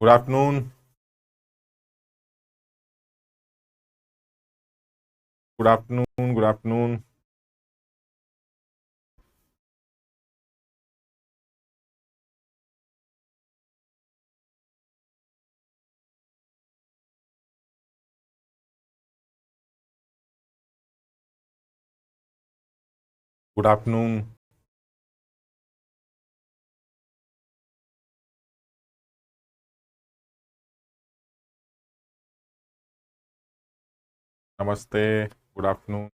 Good afternoon. Good afternoon. Good afternoon. Good afternoon. नमस्ते। Good afternoon.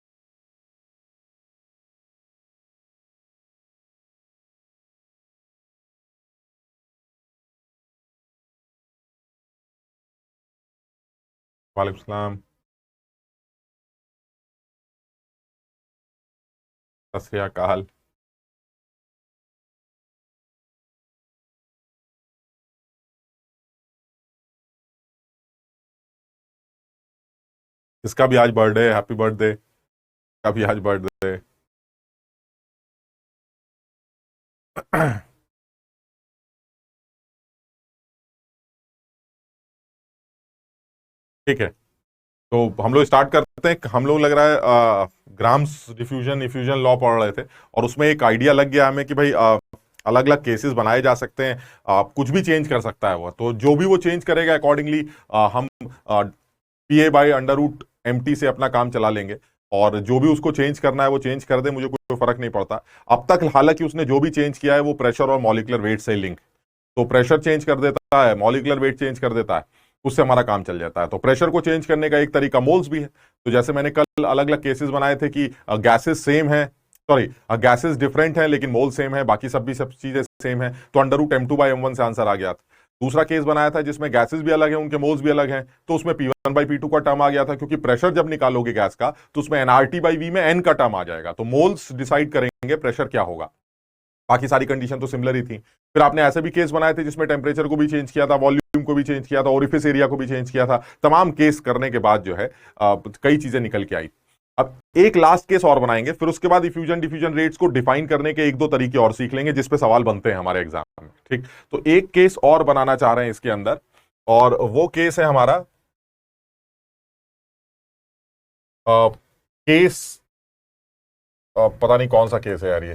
वालेकुम सलाम। सत श्री अकाल। इसका भी आज बर्थडे है, हैप्पी बर्थडे। का भी आज बर्थडे। ठीक है, तो हम लोग स्टार्ट करते हैं। हम लोग लग रहा है ग्राम्स डिफ्यूजन इफ्यूजन लॉ पढ़ रहे थे, और उसमें एक आइडिया लग गया हमें कि भाई अलग अलग केसेस बनाए जा सकते हैं। कुछ भी चेंज कर सकता है वो, तो जो भी वो चेंज करेगा अकॉर्डिंगली हम P A by under root M T से अपना काम चला लेंगे। और जो भी उसको चेंज करना है वो चेंज कर दे, मुझे कोई फर्क नहीं पड़ता। अब तक हालांकि उसने जो भी चेंज किया है वो प्रेशर और मॉलिक्यूलर वेट से लिंक, तो प्रेशर चेंज कर देता है, मॉलिक्यूलर वेट चेंज कर देता है, उससे हमारा काम चल जाता है। तो प्रेशर को चेंज करने का एक तरीका मोल्स भी है। तो जैसे मैंने कल अलग अलग केसेस बनाए थे कि गैसेस सेम है, सॉरी गैसेस डिफरेंट है लेकिन मोल सेम है, बाकी सब चीजें सेम है, तो अंडर रूट M2/M1 से आंसर आ गया था। दूसरा केस बनाया था जिसमें गैसेस भी अलग है, उनके मोल्स भी अलग हैं, तो उसमें P1/P2 का टर्म आ गया था, क्योंकि प्रेशर जब निकालोगे गैस का तो उसमें nRT/V में n का टर्म आ जाएगा, तो मोल्स डिसाइड करेंगे प्रेशर क्या होगा। बाकी सारी कंडीशन तो सिमिलर ही थी। फिर आपने ऐसे भी केस बनाए थे जिसमें टेम्परेचर को भी चेंज किया था, वॉल्यूम को भी चेंज किया था, ओरिफिस एरिया को भी चेंज किया था। तमाम केस करने के बाद जो है कई चीजें निकल के आई। अब एक लास्ट केस और बनाएंगे, फिर उसके बाद इफ्यूजन डिफ्यूजन रेट्स को डिफाइन करने के एक दो तरीके और सीख लेंगे जिसपे सवाल बनते हैं हमारे एग्जाम में। ठीक, तो एक केस और बनाना चाह रहे हैं इसके अंदर, और वो केस है हमारा केस, पता नहीं कौन सा केस है यार, ये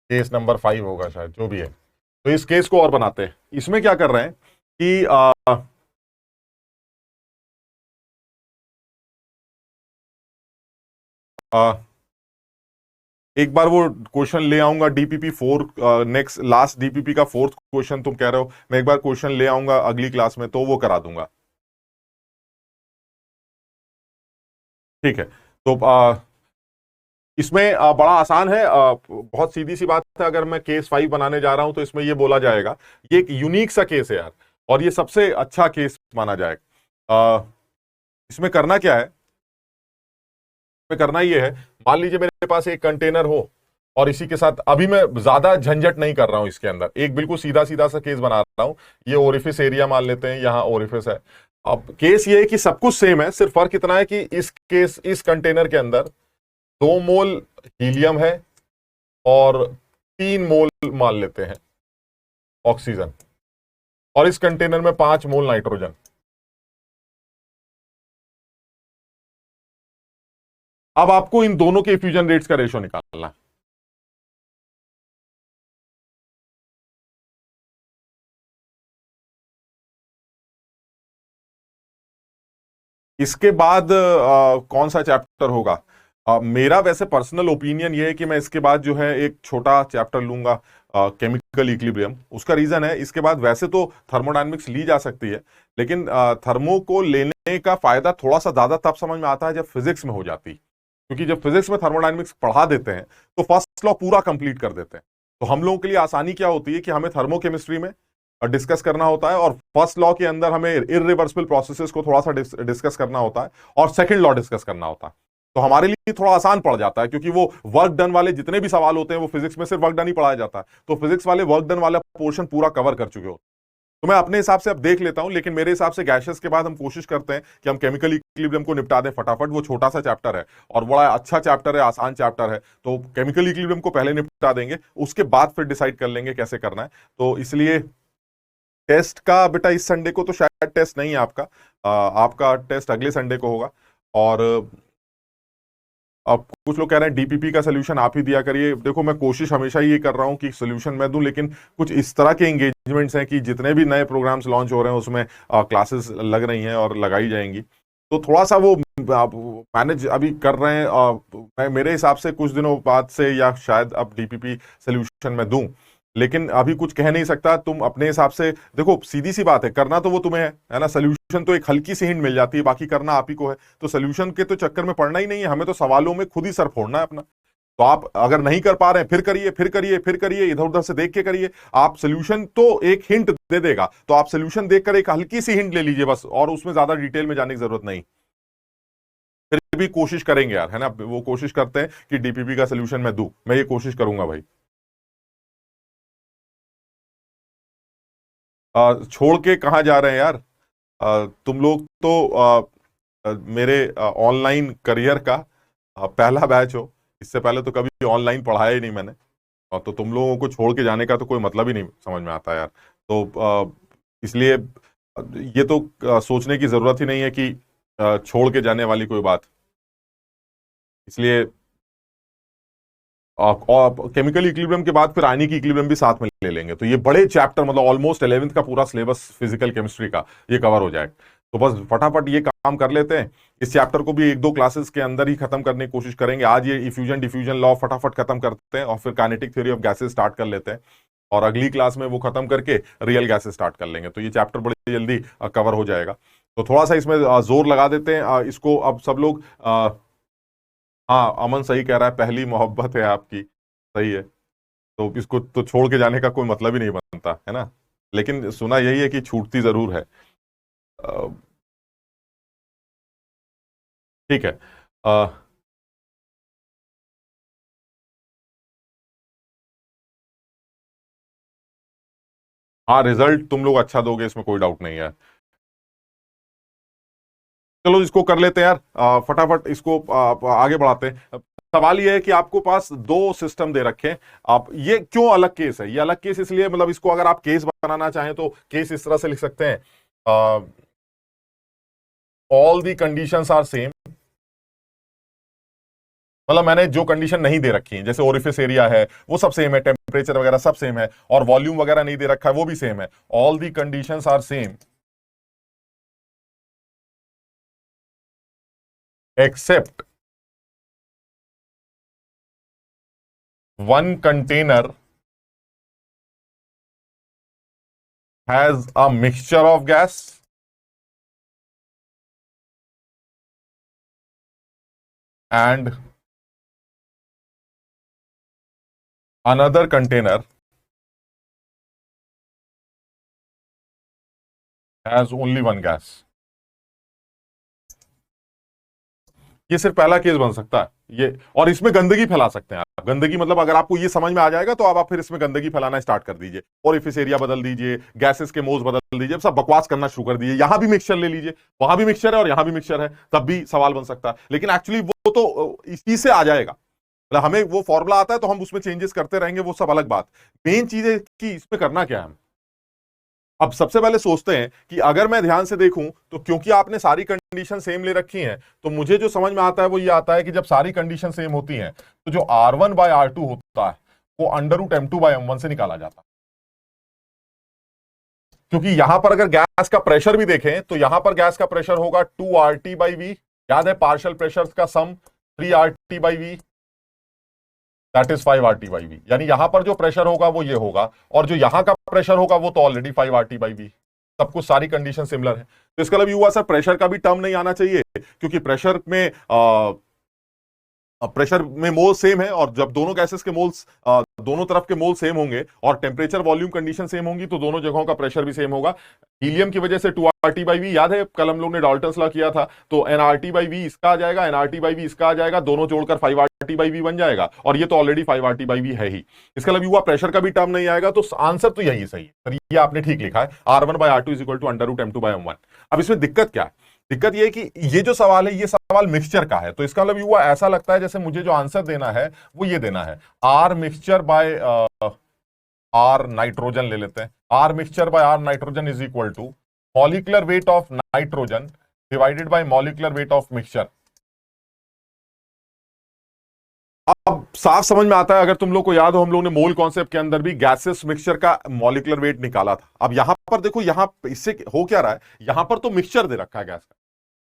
केस नंबर 5 होगा शायद, जो भी है। तो इस केस को और बनाते हैं। इसमें क्या कर रहे हैं कि एक बार वो क्वेश्चन ले आऊंगा DPP4, नेक्स्ट लास्ट DPP का फोर्थ क्वेश्चन तुम कह रहे हो, मैं एक बार क्वेश्चन ले आऊंगा अगली क्लास में, तो वो करा दूंगा। ठीक है, तो इसमें बड़ा आसान है, बहुत सीधी सी बात है। अगर मैं केस 5 बनाने जा रहा हूं तो इसमें ये बोला जाएगा, ये एक यूनिक सा केस है यार, और ये सबसे अच्छा केस माना जाएगा। इसमें करना क्या है, में करना ये है, मान लीजिए मेरे पास एक कंटेनर हो, और इसी के साथ अभी मैं ज्यादा झंझट नहीं कर रहा हूं इसके अंदर, एक बिल्कुल सीधा सीधा सा केस बना रहा हूं। ये ओरिफिस एरिया मान लेते हैं, यहां ओरिफिस है। अब केस ये है कि सब कुछ सेम है, सिर्फ फर्क इतना है कि इस कंटेनर के अंदर 2 मोल हीलियम है और 3 मोल मान लेते हैं ऑक्सीजन, और इस कंटेनर में 5 मोल नाइट्रोजन। अब आपको इन दोनों के फ्यूजन रेट्स का रेशियो निकालना है। इसके बाद कौन सा चैप्टर होगा? मेरा वैसे पर्सनल ओपिनियन ये है कि मैं इसके बाद जो है एक छोटा चैप्टर लूंगा, केमिकल इक्विलिब्रियम। उसका रीजन है, इसके बाद वैसे तो थर्मोडायनेमिक्स ली जा सकती है, लेकिन थर्मो को लेने का फायदा थोड़ा सा ज्यादा तब समझ में आता है जब फिजिक्स में हो जाती, क्योंकि जब फिजिक्स में थर्मोडायनेमिक्स पढ़ा देते हैं तो फर्स्ट लॉ पूरा कंप्लीट कर देते हैं। तो हम लोगों के लिए आसानी क्या होती है कि हमें थर्मोकेमिस्ट्री में डिस्कस करना होता है, और फर्स्ट लॉ के अंदर हमें इररिवर्सिबल प्रोसेसेस को थोड़ा सा डिस्कस करना होता है, और सेकंड लॉ डिस्कस करना होता है। तो हमारे लिए थोड़ा आसान पड़ जाता है, क्योंकि वो वर्क डन वाले जितने भी सवाल होते हैं वो फिजिक्स में सिर्फ वर्क डन ही पढ़ाया जाता है, तो फिजिक्स वाले वर्क डन वाला पोर्शन पूरा कवर कर चुके हो। तो मैं अपने हिसाब से अब देख लेता हूं, लेकिन मेरे हिसाब से गैसेस के बाद हम कोशिश करते हैं कि हम केमिकल इक्विलिब्रियम को निपटा दें फटाफट। वो छोटा सा चैप्टर है और बड़ा अच्छा चैप्टर है, आसान चैप्टर है, तो केमिकल इक्विलिब्रियम को पहले निपटा देंगे, उसके बाद फिर डिसाइड कर लेंगे कैसे करना है। तो इसलिए टेस्ट का बेटा इस संडे को तो शायद टेस्ट नहीं है आपका। आपका टेस्ट अगले संडे को होगा। और अब कुछ लोग कह रहे हैं डीपीपी का सोल्यूशन आप ही दिया करिए। देखो मैं कोशिश हमेशा ये कर रहा हूं कि सोल्यूशन मैं दूं, लेकिन कुछ इस तरह के एंगेजमेंट्स हैं कि जितने भी नए प्रोग्राम्स लॉन्च हो रहे हैं उसमें क्लासेस लग रही हैं और लगाई जाएंगी, तो थोड़ा सा वो आप मैनेज अभी कर रहे हैं। मैं मेरे हिसाब से कुछ दिनों बाद से या शायद अब डीपीपी सोल्यूशन मैं दूं, लेकिन अभी कुछ कह नहीं सकता। तुम अपने हिसाब से देखो, सीधी सी बात है, करना तो वो तुम्हें है ना। सोल्यूशन तो एक हल्की सी हिंट मिल जाती है, बाकी करना आप ही को है। तो सोल्यूशन के तो चक्कर में पड़ना ही नहीं है, हमें तो सवालों में खुद ही सर फोड़ना है अपना। तो आप अगर नहीं कर पा रहे हैं, फिर करिए, फिर करिए, फिर करिए, इधर उधर से देख के करिए। आप सोल्यूशन तो एक हिंट दे देगा, तो आप सोल्यूशन देखकर एक हल्की सी हिंट ले लीजिए बस, और उसमें ज्यादा डिटेल में जाने की जरूरत नहीं। फिर भी कोशिश करेंगे यार, है ना। वो कोशिश करते हैं कि डीपीपी का सोल्यूशन मैं दूं, मैं ये कोशिश करूंगा भाई। छोड़ के कहाँ जा रहे हैं यार। तुम लोग तो मेरे ऑनलाइन करियर का पहला बैच हो। इससे पहले तो कभी ऑनलाइन पढ़ाया ही नहीं मैंने। तो तुम लोगों को छोड़ के जाने का तो कोई मतलब ही नहीं समझ में आता यार। तो इसलिए ये तो सोचने की जरूरत ही नहीं है कि छोड़ के जाने वाली कोई बात। इसलिए और केमिकल इक्विलिब्रियम के बाद फिर आयनिक इक्विलिब्रियम भी साथ में ले लेंगे, तो ये बड़े चैप्टर, मतलब ऑलमोस्ट 11th का पूरा सिलेबस फिजिकल केमिस्ट्री का ये कवर हो जाएगा। तो बस फटाफट ये काम कर लेते हैं। इस चैप्टर को भी एक दो क्लासेस के अंदर ही खत्म करने की कोशिश करेंगे। आज ये इफ्यूजन डिफ्यूजन लॉ फटाफट खत्म करते हैं और फिर kinetic theory of gases start कर लेते हैं, और अगली क्लास में वो खत्म करके रियल गैसेस स्टार्ट कर लेंगे। तो ये चैप्टर बड़ी जल्दी कवर हो जाएगा। तो थोड़ा सा इसमें जोर लगा देते हैं इसको अब सब लोग। हाँ, अमन सही कह रहा है, पहली मोहब्बत है आपकी, सही है। तो इसको तो छोड़ के जाने का कोई मतलब ही नहीं बनता, है ना। लेकिन सुना यही है कि छूटती जरूर है। अ, ठीक है। हाँ, रिजल्ट तुम लोग अच्छा दोगे, इसमें कोई डाउट नहीं है। चलो इसको कर लेते हैं यार, फटाफट इसको आगे बढ़ाते हैं। सवाल ये है कि आपको पास दो सिस्टम दे रखे हैं। आप ये क्यों अलग केस है, ये अलग केस इसलिए, मतलब इसको अगर आप केस बनाना चाहें तो केस इस तरह से लिख सकते हैं, all the conditions are same. मतलब मैंने जो कंडीशन नहीं दे रखी है, जैसे ओरिफिस एरिया है वो सब सेम है, टेम्परेचर वगैरह सब सेम है, और वॉल्यूम वगैरह नहीं दे रखा है वो भी सेम है। All the conditions are same except one container has a mixture of gas and another container has only one gas। ये सिर्फ पहला केस बन सकता है ये, और इसमें गंदगी फैला सकते हैं आप। गंदगी मतलब अगर आपको ये समझ में आ जाएगा तो आप फिर इसमें गंदगी फैलाना स्टार्ट कर दीजिए, ओरिफिस एरिया बदल दीजिए, गैसेस के मोल्स बदल दीजिए, सब बकवास करना शुरू कर दीजिए। यहां भी मिक्सचर ले लीजिए, वहां भी मिक्सचर है और यहां भी मिक्सचर है, तब भी सवाल बन सकता है। लेकिन एक्चुअली वो तो इसी से आ जाएगा, मतलब हमें वो फॉर्मूला आता है तो हम उसमें चेंजेस करते रहेंगे, वो सब अलग बात। मेन चीज है कि इसमें करना क्या है। अब सबसे पहले सोचते हैं कि अगर मैं ध्यान से देखूं तो क्योंकि आपने सारी कंडीशन सेम ले रखी हैं, तो मुझे जो समझ में आता है वो ये आता है कि जब सारी कंडीशन सेम होती हैं तो जो R1/R2 होता है वो √M2/M1 से निकाला जाता है। क्योंकि यहां पर अगर गैस का प्रेशर भी देखें तो यहां पर गैस का प्रेशर होगा 2RT/V। याद है पार्शियल प्रेशर का सम 3RT/V, दैट इज 5RT/V। यानी यहां पर जो प्रेशर होगा वो ये होगा, और जो यहां का प्रेशर होगा वो तो ऑलरेडी 5RT/V। सब कुछ सारी कंडीशन सिमिलर है। तो इसका मतलब ये हुआ सर प्रेशर का भी टर्म नहीं आना चाहिए, क्योंकि प्रेशर में मोल सेम है, और जब दोनों गैसेस के मोल्स दोनों तरफ के मोल सेम होंगे और टेम्परेचर वॉल्यूम कंडीशन सेम होंगी तो दोनों जगहों का प्रेशर भी सेम होगा। हीलियम की वजह से 2RT/V, याद है कल हम लोग ने डाल्टन्स लॉ किया था, तो NRT/V इसका आ जाएगा, NRT/V इसका आ जाएगा, दोनों जोड़कर 5RT/V बन जाएगा, और ये तो ऑलरेडी 5RT/V है ही। इसका मतलब हुआ प्रेशर का भी टर्म नहीं आएगा। तो आंसर तो यही सही है, ये आपने ठीक लिखा है, R1/R2 is equal to √M2/M1। अब इसमें दिक्कत क्या है? दिक्कत ये है कि ये जो सवाल है ये सवाल मिक्सचर का है, तो इसका मतलब हुआ ऐसा लगता है जैसे मुझे जो आंसर देना है वो ये देना है, R mixture by R nitrogen ले लेते हैं, R mixture by R nitrogen is equal to molecular weight of nitrogen divided by molecular weight of mixture. अब साफ समझ में आता है, अगर तुम लोग को याद हो हम लोग ने मोल कॉन्सेप्ट के अंदर भी गैसेस मिक्सचर का मॉलिक्यूलर वेट निकाला था। अब यहां पर देखो, यहां इससे हो क्या रहा है, यहां पर तो मिक्सचर दे रखा है गैस का,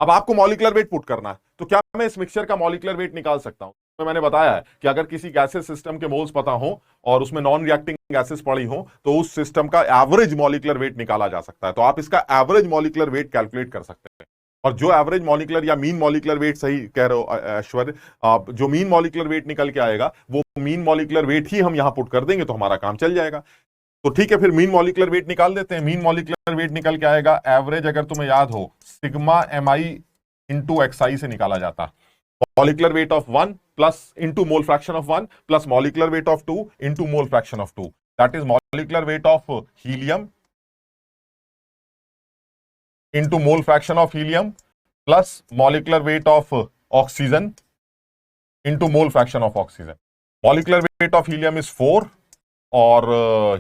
अब आपको मॉलिक्यूलर वेट पुट करना है, तो क्या मैं इस मिक्सचर का मॉलिक्यूलर वेट निकाल सकता हूं? तो मैंने बताया है कि अगर किसी गैसेस सिस्टम के मोल्स पता हो और उसमें नॉन रिएक्टिंग गैसेस पड़ी हो तो उस सिस्टम का एवरेज मॉलिक्यूलर वेट निकाला जा सकता है। तो आप इसका एवरेज मॉलिक्यूलर वेट कैलकुलेट कर सकते हैं, और जो एवरेज मॉलिक्यूलर या मीन मॉलिक्यूलर वेट, सही कह रहे हो ऐश्वर्य, जो मीन मॉलिक्यूलर वेट निकल के आएगा वो मीन मॉलिक्यूलर वेट ही हम यहां पुट कर देंगे तो हमारा काम चल जाएगा। तो ठीक है, फिर मीन मॉलिक्यूलर वेट निकाल देते हैं। मीन मॉलिक्यूलर वेट निकल के आएगा एवरेज, अगर तुम्हें याद हो, सिग्मा एम आई इंटू एक्सआई से निकाला जाता। Molecular weight of 1 plus into mole fraction of 1 plus molecular weight of 2 into mole fraction of 2, that is molecular weight of helium into mole fraction of helium plus molecular weight of oxygen into mole fraction of oxygen. Molecular weight of helium is 4 और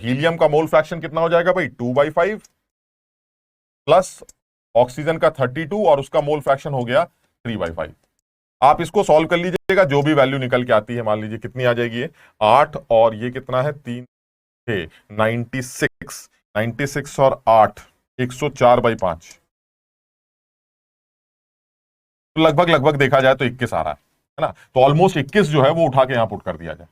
helium का mole fraction कितना हो जाएगा भाई, 2/5 plus oxygen का 32 और उसका mole fraction हो गया 3/5। आप इसको सॉल्व कर लीजिएगा, जो भी वैल्यू निकल के आती है, मान लीजिए कितनी आ जाएगी, ये 8 और ये कितना है 3 6 96 और 8 104/5, तो लगभग लगभग देखा जाए तो 21 आ रहा है ना। तो ऑलमोस्ट 21 जो है वो उठा के यहां पुट कर दिया जाए,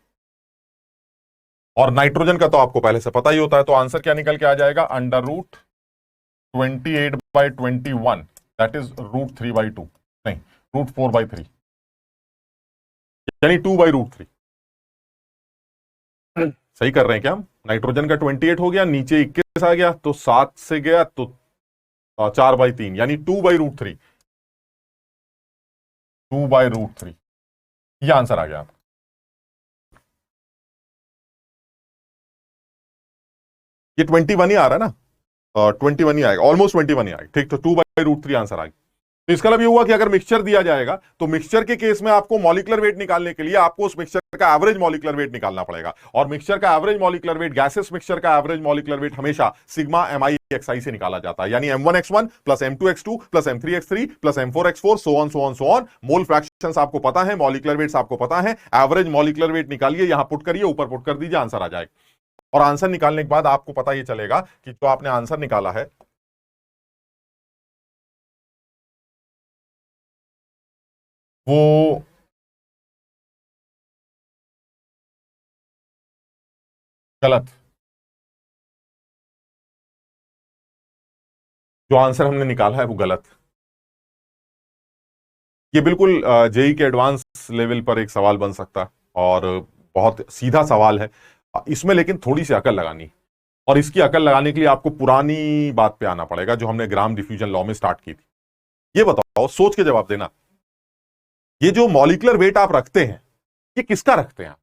और नाइट्रोजन का तो आपको पहले से पता ही होता है, तो आंसर क्या निकल के आ जाएगा, √28/21, दैट इज √3/2, नहीं √4/3, यानी 2/√3। सही कर रहे हैं क्या हम? नाइट्रोजन का 28 हो गया, नीचे 21 आ गया, तो 7 से गया तो 4/3, यानी 2/√3, 2/√3, ये आंसर आ गया आपका। ये 21 ही आ रहा है ना, 21 ही आएगा, ऑलमोस्ट 21 ही आएगा, ठीक। तो 2/√3 आंसर आ गया। तो इसका मतलब ये हुआ कि अगर मिक्सचर दिया जाएगा तो मिक्सचर के केस में आपको मॉलिक्यूलर वेट निकालने के लिए आपको उस मिक्सचर का एवरेज मॉलिक्यूलर वेट निकालना पड़ेगा, और मिक्सचर का average molecular wait, gases mixture का एवरेज मॉलिक्यूलर वेट हमेशा सिग्मा एमआई एक्सआई से निकाला जाता है, यानी m1x1 plus m2x2 plus m3x3 plus m4x4 so on. Mole fractions आपको पता है, मॉलिक्यूलर वेट्स आपको पता है, एवरेज मॉलिक्यूलर वेट निकालिए, यहां पुट करिए, ऊपर पुट कर दीजिए, आंसर आ जाएगा। और आंसर निकालने के बाद आपको पता ये चलेगा कि जो आपने आंसर निकाला है वो गलत, जो आंसर हमने निकाला है वो गलत। ये बिल्कुल जेई के एडवांस लेवल पर एक सवाल बन सकता है, और बहुत सीधा सवाल है इसमें, लेकिन थोड़ी सी अकल लगानी, और इसकी अकल लगाने के लिए आपको पुरानी बात पे आना पड़ेगा जो हमने ग्राम डिफ्यूजन लॉ में स्टार्ट की थी। ये बताओ, सोच के जवाब देना, ये जो मॉलिक्यूलर वेट आप रखते हैं ये किसका रखते हैं?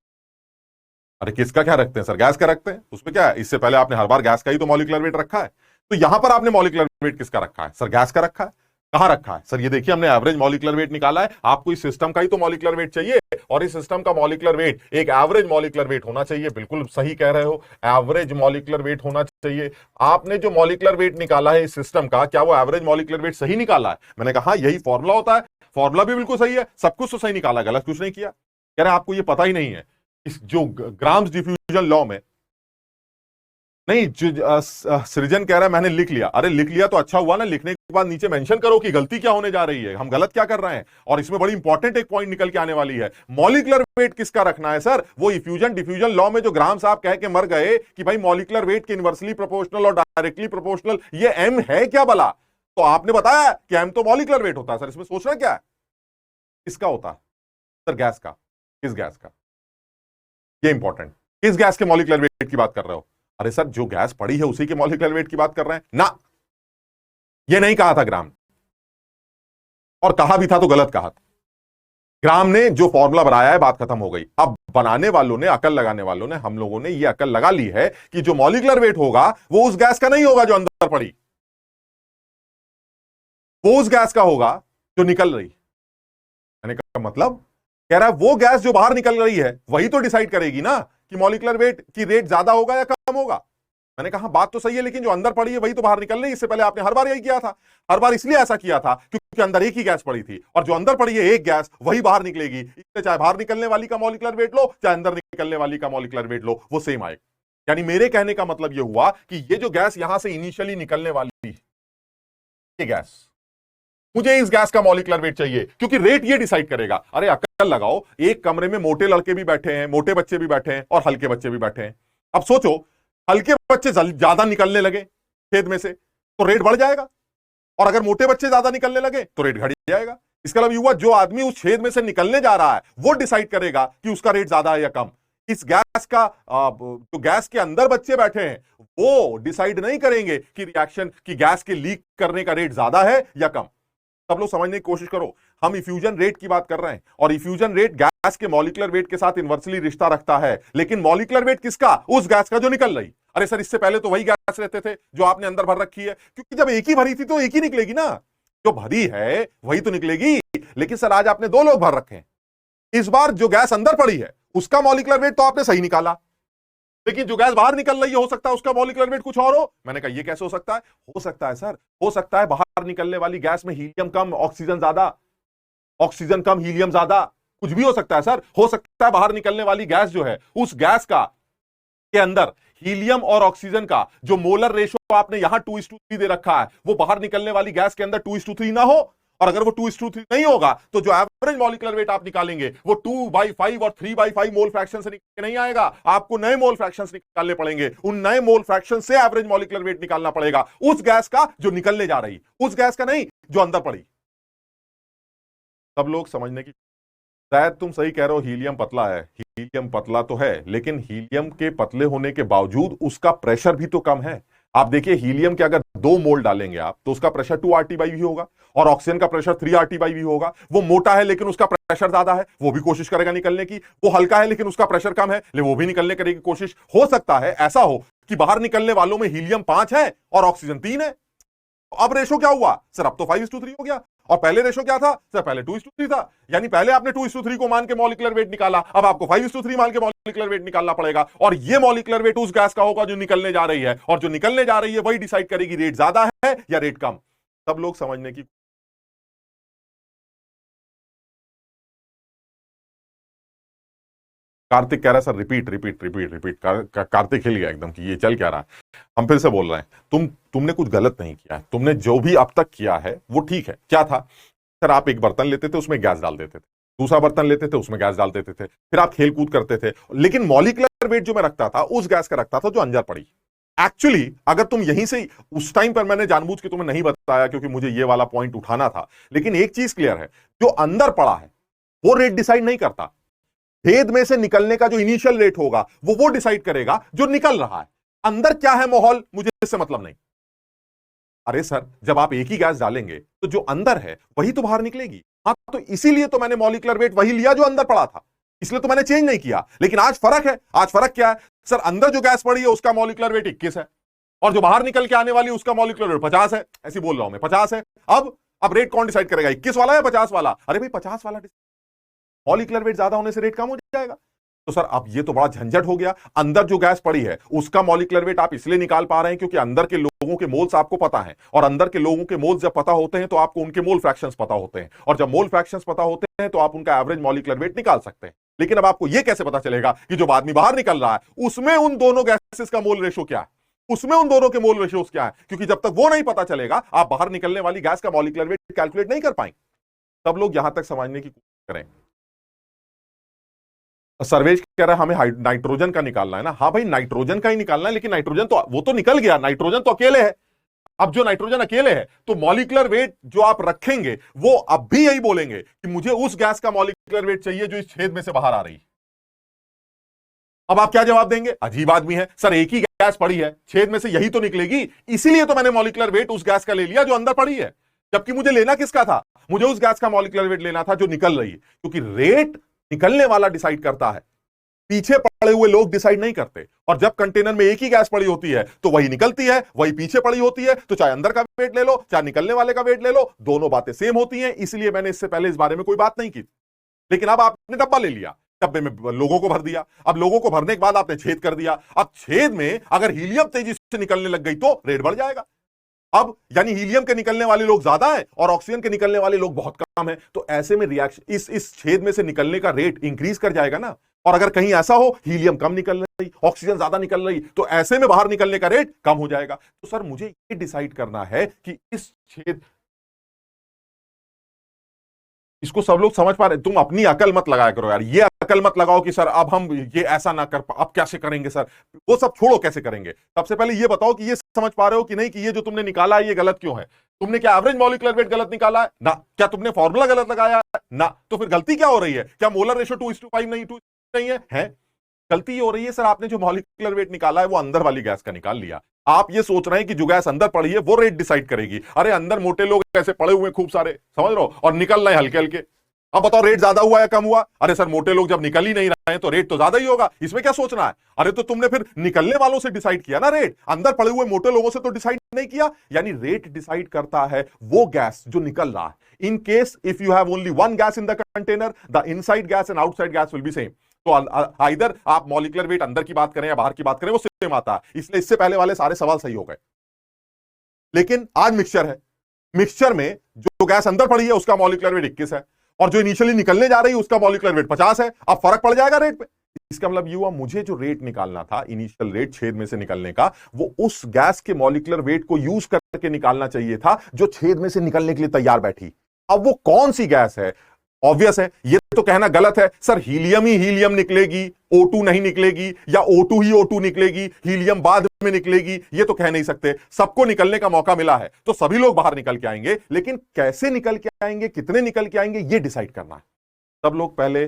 अरे किसका क्या रखते हैं सर? गैस का रखते हैं, उसमें क्या है, इससे पहले आपने हर बार गैस का ही तो मॉलिक्यूलर वेट रखा है। तो यहां पर आपने मॉलिक्यूलर वेट किसका रखा है सर? गैस का रखा है। कहां रखा है सर? ये देखिए, हमने एवरेज मॉलिक्यूलर वेट निकाला है, आपको इस सिस्टम का ही तो मॉलिक्यूलर वेट चाहिए, और इस सिस्टम का मॉलिक्यूलर वेट एक एवरेज मॉलिक्यूलर वेट होना चाहिए। बिल्कुल सही कह रहे हो, एवरेज मॉलिक्यूलर वेट होना चाहिए। आपने जो मॉलिक्यूलर वेट निकाला है इस सिस्टम का, क्या वो एवरेज मॉलिक्यूलर वेट सही निकाला है? मैंने कहा यही फॉर्मूला होता है, फॉर्मूला भी बिल्कुल सही है, सब कुछ तो सही निकाला, गलत कुछ नहीं किया। कह रहे आपको ये पता ही नहीं है, इस जो ग्राम्स डिफ्यूजन लॉ में, नहीं सृजन कह रहा है मैंने लिख लिया। अरे लिख लिया तो अच्छा हुआ ना, लिखने के बाद नीचे मेंशन करो कि गलती क्या होने जा रही है, हम गलत क्या कर रहे हैं। और इसमें बड़ी इंपॉर्टेंट एक पॉइंट निकल के आने वाली है, मॉलिक्यूलर वेट किसका रखना है सर? वो इफ्यूजन डिफ्यूजन लॉ में जो ग्राम साहब कह के मर गए कि भाई मॉलिक्यूलर वेट के इनवर्सली प्रोपोर्शनल और डायरेक्टली प्रोपोर्शनल, ये एम है क्या भला? तो आपने बताया कि एम तो मॉलिक्यूलर वेट होता है सर, इसमें सोचना क्या है, किसका होता है सर? गैस का। किस गैस का? ये इंपॉर्टेंट, किस गैस के मॉलिक्यूलर वेट की बात कर रहे हो? अरे सर जो गैस पड़ी है उसी के मॉलिक्यूलर वेट की बात कर रहे हैं ना, ये नहीं कहा था ग्राम, और कहा भी था तो गलत कहा था। ग्राम ने जो फॉर्मूला बनाया है, बात खत्म हो गई। अब बनाने वालों ने, अकल लगाने वालों ने, हम लोगों ने ये अकल लगा ली है कि जो मॉलिक्यूलर वेट होगा वो उस गैस का नहीं होगा जो अंदर पड़ी, वो उस गैस का होगा जो निकल रही। मैंने कहा मतलब, कह रहा है वो गैस जो बाहर निकल रही है वही तो डिसाइड करेगी ना कि मॉलिक्यूलर वेट की रेट ज्यादा होगा या कम होगा। मैंने कहा बात तो सही है, लेकिन जो अंदर पड़ी है वही तो बाहर निकल रही है। इससे पहले आपने हर बार यही किया था। हर बार इसलिए ऐसा किया था क्योंकि अंदर एक ही गैस पड़ी थी, और जो अंदर पड़ी है एक गैस वही बाहर निकलेगी। इसलिए चाहे बाहर निकलने वाली का मॉलिक्यूलर वेट लो, चाहे अंदर निकलने वाली का मॉलिक्यूलर वेट लो, वो सेम आएगा। यानी मेरे कहने का मतलब यह हुआ कि ये जो गैस यहां से इनिशियली निकलने वाली है, ये गैस, मुझे इस गैस का मॉलिक्यूलर वेट चाहिए, क्योंकि रेट ये डिसाइड करेगा। अरे अक्ल लगाओ, एक कमरे में मोटे लड़के भी बैठे हैं, मोटे बच्चे भी बैठे हैं, और हल्के बच्चे भी बैठे हैं। अब सोचो, हल्के बच्चे ज्यादा निकलने लगे छेद में से तो रेट बढ़ जाएगा, और अगर मोटे बच्चे ज्यादा निकलने लगे तो रेट घट जाएगा। इसका मतलब युवा जो आदमी उस छेद में से निकलने जा रहा है वो डिसाइड करेगा कि उसका रेट ज्यादा है या कम। इस गैस का जो गैस के अंदर बच्चे बैठे हैं वो डिसाइड नहीं करेंगे कि रिएक्शन की गैस के लीक करने का रेट ज्यादा है या कम। सब लोग समझने की कोशिश करो, हम इफ्यूजन रेट की बात कर रहे हैं, और इफ्यूजन रेट गैस के मॉलिक्यूलर वेट के साथ इनवर्सली रिश्ता रखता है। लेकिन मॉलिक्यूलर वेट किसका? उस गैस का जो निकल रही। अरे सर, इससे पहले तो वही गैस रहते थे जो आपने अंदर भर रखी है, क्योंकि जब एक ही भरी थी तो एक ही निकलेगी ना, जो भरी है वही तो निकलेगी। लेकिन सर आज आपने 2 लोग भर रखे हैं, इस बार जो गैस अंदर पड़ी है उसका मॉलिक्यूलर वेट तो आपने सही निकाला, लेकिन जो गैस बाहर निकल रही है हो सकता है उसका मॉलिक्यूलर वेट कुछ और हो। मैंने कहा ये कैसे हो सकता है? हो सकता है सर, हो सकता है बाहर निकलने वाली गैस में हीलियम कम ऑक्सीजन ज्यादा, ऑक्सीजन कम हीलियम ज्यादा, कुछ भी हो सकता है सर। हो सकता है बाहर निकलने वाली गैस जो है उस गैस का के अंदर हीलियम और ऑक्सीजन का जो मोलर रेशो आपने यहां 2:3 दे रखा है, वो बाहर निकलने वाली गैस के अंदर 2:3 ना हो। और अगर वो 2:3 नहीं होगा तो जो एवरेज मॉलिक्यूलर वेट आप निकालेंगे वो 2/5 और 3/5 मोल फ्रैक्शन से निकल के नहीं आएगा। आपको नए मोल फ्रैक्शंस निकालने पड़ेंगे, उन नए मोल फ्रैक्शन से एवरेज मॉलिक्यूलर वेट निकालना पड़ेगा उस गैस का जो निकलने जा रही, उस गैस का नहीं जो अंदर पड़ी। सब लोग समझने की, शायद तुम सही कह रहे हो, हीलियम पतला है। हीलियम पतला तो है, लेकिन हीलियम के पतले होने के बावजूद उसका प्रेशर भी तो कम है। आप देखिए, हीलियम के अगर 2 मोल डालेंगे आप तो उसका प्रेशर 2 RT/V होगा, और ऑक्सीजन का प्रेशर 3 RT/V होगा। वो मोटा है लेकिन उसका प्रेशर ज्यादा है, वो भी कोशिश करेगा निकलने की। वो हल्का है लेकिन उसका प्रेशर कम है, लेकिन वो भी निकलने करेगी कोशिश। हो सकता है ऐसा हो कि बाहर निकलने वालों में हीलियम 5 है और ऑक्सीजन 3 है। अब रेशो क्या हुआ सर? अब तो 5:3 हो गया, और पहले रेशो क्या था सर? पहले 2:3 था। यानी पहले आपने 2:3 को मान के मॉलिक्यूलर वेट निकाला, अब आपको 5:3 मान के मॉलिक्यूलर वेट निकालना पड़ेगा, और ये मॉलिक्यूलर वेट उस गैस का होगा जो निकलने जा रही है, और जो निकलने जा रही है वही डिसाइड करेगी रेट ज्यादा है या रेट कम। सब लोग समझने की, कार्तिक कह रहा है sir repeat repeat repeat repeat. Kartik हिल गया एकदम कि ये चल क्या रहा है। हम फिर से बोल रहे हैं, तुमने कुछ गलत नहीं किया है। तुमने जो भी अब तक किया है वो ठीक है। क्या था सर? आप एक बर्तन लेते थे, उसमें गैस डाल देते थे, दूसरा बर्तन लेते थे, उसमें गैस डाल देते थे, फिर आप खेल कूद करते थे, लेकिन मॉलिक्यूलर वेट जो मैं रखता था उस गैस का रखता था जो अंदर पड़ी। एक्चुअली अगर तुम यहीं से, उस टाइम पर मैंने जानबूझ के तुम्हें नहीं बताया क्योंकि मुझे ये वाला पॉइंट उठाना था, लेकिन एक चीज क्लियर है, जो अंदर पड़ा है वो रेट डिसाइड नहीं करता। भेद में से निकलने का जो इनिशियल रेट होगा वो डिसाइड करेगा जो निकल रहा है। अंदर क्या है माहौल, मुझे इससे मतलब नहीं। अरे सर, जब आप एक ही गैस डालेंगे तो जो अंदर है वही तो बाहर निकलेगी। हाँ, तो इसीलिए तो मैंने मॉलिक्यूलर वेट वही लिया जो अंदर पड़ा था, इसलिए तो मैंने चेंज नहीं किया। लेकिन आज फर्क है। आज फर्क क्या है सर? अंदर जो गैस पड़ी है उसका मॉलिक्यूलर वेट 21 है, और जो बाहर निकल के आने वाली उसका मॉलिक्यूलर वेट 50 है। ऐसी बोल रहा हूं मैं, 50 है। अब रेट कौन डिसाइड करेगा, 21 वाला या 50 वाला? अरे भाई 50 वाला। मॉलिक्यूलर वेट ज्यादा होने से रेट कम हो जाएगा। तो सर अब ये तो बड़ा झंझट हो गया। अंदर जो गैस पड़ी है उसका मॉलिक्यूलर वेट आप इसलिए निकाल पा रहे हैं क्योंकि अंदर के लोगों के मोल्स आपको पता है, और अंदर के लोगों के मोल्स जब पता होते हैं तो आपको उनके मोल फ्रैक्शंस पता होते हैं, और जब मोल फ्रैक्शंस पता होते हैं तो आप उनका एवरेज मॉलिक्यूलर वेट निकाल सकते हैं। लेकिन अब आपको यह कैसे पता चलेगा कि जो आदमी बाहर निकल रहा है उसमें उन दोनों गैसेस का मोल रेशो क्या है, उसमें उन दोनों के मोल रेशियोज क्या है? क्योंकि जब तक वो नहीं पता चलेगा आप बाहर निकलने वाली गैस का मॉलिक्यूलर वेट कैलकुलेट नहीं कर पाएंगे। सब लोग यहां तक समझने की कोशिश करें। सर्वेश कह रहा है हमें नाइट्रोजन का निकालना है ना। हाँ भाई, नाइट्रोजन का ही निकालना है, लेकिन नाइट्रोजन तो वो तो निकल गया, नाइट्रोजन तो अकेले है। अब जो नाइट्रोजन अकेले है तो मॉलिक्यूलर वेट जो आप रखेंगे वो अब भी यही बोलेंगे कि मुझे उस गैस का मॉलिक्यूलर वेट चाहिए जो इस छेद में से बाहर आ रही। अब आप क्या जवाब देंगे? अजीब आदमी है सर, एक ही गैस पड़ी है, छेद में से यही तो निकलेगी, इसीलिए तो मैंने मॉलिक्यूलर वेट उस गैस का ले लिया जो अंदर पड़ी है। जबकि मुझे लेना किसका था? मुझे उस गैस का मॉलिक्यूलर वेट लेना था जो निकल रही है, क्योंकि रेट निकलने वाला डिसाइड करता है, पीछे पड़े हुए लोग डिसाइड नहीं करते। और जब कंटेनर में एक ही गैस पड़ी होती है तो वही निकलती है, वही पीछे पड़ी होती है, तो चाहे अंदर का वेट ले लो चाहे निकलने वाले का वेट ले लो, दोनों बातें सेम होती हैं। इसलिए मैंने इससे पहले इस बारे में कोई बात नहीं की। लेकिन अब आपने डब्बा ले लिया, डब्बे में लोगों को भर दिया। अब लोगों को भरने के बाद आपने छेद कर दिया। अब छेद में अगर हीलियम तेजी से निकलने लग गई तो रेट बढ़ जाएगा। अब यानी हीलियम के निकलने वाले लोग ज्यादा हैं और ऑक्सीजन के निकलने वाले लोग बहुत कम हैं, तो ऐसे में रिएक्शन इस छेद में से निकलने का रेट इंक्रीज कर जाएगा ना। और अगर कहीं ऐसा हो हीलियम कम निकल रही, ऑक्सीजन ज्यादा निकल रही, तो ऐसे में बाहर निकलने का रेट कम हो जाएगा। तो सर मुझे ये डिसाइड करना है कि इस छेद, इसको सब लोग समझ पा रहे? तुम अपनी अकल मत लगाया करो यार, ये अकल मत लगाओ कि सर अब हम ये ऐसा ना कर अब कैसे करेंगे सर, वो सब छोड़ो कैसे करेंगे। सबसे पहले ये बताओ कि ये समझ पा रहे हो कि नहीं कि ये जो तुमने निकाला है ये गलत क्यों है। तुमने क्या एवरेज मॉलिक्यूलर वेट गलत निकाला है ना? क्या तुमने फॉर्मूला गलत लगाया है ना? तो फिर गलती क्या हो रही है? क्या मोलर रेशो 2:5 नहीं 2 नहीं है? गलती ये हो रही है सर आपने जो मॉलिक्यूलर वेट निकाला है वो अंदर वाली गैस का निकाल लिया। आप ये सोच रहे हैं कि जो गैस अंदर पड़ी है वो रेट डिसाइड करेगी। अरे अंदर मोटे लोग ऐसे पड़े हुए खूब सारे, समझ रहे हो, और निकल रहे हैं हल्के हल्के। अब बताओ रेट ज्यादा हुआ या कम हुआ? अरे सर मोटे लोग जब निकल ही नहीं रहे हैं तो रेट तो ज्यादा ही होगा, इसमें क्या सोचना है? अरे तो तुमने फिर निकलने वालों से डिसाइड किया ना रेट, अंदर पड़े हुए मोटे लोगों से तो डिसाइड नहीं किया। यानी रेट डिसाइड करता है वो गैस जो निकल रहा है। In case if you have only one gas in the container, the inside gas and outside gas will be same. तो आइदर आप मॉलिक्यूलर वेट अंदर की बात करें या बाहर की बात करें वो सेम आता है। इसलिए इससे पहले वाले सारे सवाल सही हो गए। लेकिन आज मिक्सचर है, मिक्सचर में जो गैस अंदर पड़ी है उसका मॉलिक्यूलर वेट 21 है और जो इनिशियली निकलने जा रही है उसका मॉलिक्यूलर वेट 50 है। अब फर्क पड़ जाएगा रेट पे। इसका मतलब ये हुआ मुझे जो रेट निकालना था, इनिशियल रेट छेद में से निकलने का, वो उस गैस के मॉलिक्यूलर वेट को यूज करके निकालना चाहिए था जो छेद में से निकलने के लिए तैयार बैठी। अब वो कौन सी गैस है? ऑब्वियस है, ये तो कहना गलत है सर हीलियम ही हीलियम निकलेगी, O2 नहीं निकलेगी, या O2 ही O2 निकलेगी, हीलियम बाद में निकलेगी। ये तो कह नहीं सकते। सबको निकलने का मौका मिला है तो सभी लोग बाहर निकल के आएंगे, लेकिन कैसे निकल के आएंगे, कितने निकल के आएंगे, ये डिसाइड करना है। सब लोग पहले,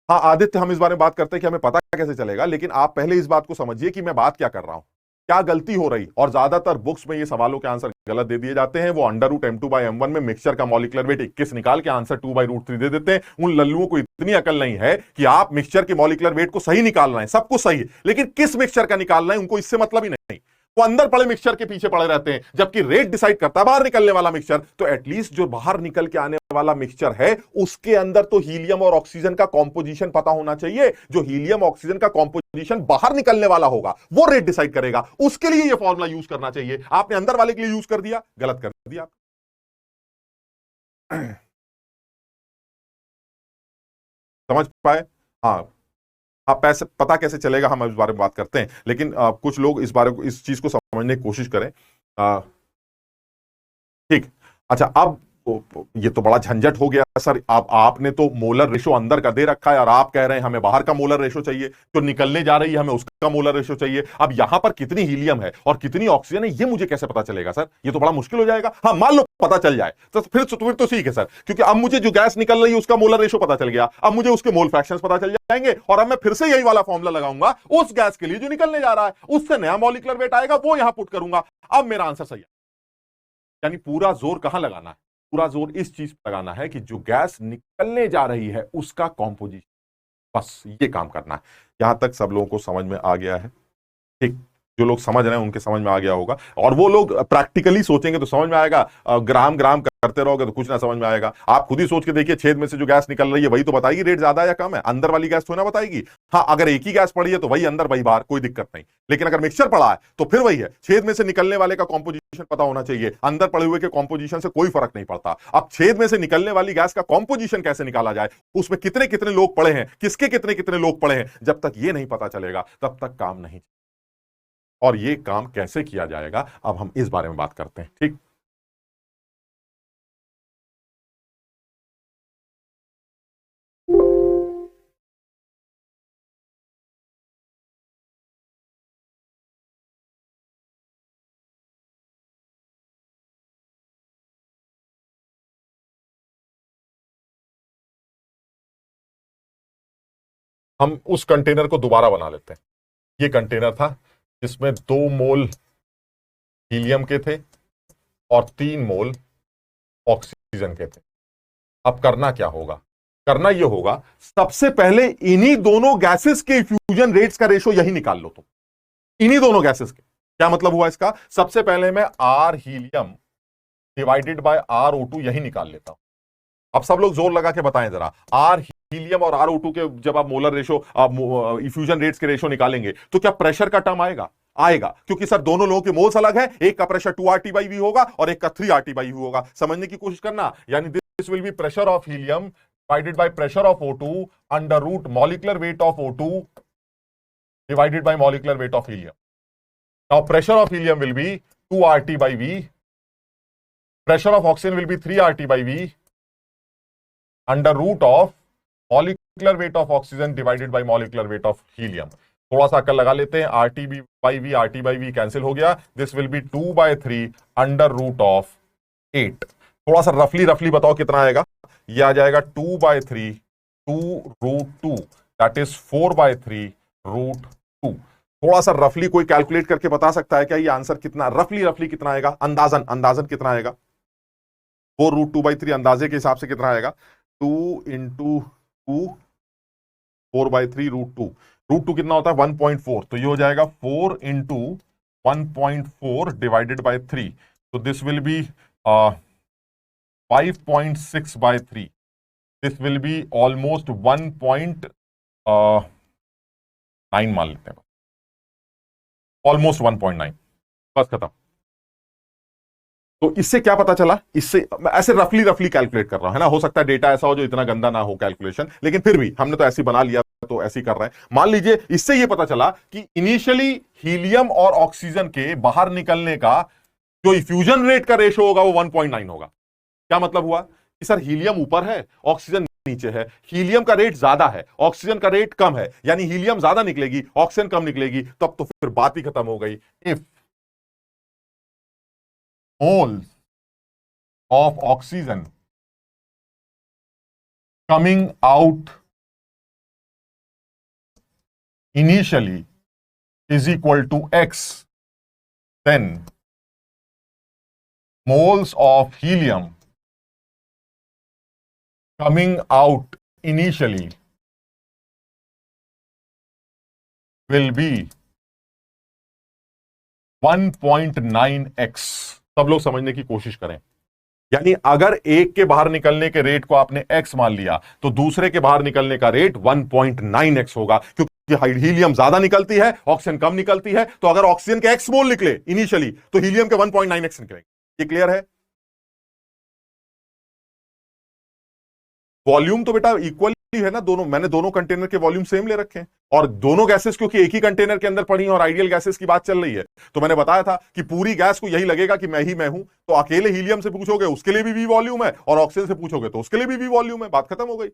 हाँ आदित्य, हम इस बारे में बात करते हैं कि हमें पता कैसे चलेगा, लेकिन आप पहले इस बात को समझिए कि मैं बात क्या कर रहा हूं, क्या गलती हो रही। और ज्यादातर बुक्स में ये सवालों के आंसर गलत दे दिए जाते हैं। वो √m2/m1 में मिक्सचर का मॉलिक्यूलर वेट 21 निकाल के आंसर 2/√3 दे देते हैं। उन लल्लुओं को इतनी अकल नहीं है कि आप मिक्सचर के मॉलिक्यूलर वेट को सही निकाल रहे हैं, सब कुछ सही है, लेकिन किस मिक्सचर का निकाल रहे हैं उनको इससे मतलब ही नहीं। वो अंदर पड़े मिक्सचर के पीछे पड़े रहते हैं, जबकि रेट डिसाइड करता है बाहर निकलने वाला मिक्सचर। तो एटलीस्ट जो बाहर निकल के आने वाला मिक्सचर है उसके अंदर तो हीलियम और ऑक्सीजन का कॉम्पोजिशन पता होना चाहिए। जो हीलियम ऑक्सीजन का कॉम्पोजिशन बाहर निकलने वाला होगा वो रेट डिसाइड करेगा। उसके लिए ये फॉर्मूला यूज करना चाहिए। आपने अंदर वाले के लिए यूज कर दिया, गलत कर दिया। समझ पाए? हाँ, हाँ, पैसे पता कैसे चलेगा हम इस बारे में बात करते हैं, लेकिन कुछ लोग इस बारे को, इस चीज को समझने की कोशिश करें। ठीक, अच्छा, अब ये तो बड़ा झंझट हो गया सर। अब आपने तो मोलर रेशो अंदर का दे रखा है और आप कह रहे हैं हमें बाहर का मोलर रेशो चाहिए, जो निकलने जा रही है हमें उसका मोलर रेशो चाहिए। अब यहां पर कितनी हीलियम है और कितनी ऑक्सीजन है ये मुझे कैसे पता चलेगा सर? ये तो बड़ा मुश्किल हो जाएगा। हाँ मान लो पता चल जाए तो फिर तो ठीक है सर, क्योंकि अब मुझे जो गैस निकल रही है उसका मोलर रेशो पता चल गया। अब मुझे उसके मोल फ्रैक्शंस पता चल जाएंगे और अब मैं फिर से यही वाला फॉर्मूला लगाऊंगा उस गैस के लिए जो निकलने जा रहा है, उससे नया मॉलिक्यूलर वेट आएगा, वो यहां पुट करूंगा। अब मेरा आंसर सही है। यानी पूरा जोर कहां लगाना है? पूरा जोर इस चीज पर लगाना है कि जो गैस निकलने जा रही है उसका कॉम्पोजिशन, बस ये काम करना है। यहां तक सब लोगों को समझ में आ गया है? ठीक, जो लोग समझ रहे हैं उनके समझ में आ गया होगा, और वो लोग प्रैक्टिकली सोचेंगे तो समझ में आएगा। ग्राम ग्राम करते रहोगे तो कुछ ना समझ में आएगा। आप खुद ही सोच के देखिए, छेद में से जो गैस निकल रही है वही तो बताएगी रेट ज्यादा या कम है, अंदर वाली गैस तो ना बताएगी। हाँ, अगर एक ही गैस पड़ी है तो वही अंदर वही बाहर, कोई दिक्कत नहीं। लेकिन अगर मिक्सचर पड़ा है तो फिर वही है, छेद में से निकलने वाले का कॉम्पोजिशन पता होना चाहिए, अंदर पड़े हुए के कॉम्पोजिशन से कोई फर्क नहीं पड़ता। अब छेद में से निकलने वाली गैस का कॉम्पोजिशन कैसे निकाला जाए, उसमें कितने कितने लोग पड़े हैं, किसके कितने कितने लोग पड़े हैं, जब तक ये नहीं पता चलेगा तब तक काम नहीं। और ये काम कैसे किया जाएगा अब हम इस बारे में बात करते हैं। ठीक, हम उस कंटेनर को दोबारा बना लेते हैं। ये कंटेनर था जिसमें 2 मोल हीलियम के थे और 3 मोल ऑक्सीजन के थे। अब करना क्या होगा? करना यह होगा, सबसे पहले इन्हीं दोनों गैसेस के फ्यूजन रेट्स का रेशो यही निकाल लो तुम, इन्हीं दोनों गैसेस के। क्या मतलब हुआ इसका? सबसे पहले मैं R helium divided bye R O2 यही निकाल लेता हूं। अब सब लोग जोर लगा के बताएं जरा, R हीलियम और RO2 के जब आप मोलर रेशो, इफ्यूजन रेट्स के रेशो निकालेंगे, तो क्या प्रेशर का टर्म आएगा? आएगा, क्योंकि सर दोनों लोगों के मोल्स अलग है, एक का प्रेशर 2 RT/V होगा और एक का 3 RT/V होगा। समझने की कोशिश करना, यानी this will B pressure of helium divided by pressure of O2 under root molecular weight of O2 divided by molecular weight of helium. Now pressure of helium will be 2 RT/V. Pressure of oxygen will be 3 RT/V under root of molecular weight of oxygen divided by molecular weight of helium. थोड़ा सा अक्ल लगा लेते हैं, RT/V cancel हो गया। This will be 2/3 under root of 8। थोड़ा सा रफली बताओ कितना आएगा? ये आ जाएगा 2/3 2√2, दैट इज 4/3√2। थोड़ा सा रफली कोई कैलकुलेट करके बता सकता है क्या ये आंसर कितना रफली कितना आएगा? अंदाजन कितना आएगा? 4√2/3 अंदाजे के हिसाब से कितना आएगा? 2 × 2 4/3√2। √2 कितना होता है? 1.4। तो ये हो जाएगा 4 × 1.4 डिवाइडेड बाय 3। तो this will B 5.6/3। This will be almost 1.9 मान लेते हैं, ऑलमोस्ट 1.9। बस खत्म। तो इससे क्या पता चला? इससे ऐसे रफली कैलकुलेट कर रहा हूं, है ना, हो सकता है डेटा ऐसा हो जो इतना गंदा ना हो कैलकुलेशन, लेकिन फिर भी हमने तो ऐसे बना लिया, तो ऐसे ही कर रहे हैं। मान लीजिए इससे यह पता चला कि इनिशियली हीलियम और ऑक्सीजन के बाहर निकलने का जो इफ्यूजन रेट का रेशो होगा वो 1.9 होगा। क्या मतलब हुआ कि सर हीलियम ऊपर है, ऑक्सीजन नीचे है, हीलियम का रेट ज्यादा है, ऑक्सीजन का रेट कम है, यानी हीलियम ज्यादा निकलेगी, ऑक्सीजन कम निकलेगी। तब तो फिर बात ही खत्म हो गई। If moles of oxygen coming out initially is equal to X, then moles of helium coming out initially will be 1.9x। सब लोग समझने की कोशिश करें, यानी अगर एक के बाहर निकलने के रेट को आपने x मान लिया तो दूसरे के बाहर निकलने का रेट 1.9x होगा, क्योंकि हीलियम ज्यादा निकलती है, ऑक्सीजन कम निकलती है। तो अगर ऑक्सीजन के x मोल निकले इनिशियली तो हीलियम के 1.9x निकलेंगे। ये क्लियर है? वॉल्यूम तो बेटा इक्वल है ना, दोनों, मैंने दोनों कंटेनर के वॉल्यूम सेम ले रखे हैं, और दोनों गैसेस क्योंकि एक ही कंटेनर के अंदर पड़ी और आइडियल गैसेस की बात चल रही है, तो मैंने बताया था कि पूरी गैस को यही लगेगा कि मैं हूं। तो अकेले हीलियम से पूछोगे उसके लिए भी वी वॉल्यूम है, और ऑक्सीजन से पूछोगे तो उसके लिए भी वी वॉल्यूम है। बात खत्म हो गई।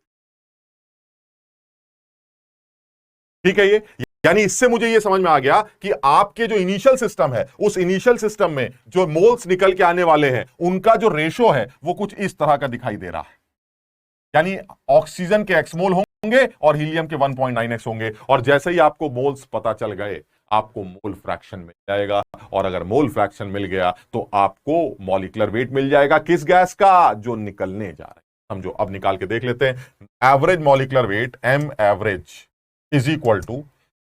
ठीक है? ये यानी इससे मुझे ये समझ में आ गया कि आपके जो इनिशियल सिस्टम है, उस इनिशियल सिस्टम में जो मोल्स निकल के आने वाले हैं उनका जो रेशो है वो कुछ इस तरह का दिखाई दे रहा है। यानी ऑक्सीजन के x मोल होंगे और हीलियम के 1.9x होंगे, और जैसे ही आपको मोल्स पता चल गए आपको मोल फ्रैक्शन मिल जाएगा, और अगर मोल फ्रैक्शन मिल गया तो आपको मॉलिक्यूलर वेट मिल जाएगा किस गैस का? जो निकलने जा रहा है। समझो, अब निकाल के देख लेते हैं। Average molecular weight M average is equal to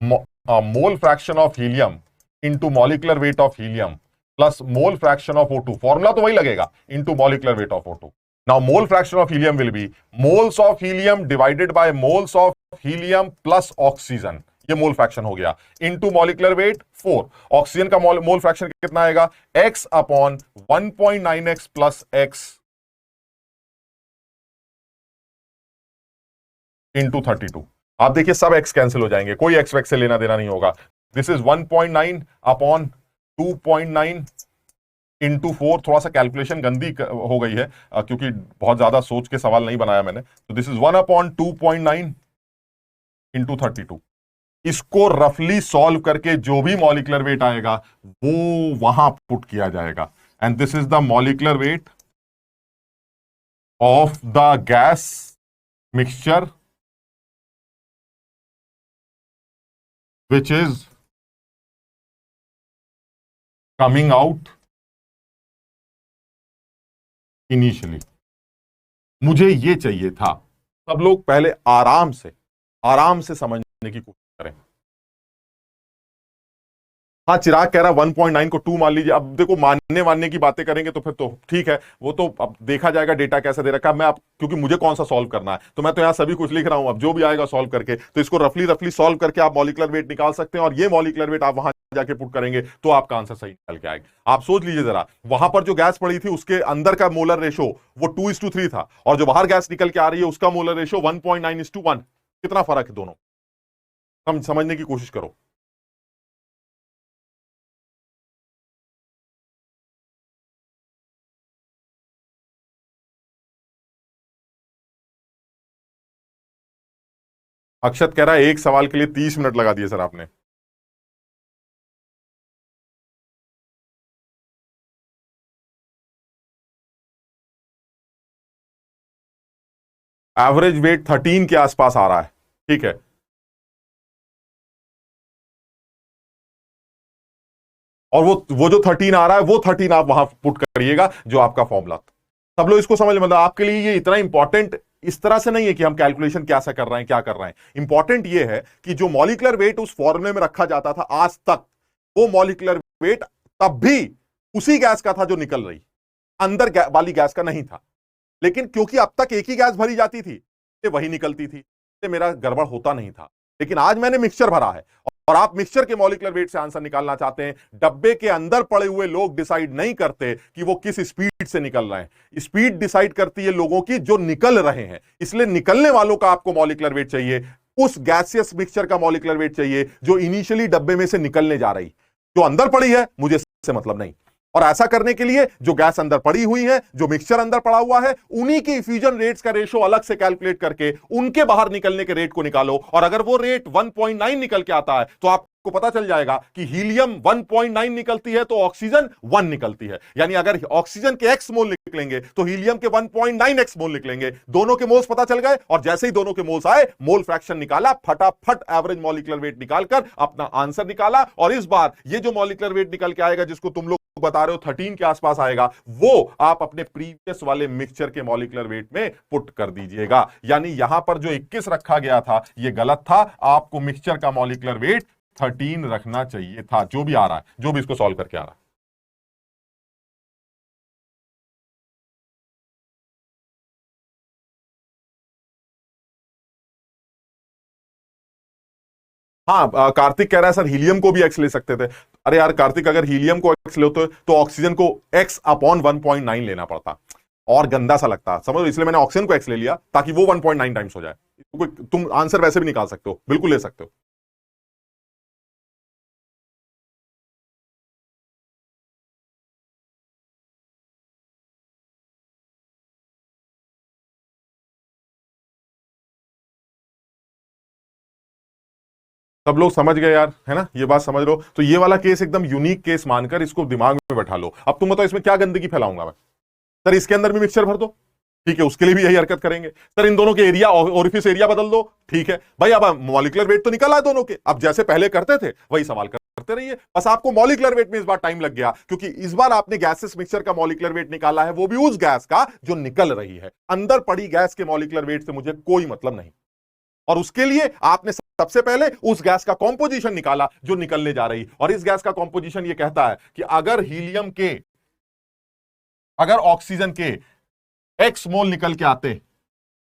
mole fraction of helium into molecular weight of helium plus mole fraction of O2, formula तो वही लगेगा, into molecular weight of O2। Now mole fraction of helium will be moles of helium divided by moles of helium plus oxygen, ये mole fraction हो गया, into molecular weight 4। Oxygen का mole fraction कितना आएगा? x upon 1.9x plus x into 32। आप देखिए सब x cancel हो जाएंगे, कोई x वैक्स से लेना देना नहीं होगा। This is 1.9 upon 2.9 into 4। थोड़ा सा कैलकुलेशन गंदी हो गई है क्योंकि बहुत ज्यादा सोच के सवाल नहीं बनाया मैंने। तो दिस इज 1 अपॉन 2.9 इंटू 32। इसको रफली सॉल्व करके जो भी मॉलिक्यूलर वेट आएगा वो वहां पुट किया जाएगा, and this is the molecular weight of the gas mixture which is coming out initially. मुझे ये चाहिए था। सब लोग पहले आराम से समझने की कोशिश करें। हाँ, चिराग कह रहा है 1.9 को 2 मान लीजिए। अब देखो, मानने की बातें करेंगे तो फिर तो ठीक है, वो तो अब देखा जाएगा डेटा कैसे दे रखा है। मैं अब क्योंकि मुझे कौन सा सॉल्व करना है, तो मैं तो यहां सभी कुछ लिख रहा हूं, अब जो भी आएगा सॉल्व करके, तो इसको रफली रफली सॉल्व करके आप मॉलिक्यूलर वेट निकाल सकते हैं, और ये मॉलिक्यूलर वेट आप वहां जाके पुट करेंगे तो आपका आंसर सही निकल के आएगा। आप सोच लीजिए जरा, वहां पर जो गैस पड़ी थी उसके अंदर का मोलर रेशो वो 2:3 था, और जो बाहर गैस निकल के आ रही है उसका मोलर रेशो 1.9:1। कितना फर्क है दोनों, हम समझने की कोशिश करो। अक्षत कह रहा है एक सवाल के लिए 30 मिनट लगा दिए सर आपने। एवरेज वेट 13 के आसपास आ रहा है, ठीक है। और वो जो 13 आ रहा है, वो 13 आप वहां पुट करिएगा जो आपका फॉर्मूला था। सब लोग इसको समझ, मतलब आपके लिए ये इतना इंपॉर्टेंट इस तरह से नहीं है कि हम कैलकुलेशन कैसा कर रहे हैं, क्या कर रहे हैं। इंपॉर्टेंट ये है कि जो मॉलिक्यूलर वेट उस फॉर्मूले में रखा जाता था आज तक, वो मॉलिक्यूलर वेट तब भी उसी गैस का था जो निकल रही, अंदर वाली गैस का नहीं था। लेकिन क्योंकि अब तक एक ही गैस भरी जाती थी, ये वही निकलती थी, ये मेरा गड़बड़ होता नहीं था। लेकिन आज मैंने मिक्सचर भरा है, और आप मिक्सचर के मॉलिक्यूलर वेट से आंसर निकालना चाहते हैं। डब्बे के अंदर पड़े हुए लोग डिसाइड नहीं करते कि वो किस स्पीड से निकल रहे हैं, स्पीड डिसाइड करती है लोगों की जो निकल रहे हैं। इसलिए निकलने वालों का आपको मॉलिक्यूलर वेट चाहिए, उस गैसियस मिक्सचर का मॉलिक्यूलर वेट चाहिए जो इनिशियली डब्बे में से निकलने जा रही। जो अंदर पड़ी है मुझे इससे मतलब नहीं। और ऐसा करने के लिए जो गैस अंदर पड़ी हुई है, जो मिक्सचर अंदर पड़ा हुआ है, उन्हीं के इफ्यूजन रेट्स का रेशो अलग से कैलकुलेट करके उनके बाहर निकलने के रेट को निकालो। और अगर वो रेट 1.9 निकल के आता है तो आपको पता चल जाएगा कि हीलियम 1.9 निकलती है तो ऑक्सीजन 1 निकलती है। यानी अगर ऑक्सीजन के x मोल निकलेंगे तो हीलियम के 1.9x मोल निकलेंगे। दोनों के मोल्स पता चल गए, और जैसे ही दोनों के मोल्स आए, मोल फ्रैक्शन निकाला, फटाफट एवरेज मॉलिक्यूलर वेट निकालकर अपना आंसर निकाला। और इस बार ये जो मॉलिक्यूलर वेट निकल के आएगा, जिसको तुम लोग बता रहे हो 13 के आसपास आएगा, वो आप अपने प्रीवियस वाले मिक्सचर के मॉलिक्यूलर वेट में पुट कर दीजिएगा। यानी यहां पर जो 21 रखा गया था ये गलत था, आपको मिक्सचर का मॉलिक्यूलर वेट 13 रखना चाहिए था, जो भी आ रहा है, जो भी इसको सॉल्व करके आ रहा है। हाँ, कार्तिक कह रहा है सर हीलियम को भी एक्स ले सकते थे। अरे यार कार्तिक, अगर हीलियम को एक्स लेते तो ऑक्सीजन को एक्स अपॉन 1.9 लेना पड़ता, और गंदा सा लगता, समझ लो। इसलिए मैंने ऑक्सीजन को एक्स ले लिया ताकि वो 1.9 टाइम्स हो जाए। तुम आंसर वैसे भी निकाल सकते हो, बिल्कुल ले सकते हो। सब लोग समझ गए यार, है ना, ये बात समझ लो। तो ये वाला केस एकदम यूनिक केस मानकर इसको दिमाग में बैठा लो। अब तुम बताओ इसमें क्या गंदगी फैलाऊंगा मैं? सर इसके अंदर भी मिक्सचर भर दो, ठीक है, उसके लिए भी यही हरकत करेंगे। सर इन दोनों के एरिया, ओरिफिस एरिया बदल दो, ठीक है भाई। अब मॉलिक्यूलर वेट तो निकल आए दोनों के, अब जैसे पहले करते थे वही सवाल करते रहिए। बस आपको मॉलिक्यूलर वेट में इस बार टाइम लग गया, क्योंकि इस बार आपने गैसेस मिक्सचर का मॉलिक्यूलर वेट निकाला है, वो भी उस गैस का जो निकल रही है। अंदर पड़ी गैस के मॉलिक्यूलर वेट से मुझे कोई मतलब नहीं। और उसके लिए आपने सबसे पहले उस गैस का कॉम्पोजिशन निकाला जो निकलने जा रही। और इस गैस का कॉम्पोजिशन ये कहता है कि अगर ऑक्सीजन के एक्स मोल निकल के आते,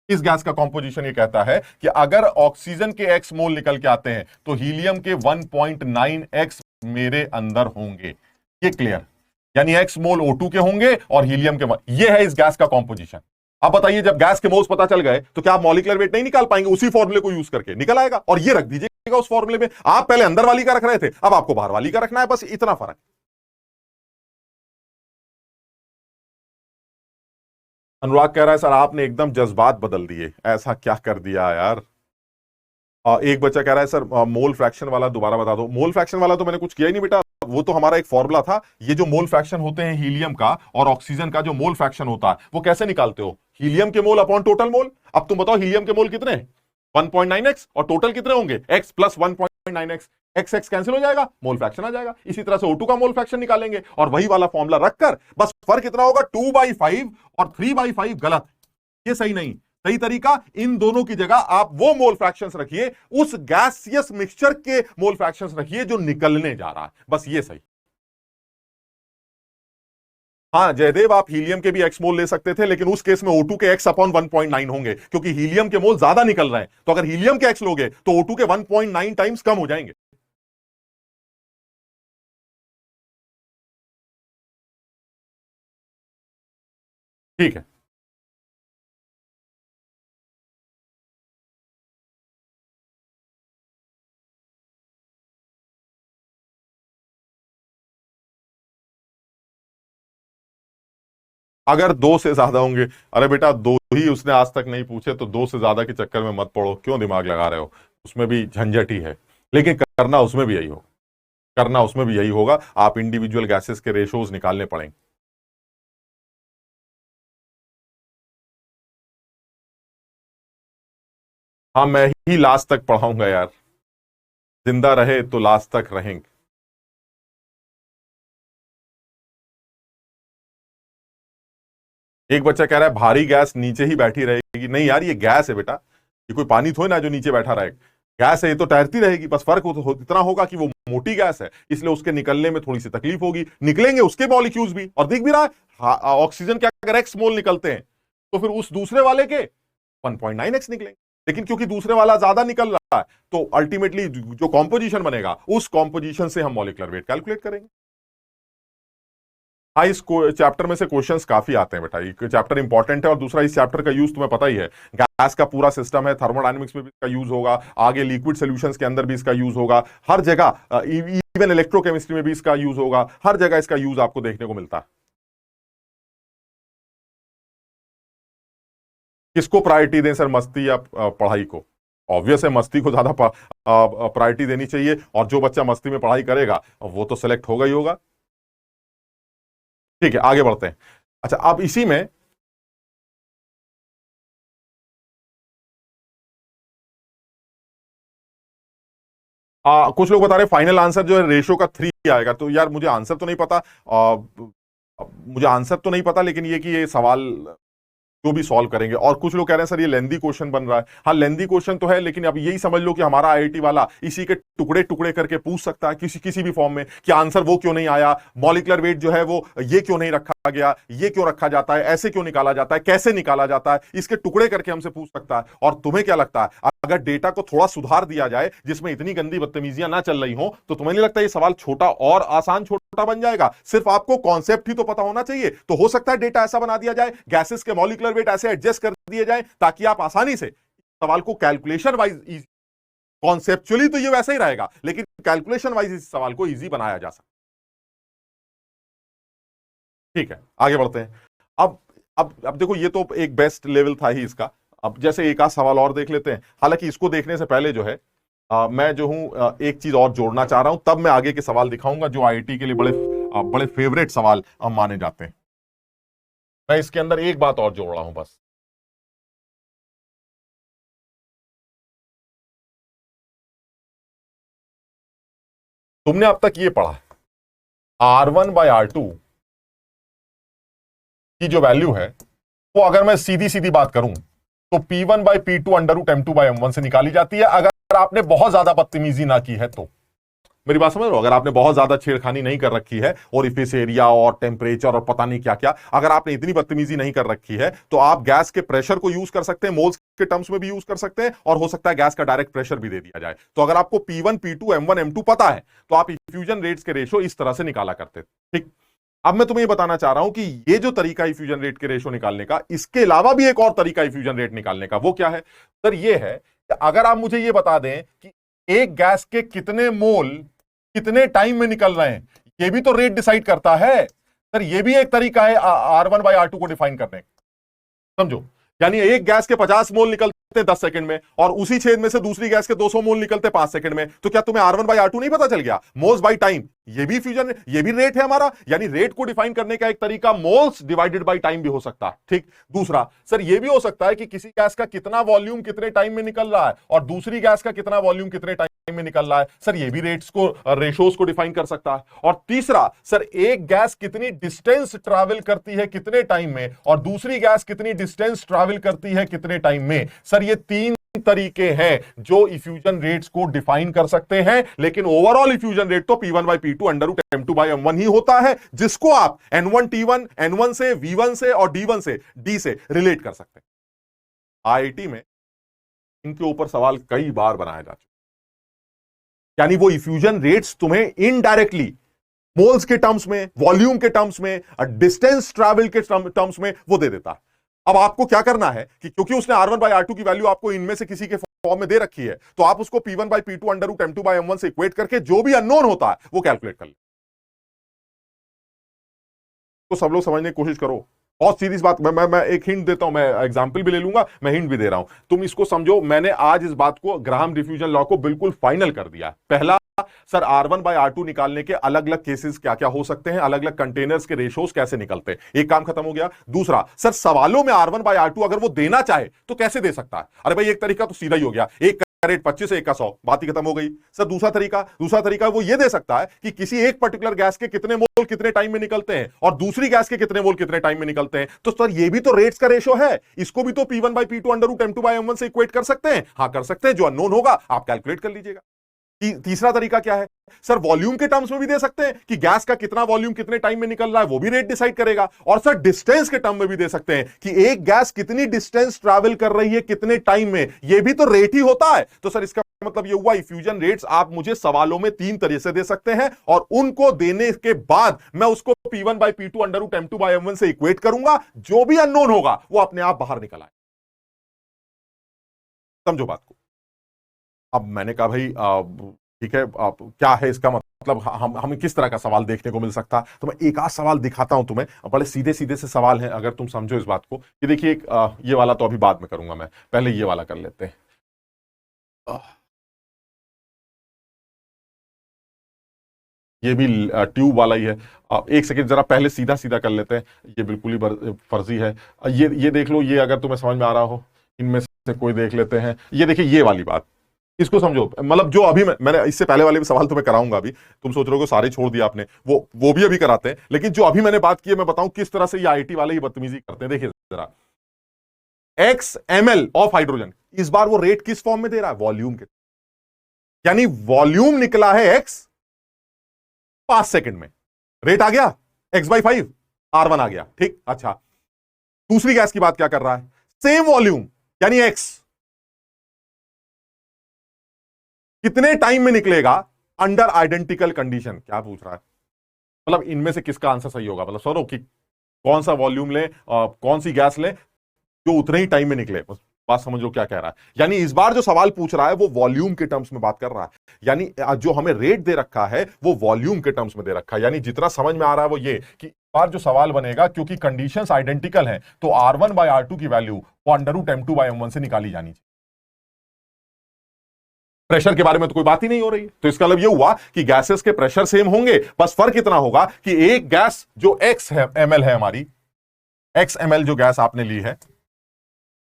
इस गैस का कॉम्पोजिशन ये कहता है कि अगर ऑक्सीजन के एक्स मोल निकल के आते हैं तो हीलियम के 1.9x मेरे अंदर होंगे। ये क्लियर? यानी एक्स मोल O2 के होंगे और हीलियम के, ये है इस गैस का कॉम्पोजिशन। अब बताइए, जब गैस के मोल्स पता चल गए तो क्या आप मॉलिक्यूलर वेट नहीं निकाल पाएंगे? उसी फॉर्मूले को यूज करके निकल आएगा, और ये रख दीजिएगा उस फॉर्मूले में। आप पहले अंदर वाली का रख रहे थे, अब आपको बाहर वाली का रखना है, बस इतना फर्क। अनुराग कह रहा है सर आपने एकदम जज्बात बदल दिए, ऐसा क्या कर दिया यार। एक बच्चा कह रहा है सर मोल फ्रैक्शन वाला दोबारा बता दो। मोल फ्रैक्शन वाला तो मैंने कुछ किया ही नहीं बेटा, वो तो हमारा एक फॉर्मूला था। ये जो मोल फ्रैक्शन होते हैं हीलियम का और ऑक्सीजन का, जो मोल फ्रैक्शन होता है वो कैसे निकालते हो? हीलियम के मोल अपॉन टोटल मोल। अब तुम बताओ हीलियम के मोल कितने हैं? 1.9x, और टोटल कितने होंगे? x plus 1.9x। X x cancel हो जाएगा, मोल फ्रैक्शन आ जाएगा। इसी तरह से O2 का मोल फ्रैक्शन निकालेंगे, और वही वाला फॉर्मूला रखकर, बस फर्क कितना होगा, 2/5 और 3/5 गलत, ये सही नहीं। सही तरीका, इन दोनों की जगह आप वो मोल फ्रैक्शंस रखिए, उस गैसियस मिक्सचर के मोल फ्रैक्शंस रखिए जो निकलने जा रहा है, बस ये सही। हाँ जयदेव, आप हीलियम के भी एक्स मोल ले सकते थे, लेकिन उस केस में O2 के एक्स अपॉन 1.9 होंगे, क्योंकि हीलियम के मोल ज्यादा निकल रहे हैं। तो अगर हीलियम के एक्स लोगे तो O2 के 1.9 टाइम्स कम हो जाएंगे। ठीक है, अगर दो से ज्यादा होंगे, अरे बेटा दो ही उसने आज तक नहीं पूछे, तो दो से ज्यादा के चक्कर में मत पड़ो, क्यों दिमाग लगा रहे हो, उसमें भी झंझट ही है। लेकिन करना उसमें भी यही हो, करना उसमें भी यही होगा, आप इंडिविजुअल गैसेस के रेशोज निकालने पड़ेंगे। हाँ मैं ही लास्ट तक पढ़ाऊंगा यार, जिंदा रहे तो लास्ट तक रहेंगे। एक बच्चा कह रहा है भारी गैस नीचे ही बैठी रहेगी, नहीं यार ये गैस है बेटा, ये कोई पानी थोड़ी ना जो नीचे बैठा रहे, गैस है, ये तो तैरती रहेगी, बस फर्क इतना होगा कि वो मोटी गैस है, इसलिए उसके निकलने में थोड़ी सी तकलीफ होगी, निकलेंगे उसके मॉलिक्यूल्स भी, और दिख भी रहा है ऑक्सीजन के अगर एक्स मोल निकलते हैं तो फिर उस दूसरे वाले के 1.9x निकलेंगे, लेकिन क्योंकि दूसरे वाला ज्यादा निकल रहा है तो अल्टीमेटली जो कॉम्पोजिशन बनेगा उस कॉम्पोजिशन से हम मॉलिक्यूलर वेट कैलकुलेट करेंगे। हाँ इस चैप्टर में से क्वेश्चंस काफी आते हैं बेटा, ये चैप्टर इंपॉर्टेंट है, और दूसरा इस चैप्टर का यूज तुम्हें पता ही है, गैस का पूरा सिस्टम है, थर्मोडायनेमिक्स में भी इसका यूज होगा, आगे लिक्विड सॉल्यूशंस के अंदर भी इसका यूज होगा, हर जगह इवन इलेक्ट्रोकेमिस्ट्री में भी इसका यूज होगा, हर जगह इसका यूज आपको देखने को मिलता है। किसको प्रायोरिटी दें सर, मस्ती या पढ़ाई को? ऑब्वियस है मस्ती को ज्यादा प्रायोरिटी देनी चाहिए, और जो बच्चा मस्ती में पढ़ाई करेगा वो तो सेलेक्ट होगा ही होगा। ठीक है आगे बढ़ते हैं। अच्छा अब इसी में कुछ लोग बता रहे फाइनल आंसर जो है रेशो का 3 आएगा, तो यार मुझे आंसर तो नहीं पता, मुझे आंसर तो नहीं पता, लेकिन ये कि ये सवाल जो भी सॉल्व करेंगे, और कुछ लोग कह रहे हैं सर ये लेंदी क्वेश्चन बन रहा है, हाँ लेंदी क्वेश्चन तो है, लेकिन अब यही समझ लो कि हमारा आईआईटी वाला इसी के टुकड़े टुकड़े करके पूछ सकता है किसी किसी भी फॉर्म में कि आंसर वो क्यों नहीं आया, मॉलिक्यूलर वेट जो है वो ये क्यों नहीं रखा गया, ये क्यों रखा जाता है, ऐसे क्यों निकाला जाता है, कैसे निकाला जाता है, इसके टुकड़े करके हमसे पूछ सकता है। और तुम्हें क्या लगता है अगर डेटा को थोड़ा सुधार दिया जाए जिसमें इतनी गंदी बदतमीजियां ना चल रही हो, तो तुम्हें नहीं लगता ये सवाल छोटा और आसान छोटा बन जाएगा? सिर्फ आपको कॉन्सेप्ट ही तो पता होना चाहिए, तो हो सकता है डेटा ऐसा बना दिया जाए, गैसेस के मॉलिक्यूलर वेट ऐसे एडजस्ट कर दिए जाए ताकि आप आसानी से सवाल को कैलकुलेशन वाइज, कॉन्सेप्चुअली तो ये वैसे ही रहेगा, लेकिन कैलकुलेशन वाइज इस सवाल को इजी बनाया जा सकता। ठीक है आगे बढ़ते हैं। अब देखो ये तो एक बेस्ट लेवल था ही इसका, अब जैसे एक आध सवाल और देख लेते हैं, हालांकि इसको देखने से पहले जो है मैं जो हूं एक चीज और जोड़ना चाह रहा हूं, तब मैं आगे के सवाल दिखाऊंगा जो आईआईटी के लिए बड़े बड़े फेवरेट सवाल माने जाते हैं। मैं इसके अंदर एक बात और जोड़ रहा हूं बस, तुमने अब तक ये पढ़ा R1/R2 की जो वैल्यू है वो अगर मैं सीधी सीधी बात करूं तो P1/P2 √M2/M1 से निकाली जाती है, अगर आपने बहुत ज्यादा बदतमीजी ना की है तो। मेरी बात समझ रहे हो, अगर आपने बहुत ज्यादा छेड़खानी नहीं कर रखी है और इफिस एरिया और टेम्परेचर और पता नहीं क्या क्या, अगर आपने इतनी बदतमीजी नहीं कर रखी है तो आप गैस के प्रेशर को यूज कर सकते हैं, मोल्स के टर्म्स में भी यूज कर सकते हैं, और हो सकता है गैस का डायरेक्ट प्रेशर भी दे दिया जाए। तो अगर आपको P1 P2 M1 M2 पता है तो आप इफ्यूजन रेट्स के रेशो इस तरह से निकाला करते। ठीक, अब मैं तुम्हें बताना चाह रहा हूं कि ये जो तरीका इफ्यूजन रेट के रेशो निकालने का, इसके अलावा भी एक और तरीका इफ्यूजन रेट निकालने का, वो क्या है सर? ये है कि अगर आप मुझे ये बता दें कि एक गैस के कितने मोल कितने टाइम में निकल रहे हैं, ये भी तो रेट डिसाइड करता है सर, ये भी एक तरीका है R1/R2 को डिफाइन करने का, समझो। यानी एक गैस के 50 मोल निकलते हैं 10 सेकंड में, और उसी छेद में से दूसरी गैस के 200 मोल निकलते हैं 5 सेकंड में, तो क्या तुम्हें R1/R2 नहीं पता चल गया? मोल्स बाय टाइम, ये भी फ्यूजन, ये भी रेट है हमारा, यानी रेट को डिफाइन करने का एक तरीका मोल्स डिवाइडेड बाय टाइम भी हो सकता है। ठीक, दूसरा सर ये भी हो सकता है कि किसी गैस का कितना वॉल्यूम कितने टाइम में निकल रहा है और दूसरी गैस का कितना वॉल्यूम कितने टाइम में निकल रहा है, सर ये भी रेट्स को, रेशोज को डिफाइन कर सकता है। और तीसरा, सर एक गैस कितनी डिस्टेंस ट्रैवल करती है कितने टाइम में, और दूसरी गैस कितनी डिस्टेंस ट्रैवल करती है कितने टाइम में। सर ये तीन तरीके हैं जो इफ्यूजन रेट्स को डिफाइन कर सकते हैं, लेकिन ओवरऑल इफ्यूजन रेट तो P1 by P2 under root M2 by M1 ही होता है, जिसको आप N1 T1 N1 से, V1 से और D1 से, D से रिलेट कर सकते हैं। IIT में इनके ऊपर सवाल कई बार बनाया जा चुका, यानी वो इफ्यूजन रेट्स तुम्हें इनडायरेक्टली मोल्स के टर्म्स में, वॉल्यूम के टर्म्स में, डिस्टेंस ट्रैवल के टर्म्स में वो दे देता है। अब आपको क्या करना है कि क्योंकि उसने R1 by R2 की वैल्यू आपको इनमें से किसी के फॉर्म में दे रखी है, तो आप उसको P1 by P2 under root M2 by M1 से इक्वेट करके जो भी अननोन होता है वो कैलकुलेट कर ले। तो सब लोग समझने की कोशिश करो, बहुत सीधी बात। मैं एक हिंट देता हूं, मैं एग्जांपल भी ले लूंगा, मैं हिंट भी दे रहा हूं, तुम इसको समझो। मैंने आज इस बात को, ग्राहम डिफ्यूजन लॉ को बिल्कुल फाइनल कर दिया। पहला, सर R1 by R2 निकालने के अलग अलग केसेस क्या क्या हो सकते हैं, अलग अलग कंटेनर्स के रेशोस कैसे निकलते हैं, एक काम खत्म हो गया। दूसरा, सर सवालों में R1 by R2 अगर वो देना चाहे तो कैसे दे सकता है। अरे भाई एक तरीका तो सीधा ही हो गया, एक का रेट 25 है, एक का 100, बात ही खत्म हो गई। सर दूसरा तरीका वो ये दे सकता है कि किसी एक पर्टिकुलर गैस के कितने मोल कितने टाइम में निकलते हैं और दूसरी गैस के कितने मोल कितने टाइम में निकलते हैं। तो सर ये भी तो रेट्स का रेशो है, इसको भी तो P1 by P2 under root M2 by M1 से इक्वेट कर सकते हैं। हाँ कर सकते हैं, जो अननोन होगा आप कैलकुलेट कर लीजिएगा। तीसरा तरीका क्या है, सर वॉल्यूम के टर्म्स में भी दे सकते हैं कि गैस का कितना वॉल्यूम कितने टाइम में निकल रहा है, वो भी रेट डिसाइड करेगा। और सर डिस्टेंस के टर्म में भी दे सकते हैं कि एक गैस कितनी डिस्टेंस ट्रैवल कर रही है कितने टाइम में, ये भी तो रेट ही होता है। तो सर इसका मतलब ये हुआ, इफ्यूजन रेट्स आप मुझे सवालों में तीन तरीके से दे सकते हैं, और उनको देने के बाद मैं उसको P1 by P2 under root M2 by M1 से इक्वेट करूंगा, जो भी अननोन होगा वो अपने आप बाहर निकल आए। समझो बात को। अब मैंने कहा भाई ठीक है, आप क्या है इसका मतलब, हमें किस तरह का सवाल देखने को मिल सकता। तो मैं एक आध सवाल दिखाता हूं तुम्हें, बड़े सीधे सीधे से सवाल हैं, अगर तुम समझो इस बात को। कि देखिए ये वाला तो अभी बाद में करूंगा, मैं पहले ये वाला कर लेते हैं। ये भी ट्यूब वाला ही है। एक सेकंड जरा पहले सीधा सीधा कर लेते हैं, ये बिल्कुल ही फर्जी है। ये देख लो, ये अगर तुम्हें समझ में आ रहा हो, इनमें से कोई देख लेते हैं। ये देखिए ये वाली बात, इसको समझो। मतलब जो अभी मैंने इससे पहले वाले भी सवाल तुम्हें कराऊंगा, अभी तुम सोच रहे हो सारे छोड़ दिया आपने, वो भी अभी कराते हैं, लेकिन जो अभी मैंने बात की है मैं बताऊं किस तरह से ये IIT वाले ही बदतमीजी करते हैं। देखिए जरा, x ml ऑफ हाइड्रोजन, इस बार वो रेट किस फॉर्म में दे रहा है, वॉल्यूम के, यानी वॉल्यूम निकला है x 5 सेकंड में, रेट आ गया x/5, R1 आ गया। ठीक, अच्छा दूसरी गैस की बात क्या कर रहा है, सेम वॉल्यूम यानी x कितने टाइम में निकलेगा अंडर आइडेंटिकल कंडीशन। क्या पूछ रहा है, मतलब इनमें से किसका आंसर सही होगा, मतलब सरो कि कौन सा वॉल्यूम ले, कौन सी गैस ले जो उतने ही टाइम में निकले। बात समझ लो क्या कह रहा है। यानी इस बार जो सवाल पूछ रहा है वो वॉल्यूम के टर्म्स में बात कर रहा है, यानी जो हमें रेट दे रखा है वो वॉल्यूम के टर्म्स में दे रखा है। यानी जितना समझ में आ रहा है वो ये कि इस बार जो सवाल बनेगा, क्योंकि कंडीशंस आइडेंटिकल हैं, तो R1 by R2 की वैल्यू वो under root M2 by M1 से निकाली जानी चाहिए। प्रेशर के बारे में तो कोई बात ही नहीं हो रही है, तो इसका मतलब ये हुआ कि गैसेस के प्रेशर सेम होंगे, बस फर्क इतना होगा कि एक गैस जो x ml है, हमारी x ml जो गैस आपने ली है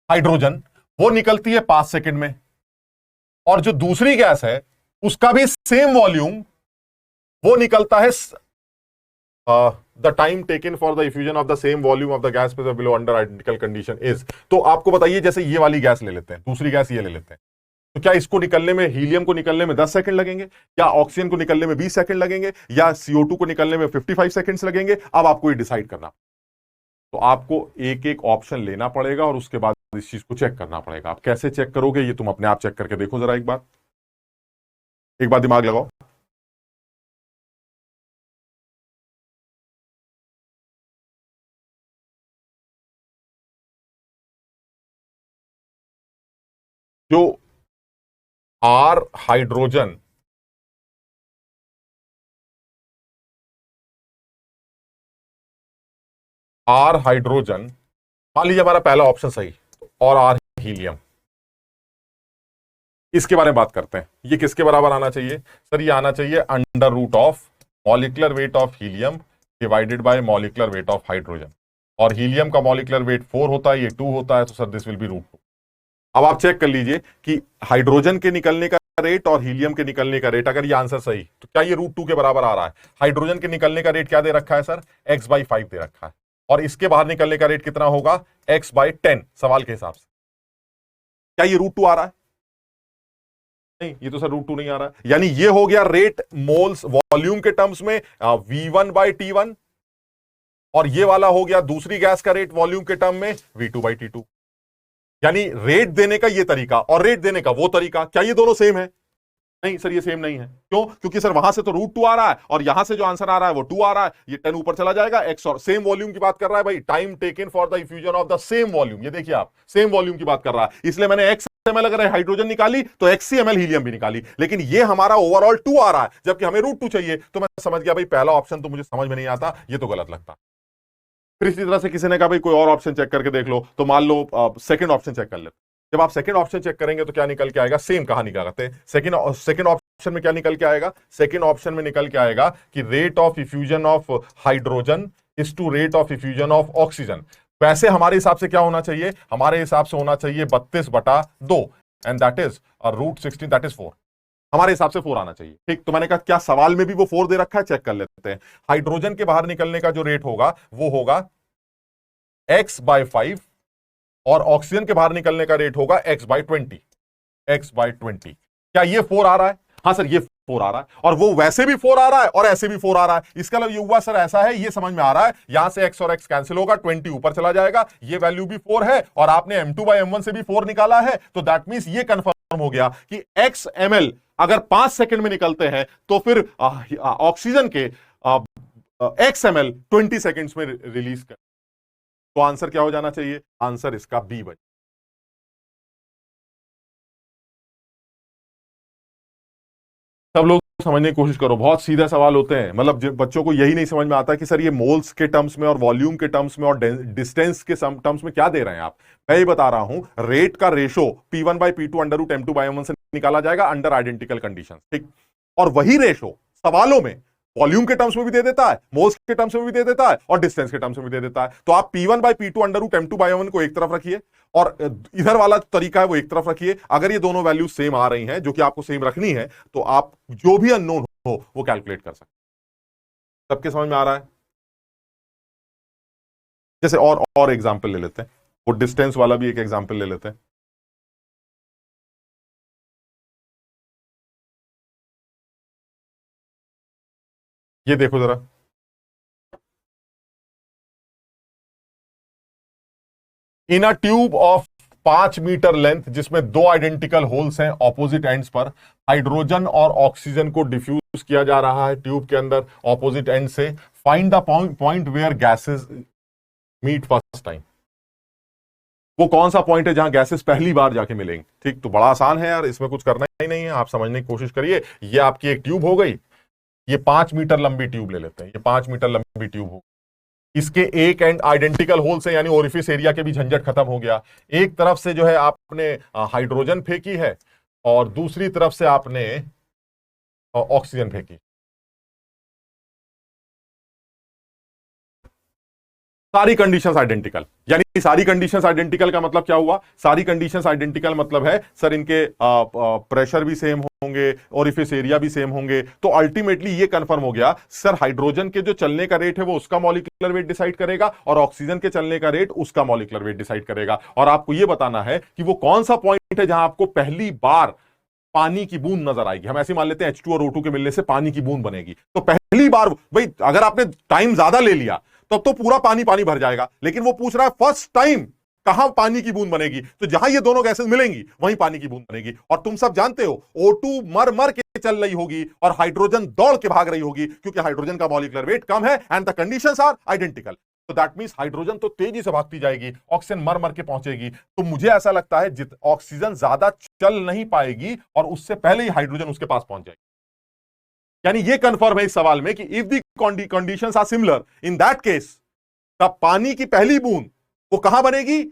हाइड्रोजन, वो निकलती है 5 सेकंड में, और जो दूसरी गैस है उसका भी सेम वॉल्यूम, वो निकलता है the time taken for the effusion of the same volume of the gas below under identical condition is. तो आपको बताइए, जैसे ये वाली गैस ले लेते हैं, दूसरी गैस ये ले लेते हैं, तो क्या इसको निकलने में, हीलियम को निकलने में 10 सेकंड लगेंगे, या ऑक्सीजन को निकलने में 20 सेकंड लगेंगे, या CO2 को निकलने में 55 सेकंड्स लगेंगे। अब आपको ये डिसाइड करना, तो आपको एक एक ऑप्शन लेना पड़ेगा और उसके बाद इस चीज को चेक करना पड़ेगा। आप कैसे चेक करोगे ये तुम अपने आप चेक करके देखो जरा, एक बार दिमाग लगाओ। जो R हाइड्रोजन मान लीजिए हमारा पहला ऑप्शन सही, और R हीलियम, इसके बारे में बात करते हैं। ये किसके बराबर आना चाहिए, सर ये आना चाहिए under root of molecular weight of helium divided by molecular weight of hydrogen, और हीलियम का मॉलिक्यूलर वेट 4 होता है, ये 2 होता है, तो सर दिस विल बी √2। अब आप चेक कर लीजिए कि हाइड्रोजन के निकलने का रेट और हीलियम के निकलने का रेट, अगर ये आंसर सही तो क्या ये √2 के बराबर आ रहा है? हाइड्रोजन के निकलने का रेट क्या दे रखा है सर? x/5 दे रखा है, और इसके बाहर निकलने का रेट कितना होगा? x/10 सवाल के हिसाब से। क्या ये √2 आ रहा है? नहीं, ये तो सर √2 नहीं आ रहा है। यानी ये हो गया रेट मोल्स वॉल्यूम के टर्म्स में V1/T1, और ये वाला हो गया दूसरी गैस का रेट वॉल्यूम के टर्म में V2/T2। यानी रेट देने का ये तरीका और रेट देने का वो तरीका, क्या ये दोनों सेम है? नहीं सर, ये सेम नहीं है। क्यों? क्योंकि सर वहां से तो √2 आ रहा है और यहां से जो आंसर आ रहा है वो 2 आ रहा है, ये 10 ऊपर चला जाएगा, x, और सेम वॉल्यूम की बात कर रहा है भाई, time taken for the effusion of the same volume. ये देखिए आप, सेम वॉल्यूम की बात कर रहा है, इसलिए मैंने x ml अगर हाइड्रोजन निकाली तो x ml हीलियम भी निकाली, लेकिन ये हमारा ओवरऑल 2 आ रहा है जबकि हमें √2 चाहिए। तो मैं समझ गया भाई पहला ऑप्शन तो मुझे समझ में नहीं आता, ये तो गलत लगता। फिर इसी तरह से किसी ने कहा भाई कोई और ऑप्शन चेक करके देख लो, तो मान लो सेकंड ऑप्शन चेक कर लेते। जब आप सेकंड ऑप्शन चेक करेंगे तो क्या निकल के आएगा? सेम कहानी क्या करते हैं, सेकंड ऑप्शन में क्या निकल के आएगा? सेकंड ऑप्शन में निकल के आएगा कि rate of effusion of hydrogen is to rate of effusion of oxygen. वैसे हमारे हिसाब से क्या होना चाहिए? हमारे हिसाब से होना चाहिए 32/2, and that is √16, that is 4। हमारे हिसाब से 4 आना चाहिए। ठीक, तो मैंने कहा क्या सवाल में भी वो 4 दे रखा है? चेक कर लेते हैं। हाइड्रोजन के बाहर निकलने का जो रेट होगा वो होगा x/5, और ऑक्सीजन के बाहर निकलने का रेट होगा x/20। x/20 क्या ये 4 आ रहा है? हाँ सर, ये 4 आ रहा है, और वो वैसे भी 4 आ रहा है और ऐसे भी 4 आ रहा है। इसका मतलब ये हुआ सर ऐसा है, ये समझ में आ रहा है, यहां से x और x कैंसिल होगा, 20 ऊपर चला जाएगा, ये वैल्यू भी 4 है, और आपने m2/m1 से भी 4 निकाला है, तो दैट मींस ये कंफर्म हो गया कि x ml अगर 5 सेकंड में निकलते हैं तो फिर ऑक्सीजन के x ml 20 सेकंड्स में रिलीज कर। तो आंसर क्या हो जाना चाहिए? आंसर इसका बी बन। सब लोग समझने की कोशिश करो, बहुत सीधे सवाल होते हैं, मतलब बच्चों को यही नहीं समझ में आता कि सर ये मोल्स के टर्म्स में और वॉल्यूम के टर्म्स में और डिस्टेंस के टर्म्स में क्या दे रहे हैं आप। मैं ही बता रहा हूं, रेट का रेशो P1/P2 √m2/m1 से निकाला जाएगा अंडर आइडेंटिकल कंडीशंस। ठीक, और वही रेशो सवालों में वॉल्यूम के टर्म्स में भी दे देता है, मोल्स के टर्म्स में भी दे देता है, और डिस्टेंस के टर्म्स में भी दे देता है। तो आप P1/P2 √m2/m1 को एक तरफ रखिए, और इधर वाला तरीका है वो एक तरफ रखिए। अगर ये दोनों वैल्यू सेम आ रही हैं, जो कि आपको सेम रखनी है, तो आप जो भी अननोन हो वो कैलकुलेट कर सकते हैं। सबके समझ में आ रहा है? जैसे और एग्जांपल ले लेते हैं, वो डिस्टेंस वाला भी एक एग्जांपल ले लेते हैं। ये देखो जरा, in a tube of 5 metre length जिसमें 2 आइडेंटिकल होल्स हैं ऑपोजिट एंड्स पर, हाइड्रोजन और ऑक्सीजन को डिफ्यूज किया जा रहा है ट्यूब के अंदर ऑपोजिट एंड से। Find the point where gases meet first time. वो कौन सा पॉइंट है जहां गैसेस पहली बार जाके मिलेंगे? ठीक, तो बड़ा आसान है यार, इसमें कुछ करना ही नहीं है, आप समझने की कोशिश करिए। ये आपकी एक ट्यूब हो गई, ये 5 मीटर लंबी ट्यूब ले लेते हैं, ये 5 मीटर लंबी ट्यूब हो, इसके एक एंड आइडेंटिकल होल से, यानी ओरिफिस एरिया के भी झंझट खत्म हो गया। एक तरफ से जो है आपने हाइड्रोजन फेंकी है, और दूसरी तरफ से आपने ऑक्सीजन फेंकी। सारी कंडीशंस आइडेंटिकल, यानी सारी कंडीशंस आइडेंटिकल का मतलब क्या हुआ? सारी कंडीशंस आइडेंटिकल मतलब है सर इनके प्रेशर भी सेम होंगे, ओरिफिस एरिया भी सेम होंगे। तो अल्टीमेटली ये कंफर्म हो गया सर, हाइड्रोजन के जो चलने का रेट है वो उसका मॉलिक्यूलर वेट डिसाइड करेगा, और ऑक्सीजन के चलने का रेट उसका मॉलिक्यूलर वेट डिसाइड करेगा। और आपको ये बताना है कि वो कौन सा पॉइंट है जहां आपको पहली बार पानी की बूंद नजर आएगी। हम ऐसे मान लेते हैं H2 और O2 के मिलने से पानी की बूंद बनेगी, तो पहली बार भाई अगर आपने टाइम ज्यादा ले लिया तब तो पूरा पानी पानी भर जाएगा, लेकिन वो पूछ रहा है फर्स्ट टाइम कहां पानी की बूंद बनेगी, तो जहां ये दोनों गैसेस मिलेंगी वहीं पानी की बूंद बनेगी। और तुम सब जानते हो O2 मर मर के चल रही होगी और हाइड्रोजन दौड़ के भाग रही होगी, क्योंकि हाइड्रोजन का मॉलिक्यूलर वेट कम है and the conditions are identical. तो दैट मींस हाइड्रोजन तो तेजी से भागती जाएगी, ऑक्सीजन मर मर के पहुंचेगी। तो मुझे ऐसा लगता है ऑक्सीजन ज्यादा चल नहीं पाएगी और उससे पहले ही हाइड्रोजन उसके पास पहुंच जाएगी। यानी ये कंफर्म है इस सवाल में कि if the conditions are similar, in that case तब पानी की पहली बूंद वो कहां बनेगी?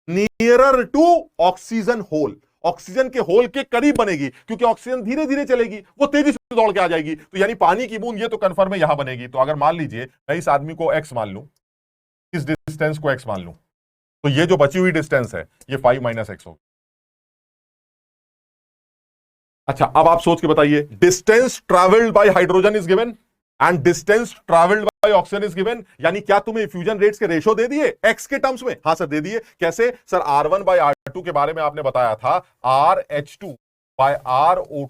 Nearer to oxygen hole, oxygen के होल के करीब बनेगी, क्योंकि ऑक्सीजन धीरे धीरे चलेगी, वो तेजी से दौड़ के आ जाएगी। तो यानी पानी की बूंद ये तो कंफर्म है यहां बनेगी। तो अगर मान लीजिए मैं इस आदमी को x मान लूं, इस डिस्टेंस को x मान लूं, तो ये जो बची हुई डिस्टेंस है ये 5 - x होगी। अच्छा, अब आप सोच के बताइए, distance travelled bye hydrogen is given and distance travelled by oxygen is given, यानी क्या तुम्हें फ्यूजन रेट्स के रेशो दे दिए एक्स के टर्म्स में? हाँ सर दे दिए। कैसे सर? R1/R2 के बारे में आपने बताया था, RH2/RO2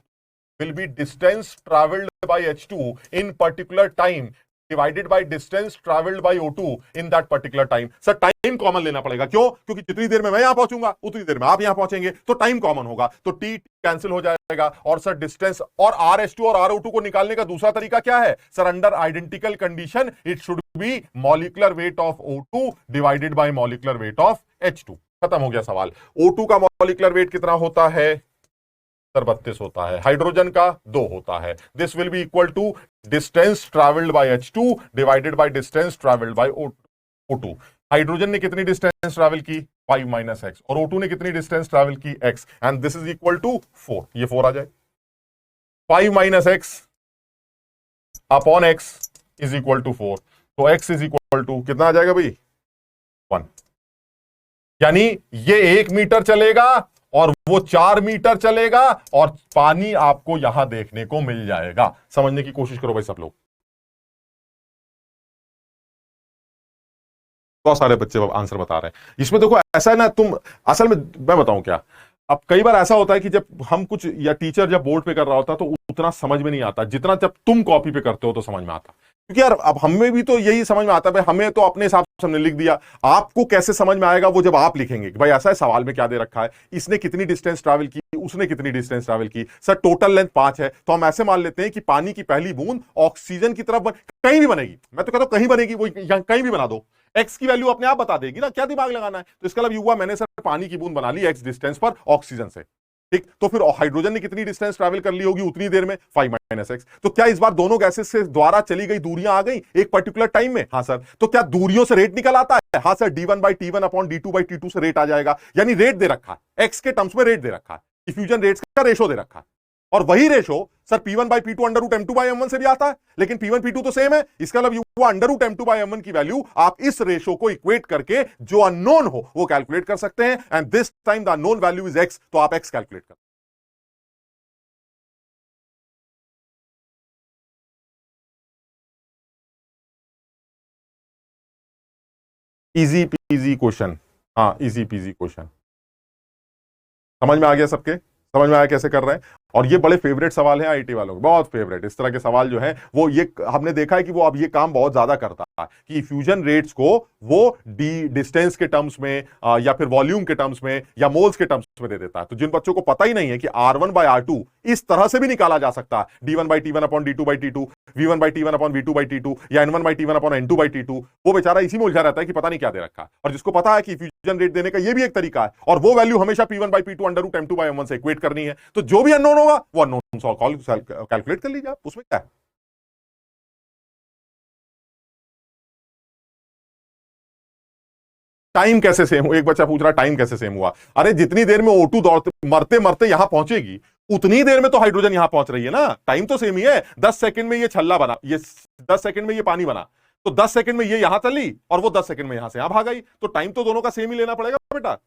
will be distance traveled by H2 in particular time divided by distance traveled by O2 in that particular time। Sir time common लेना पड़ेगा, क्यों? क्योंकि जितनी देर में मैं यहां पहुंचूंगा उतनी देर में आप यहां पहुंचेंगे, तो टाइम कॉमन होगा, तो टी कैंसिल हो जाएगा। और सर डिस्टेंस और RH2 और RO2 को निकालने का दूसरा तरीका क्या है sir? Under identical condition it should be molecular weight of O2 divided by molecular weight of H2। खत्म हो गया सवाल। O2 का मॉलिक्यूलर वेट कितना होता है सर? 32 होता है। हाइड्रोजन का 2 होता है। This will be equal to distance travelled by H2 divided by distance travelled by O2। Hydrogen ने कितनी डिस्टेंस ट्रैवल की? 5 माइनस एक्स। और O2 ने कितनी डिस्टेंस ट्रैवल की? x। And this is equal to 4। ये 4 आ जाए। 5 minus X upon X is equal to 4। तो x इज इक्वल टू कितना आ जाएगा भाई? 1। यानी ये 1 मीटर चलेगा और वो 4 मीटर चलेगा, और पानी आपको यहां देखने को मिल जाएगा। समझने की कोशिश करो भाई सब लोग। बहुत सारे बच्चे आंसर बता रहे हैं इसमें। देखो ऐसा है ना, तुम असल में मैं बताऊं क्या, अब कई बार ऐसा होता है कि जब हम कुछ, या टीचर जब बोर्ड पे कर रहा होता है तो उतना समझ में नहीं आता जितना जब तुम कॉपी पे करते हो तो समझ में आता। क्योंकि यार अब हमें भी तो यही समझ में आता है भाई, हमें तो अपने हिसाब से हमने लिख दिया, आपको कैसे समझ में आएगा वो जब आप लिखेंगे कि भाई ऐसा है, सवाल में क्या दे रखा है, इसने कितनी डिस्टेंस ट्रैवल की, उसने कितनी डिस्टेंस ट्रैवल की। सर टोटल लेंथ 5 है, तो हम ऐसे मान लेते हैं कि पानी की पहली बूंद ऑक्सीजन की तरफ कहीं भी बनेगी। मैं तो कहता हूं कहीं बनेगी, वो कहीं भी बना दो, एक्स की वैल्यू अपने आप बता देगी ना, क्या दिमाग लगाना है। तो इसका मतलब युवा मैंने सर पानी की बूंद बना ली एक्स डिस्टेंस पर ऑक्सीजन से, ठीक। तो फिर हाइड्रोजन ने कितनी डिस्टेंस ट्रैवल कर ली होगी उतनी देर में? 5 माइनस एक्स। तो क्या इस बार दोनों गैसेस से द्वारा चली गई दूरियां आ गई एक पर्टिकुलर टाइम में? हाँ सर। तो क्या दूरियों से रेट निकल आता है? हाँ सर, D1/T1 अपॉन D2/T2 से रेट आ जाएगा। यानी रेट दे रखा है, एक्स के टर्म्स में रेट दे रखा है, डिफ्यूजन रेट्स का रेशो दे रखा है। और वही ratio sir P1/P2 under root M2/M1 से भी आता है, लेकिन P1 P2 तो सेम है। इसका मतलब वो अंडर रूट M2/M1 की वैल्यू आप इस रेशो को इक्वेट करके जो अननोन हो वो कैलकुलेट कर सकते हैं। And this time the unknown value is x, तो आप एक्स कैलकुलेट कर। Easy PG question. हाँ इजी पीजी क्वेश्चन। समझ में आ गया सबके? समझ में आया कैसे कर रहे हैं? और ये बड़े फेवरेट सवाल हैं आईटी वालों के, बहुत फेवरेट। इस तरह के सवाल जो हैं वो, ये हमने देखा है कि वो अब ये काम बहुत ज्यादा करता है कि फ्यूजन रेट्स को वो डी डिस्टेंस के टर्म्स में या फिर वॉल्यूम के टर्म्स में या मोल्स के टर्म्स में दे देता है। तो जिन बच्चों को पता ही नहीं है कि R1/R2 इस तरह से भी निकाला जा सकता है, D1/T1 upon D2/T2, V1/T1 upon V2/T2 या N1/T1 अपॉन N2/T2, वो बेचारा इसी में उलझा रहता है कि पता नहीं क्या दे रखा है। और जिसको पता है कि फ्यूजन रेट देने का ये भी एक तरीका है, और वो वैल्यू हमेशा P1/P2 अंडर रूट M2/M1 से इक्वेट करनी है, तो जो भी अननोन होगा वो अननोन कैलकुलेट कर लीजिए आप, उसमें क्या है। टाइम कैसे सेम हुआ? एक बच्चा पूछ रहा टाइम कैसे सेम हुआ। अरे जितनी देर में O2 दौड़ते मरते मरते यहां पहुंचेगी उतनी देर में तो हाइड्रोजन यहां पहुंच रही है ना। टाइम तो सेम ही है। 10 सेकंड में ये छल्ला बना, ये 10 सेकंड में ये पानी बना, तो 10 सेकंड में ये यहां चली और वो 10 सेकंड में यहां से यहां भाग आई, तो टाइम तो दोनों का सेम ही लेना पड़ेगा बेटा।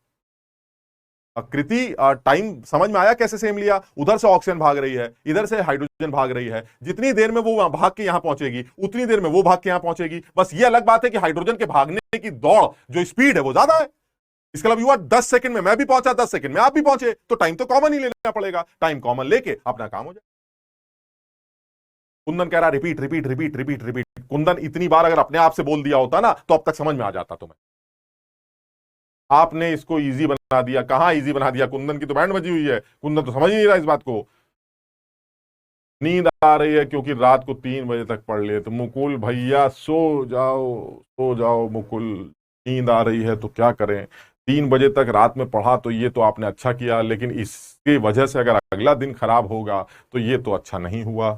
कृति टाइम समझ में आया कैसे सेम लिया? उधर से ऑक्सीजन भाग रही है, इधर से हाइड्रोजन भाग रही है, जितनी देर में वो भाग के यहां पहुंचेगी उतनी देर में वो भाग के यहां पहुंचेगी। बस ये अलग बात है कि हाइड्रोजन के भागने की दौड़ जो स्पीड है वो ज्यादा है। इसका मतलब हुआ 10 सेकंड में मैं भी पहुंचा, 10 सेकंड में आप भी पहुंचे, तो टाइम तो कॉमन ही लेना पड़ेगा। टाइम कॉमन लेके अपना काम हो जाए। कुंदन कह रहा repeat repeat repeat repeat repeat. Kundan इतनी बार अगर अपने आप से बोल दिया होता ना तो अब तक समझ में आ जाता तुम्हें। आपने इसको इजी बना दिया। कहां इजी बना दिया? कुंदन की तो बैंड बजी हुई है, कुंदन तो समझ ही नहीं रहा इस बात को। नींद आ रही है क्योंकि रात को 3 बजे तक पढ़ लिए, तो मुकुल भैया सो जाओ मुकुल, नींद आ रही है तो क्या करें। 3 बजे तक रात में पढ़ा तो ये तो आपने अच्छा किया, लेकिन इसकी वजह से अगर अगला दिन खराब होगा तो ये तो अच्छा नहीं हुआ।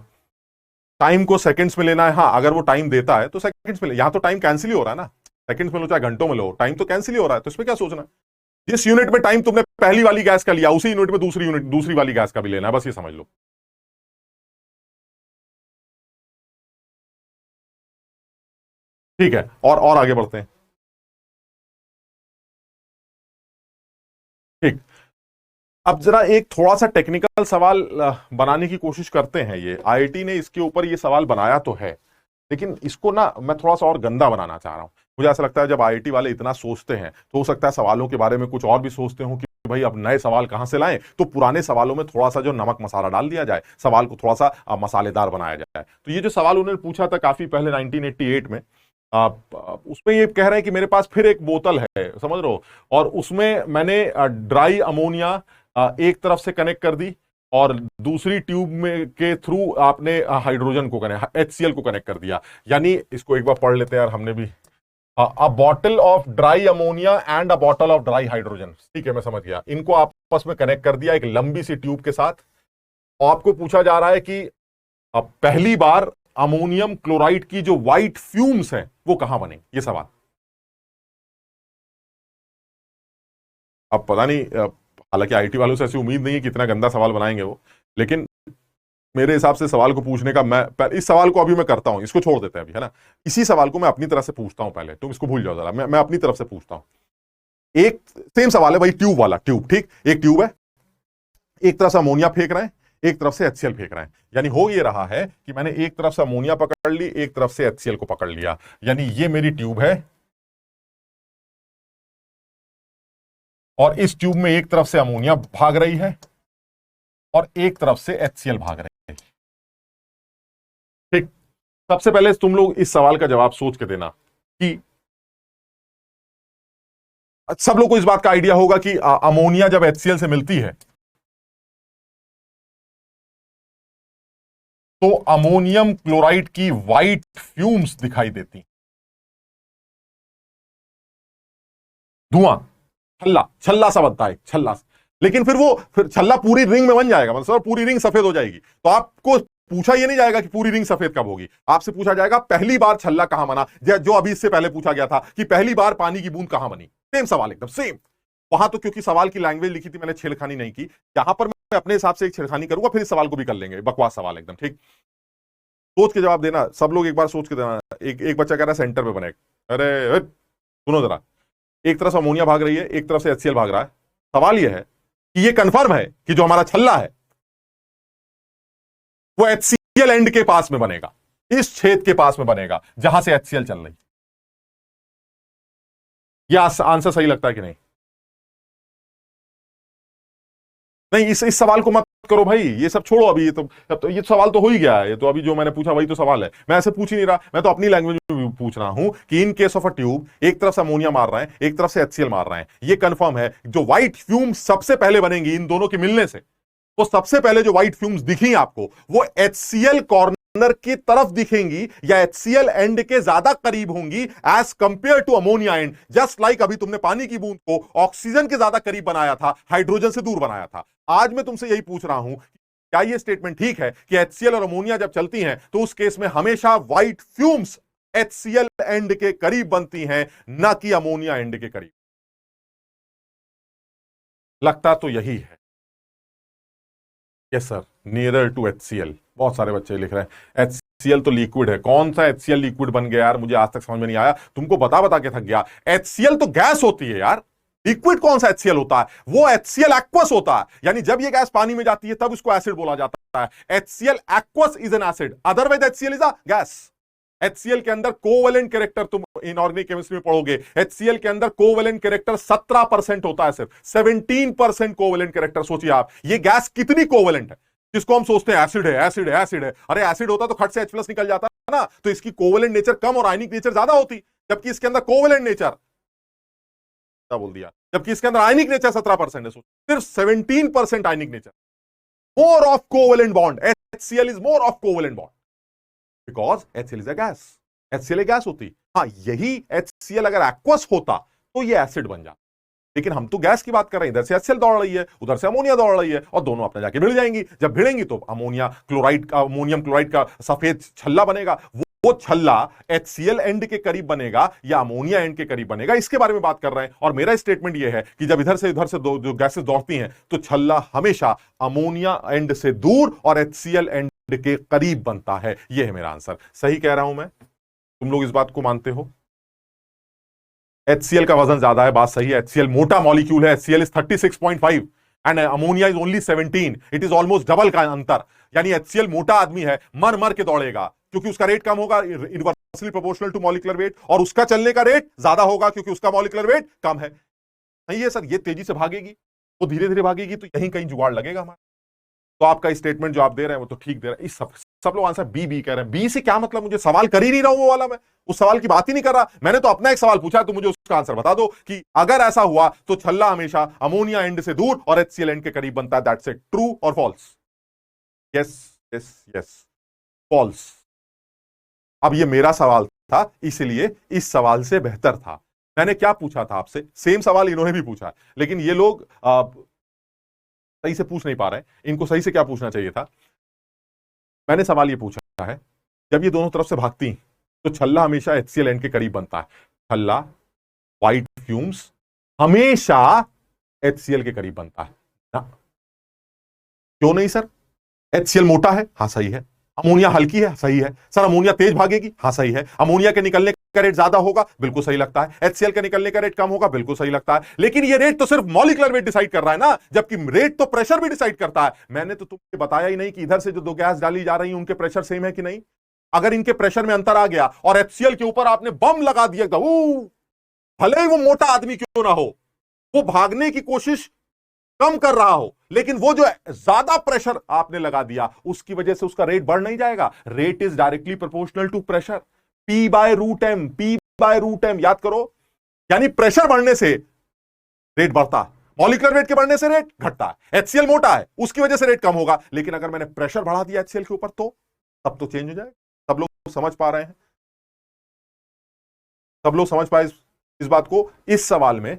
टाइम को सेकंड्स में लेना है। हाँ अगर वो टाइम देता है तो सेकंड्स में ले, यहां तो टाइम कैंसिल ही हो रहा है ना। सेकंड्स में लो चाहे घंटों में लो, टाइम तो कैंसिल ही हो रहा है, तो इसमें क्या सोचना है। जिस यूनिट में टाइम तुमने पहली वाली गैस का लिया उसी यूनिट में दूसरी वाली गैस का भी लेना है, बस ये समझ लो। ठीक है, और आगे बढ़ते हैं। ठीक। अब जरा एक थोड़ा सा टेक्निकल सवाल बनाने की कोशिश करते हैं। ये आईआईटी ने इसके ऊपर ये सवाल बनाया तो है, लेकिन इसको ना मैं थोड़ा सा और गंदा बनाना चाह रहा हूं। मुझे ऐसा लगता है जब आईआईटी वाले इतना सोचते हैं तो हो सकता है सवालों के बारे में कुछ और भी सोचते हो कि भाई अब नए सवाल कहां से लाएं, तो पुराने सवालों में थोड़ा सा जो नमक मसाला डाल दिया जाए, सवाल को थोड़ा सा मसालेदार बनाया जाए। तो ये जो सवाल उन्होंने पूछा था काफी पहले 1988 में, उसमें ये कह रहे हैं कि मेरे पास फिर एक बोतल है, समझ रहे हो, और उसमें मैंने ड्राई अमोनिया एक तरफ से कनेक्ट कर दी और दूसरी ट्यूब में के थ्रू आपने हाइड्रोजन को कनेक्ट, HCl को कनेक्ट कर दिया। यानी इसको एक बार पढ़ लेते हैं यार, हमने भी, अ bottle of dry ammonia and a bottle of dry hydrogen. ठीक है, मैं समझ गया। इनको आपस में कनेक्ट कर दिया एक लंबी सी ट्यूब के साथ। और आपको पूछा जा रहा है कि पहली बार अमोनियम क्लोराइड की जो व्हाइट फ्यूम्स हैं वो कहां बने, ये सवाल। अब पता नहीं, हालांकि आईटी वालों से ऐसी उम्मीद नहीं है कि इतना गंदा सवाल बनाएंगे वो, लेकिन मेरे हिसाब से सवाल को पूछने का, मैं इस सवाल को अभी मैं करता हूं, इसको छोड़ देते हैं अभी, है ना। इसी सवाल को मैं अपनी तरफ से पूछता हूं, पहले तुम इसको भूल जाओ जरा, मैं अपनी तरफ से पूछता हूं। एक सेम सवाल है भाई, ट्यूब वाला, ट्यूब, ठीक, एक ट्यूब है, एक तरफ से अमोनिया फेंक रहे हैं, एक तरफ से HCl फेंक रहे हैं। यानी हो ये रहा है कि मैंने एक तरफ से अमोनिया पकड़ ली, एक तरफ से HCl को पकड़ लिया। यानी ये मेरी ट्यूब है और इस ट्यूब में एक तरफ से अमोनिया भाग रही है और एक तरफ से HCl भाग रही है। ठीक, सबसे पहले तुम लोग इस सवाल का जवाब सोच के देना कि सब लोग को इस बात का आइडिया होगा कि अमोनिया जब HCl से मिलती है तो अमोनियम क्लोराइड की व्हाइट फ्यूम्स दिखाई देती, धुआं, छल्ला, छल्ला सा बनता है, छल्ला। लेकिन फिर छल्ला पूरी रिंग में बन जाएगा, मतलब पूरी रिंग सफेद हो जाएगी। तो आपको पूछा ये नहीं जाएगा कि पूरी रिंग सफेद कब होगी, आपसे पूछा जाएगा पहली बार छल्ला कहां बना, जो अभी इससे पहले पूछा गया था कि पहली बार पानी की बूंद कहां बनी। सेम सवाल, एकदम सेम। वहां तो क्योंकि सवाल की लैंग्वेज लिखी थी, मैंने छेड़खानी नहीं की। यहां पर मैं अपने हिसाब से एक छेड़खानी करूंगा, फिर इस सवाल को भी कर लेंगे, बकवास सवाल एकदम। ठीक, सोच के जवाब देना सब लोग, एक बार सोच के देना। एक बच्चा कह रहा है सेंटर पे बने। अरे सुनो जरा, एक तरफ से अमोनिया भाग रही है, एक तरफ से HCl भाग रहा है। सवाल यह है कि यह कंफर्म है कि जो हमारा छल्ला है वो HCl एंड के पास में बनेगा, इस छेद के पास में बनेगा जहां से HCl चल रही। यह आंसर सही लगता है कि नहीं? नहीं, इस सवाल को मत करो भाई, ये सब छोड़ो अभी। ये सवाल तो हो ही गया है, ये तो अभी जो मैंने पूछा वही तो सवाल है। मैं ऐसे पूछ ही नहीं रहा, मैं तो अपनी लैंग्वेज में पूछ रहा हूं कि in case of a tube, एक तरफ से अमोनिया मार रहे हैं, एक तरफ से HCl मार रहे हैं। ये कंफर्म है जो व्हाइट फ्यूम सबसे पहले बनेंगी इन दोनों के मिलने से, वो सबसे पहले जो व्हाइट फ्यूम्स दिखी आपको वो HCl कॉर्नर की तरफ दिखेंगी या HCl एंड के ज्यादा करीब होंगी as compare to ammonia and. Just like अभी तुमने पानी की बूंद को ऑक्सीजन के ज्यादा करीब बनाया था, हाइड्रोजन से दूर बनाया था। आज मैं तुमसे यही पूछ रहा हूं, क्या यह स्टेटमेंट ठीक है कि HCl और अमोनिया जब चलती हैं तो उस केस में हमेशा व्हाइट फ्यूम्स HCl एंड के करीब बनती हैं, ना कि अमोनिया एंड के करीब? लगता तो यही है। Yes sir, nearer to HCl। बहुत सारे बच्चे लिख रहे हैं HCl तो लिक्विड है। कौन सा HCl लिक्विड बन गया यार, मुझे आज तक समझ में नहीं आया। तुमको बता बता के थक गया। HCl तो गैस होती है यार, लिक्विड कौन सा HCl होता है? वो HCl एक्वस होता है। यानी जब ये गैस पानी में जाती है तब उसको एसिड बोला जाता है। HCl aqueous is an acid, otherwise HCl is a gas. HCl के अंदर कोवेलेंट कैरेक्टर, तुम इनऑर्गेनिक केमिस्ट्री में पढ़ोगे, HCl के अंदर कोवेलेंट कैरेक्टर 17% होता है, सिर्फ 17% कोवेलेंट कैरेक्टर। सोचिए आप, ये गैस कितनी कोवेलेंट है, जिसको हम सोचते हैं एसिड है, एसिड है, एसिड है। अरे एसिड होता तो खट से H+ निकल जाता है ना, तो इसकी कोवेलेंट नेचर कम और आयनिक नेचर ज्यादा होती, जबकि इसके अंदर कोवेलेंट नेचर, क्या बोल दिया, जबकि इसके अंदर आयनिक नेचर 17% है, सिर्फ 17% ionic nature. More of covalent bond, HCl is more of covalent bond because HCl is a gas. HCl gas होती, हाँ यही HCl अगर एक्वस होता तो ये एसिड बन जाता। लेकिन हम तो गैस की बात कर रहे हैं, इधर से HCl दौड़ रही है, उधर से अमोनिया दौड़ रही है, और दोनों अपने जाके भिड़ जाएंगी। जब भिड़ेंगी तो अमोनिया क्लोराइड का, अमोनियम क्लोराइड का सफेद छल्ला बनेगा। वो छल्ला HCl एंड के करीब बनेगा या अमोनिया एंड के करीब बनेगा, इसके बारे में बात कर रहे हैं। और मेरा स्टेटमेंट यह है कि जब इधर से उधर से जो गैसेस दौड़ती हैं तो छल्ला हमेशा अमोनिया एंड से दूर और HCl एंड के करीब बनता है। यह है मेरा आंसर। सही कह रहा हूं मैं? तुम लोग इस बात को मानते हो? HCl का वजन ज्यादा है, बात सही है। HCl मोटा मॉलिक्यूल है, HCl is 36.5। And ammonia is only 17, it is almost double का अंतर। यानी HCl मोटा आदमी है, मर मर के दौड़ेगा क्योंकि उसका रेट कम होगा, inversely proportional to molecular weight, और उसका चलने का रेट ज्यादा होगा क्योंकि उसका मॉलिक्यूलर वेट कम है। नहीं है सर, ये तेजी से भागेगी, वो धीरे धीरे भागेगी, तो यहीं कहीं जुगाड़ लगेगा हमारा। तो आपका स्टेटमेंट जो आप दे रहे हैं वो तो ठीक दे रहे हैं। इस सब लोग आंसर बी बी कह रहे हैं। बी से क्या मतलब, मुझे सवाल कर ही नहीं रहा हूं वो वाला, मैं उस सवाल की बात ही नहीं कर रहा। मैंने तो अपना एक सवाल पूछा, तो मुझे उसका आंसर बता दो कि अगर ऐसा हुआ तो छल्ला हमेशा अमोनिया एंड से दूर और HCl एंड के करीब बनता है। दैट्स इट, ट्रू और false? Yes yes yes, false. अब ये मेरा सवाल था, इसलिए इस सवाल से बेहतर था। मैंने क्या पूछा था आपसे, सेम सवाल इन्होंने भी पूछा, लेकिन ये लोग सही से पूछ नहीं पा रहे हैं। इनको सही से क्या पूछना चाहिए था? मैंने सवाल ये पूछा है, जब ये दोनों तरफ से भागती तो छल्ला हमेशा HCl एंड के करीब बनता है। छल्ला, व्हाइट फ्यूम्स हमेशा HCl के करीब बनता है ना? क्यों नहीं सर? HCl मोटा है, हाँ सही है। अमोनिया हल्की है, सही है। सर अमोनिया तेज भागेगी, हाँ सही है। अमोनिया के निकलने का रेट ज्यादा होगा, बिल्कुल सही लगता है। HCl के निकलने का रेट कम होगा, बिल्कुल सही लगता है। लेकिन ये रेट तो सिर्फ मॉलिक्यूलर वेट डिसाइड कर रहा है ना, जबकि रेट तो प्रेशर भी डिसाइड करता है। मैंने तो तुमको बताया ही नहीं कि इधर से जो दो गैस डाली जा रही है उनके प्रेशर सेम है कि नहीं। अगर इनके प्रेशर में अंतर आ गया और HCl के ऊपर आपने बम लगा दिया, भले ही वो मोटा आदमी क्यों ना हो, वो भागने की कोशिश कम कर रहा हो, लेकिन वो जो ज्यादा प्रेशर आपने लगा दिया उसकी वजह से उसका रेट बढ़ नहीं जाएगा। Rate is directly proportional to pressure, P/√m, P/√m, याद करो। यानी प्रेशर बढ़ने से रेट बढ़ता है, मॉलिक्यूलर वेट के बढ़ने से रेट घटता है। HCl मोटा है, उसकी वजह से रेट कम होगा, लेकिन अगर मैंने प्रेशर बढ़ा दिया HCl के ऊपर तो तब तो चेंज हो जाएगा। सब लोग समझ पा रहे हैं? सब लोग समझ पाए इस बात को? इस सवाल में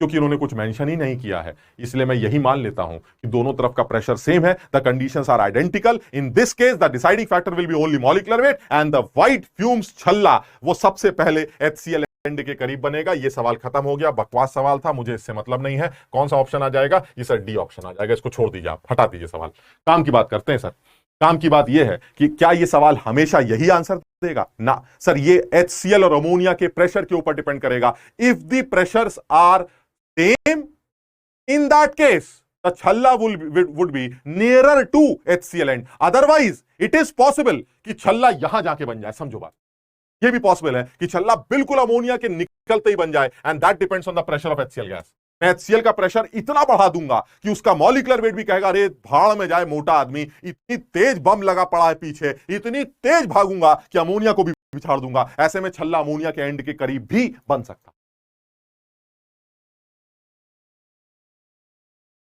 क्योंकि उन्होंने कुछ मेंशन ही नहीं किया है, इसलिए मैं यही मान लेता हूं कि दोनों तरफ का प्रेशर सेम है। The conditions are identical. In this case the deciding factor will be only molecular weight and the white fumes छल्ला वो सबसे पहले HCl एंड के करीब बनेगा। ये सवाल खत्म हो गया, बकवास सवाल था, मुझे इससे मतलब नहीं है। कौन सा ऑप्शन आ जाएगा? ये सर डी ऑप्शन आ जाएगा। इसको छोड़ दीजिए, आप हटा दीजिए सवाल। काम की बात करते हैं सर। काम की बात यह है कि क्या यह सवाल हमेशा यही आंसर देगा? ना सर, ये HCl और अमोनिया के प्रेशर के ऊपर डिपेंड करेगा। If the pressures are same, in that case the chhalla would be nearer to HCl end. Otherwise it is possible कि छल्ला यहां जाके बन जाए। समझो बात, ये भी पॉसिबल है कि छल्ला बिल्कुल अमोनिया के निकलते ही बन जाए, and that depends on the pressure of HCl gas. मैं HCl का प्रेशर इतना बढ़ा दूंगा कि उसका मॉलिक्यूलर वेट भी कहेगा अरे भाड़ में जाए मोटा आदमी, इतनी तेज बम लगा पड़ा है पीछे, इतनी तेज भागूंगा कि अमोनिया को भी बिछाड़ दूंगा। ऐसे में छल्ला अमोनिया के एंड के करीब भी बन सकता।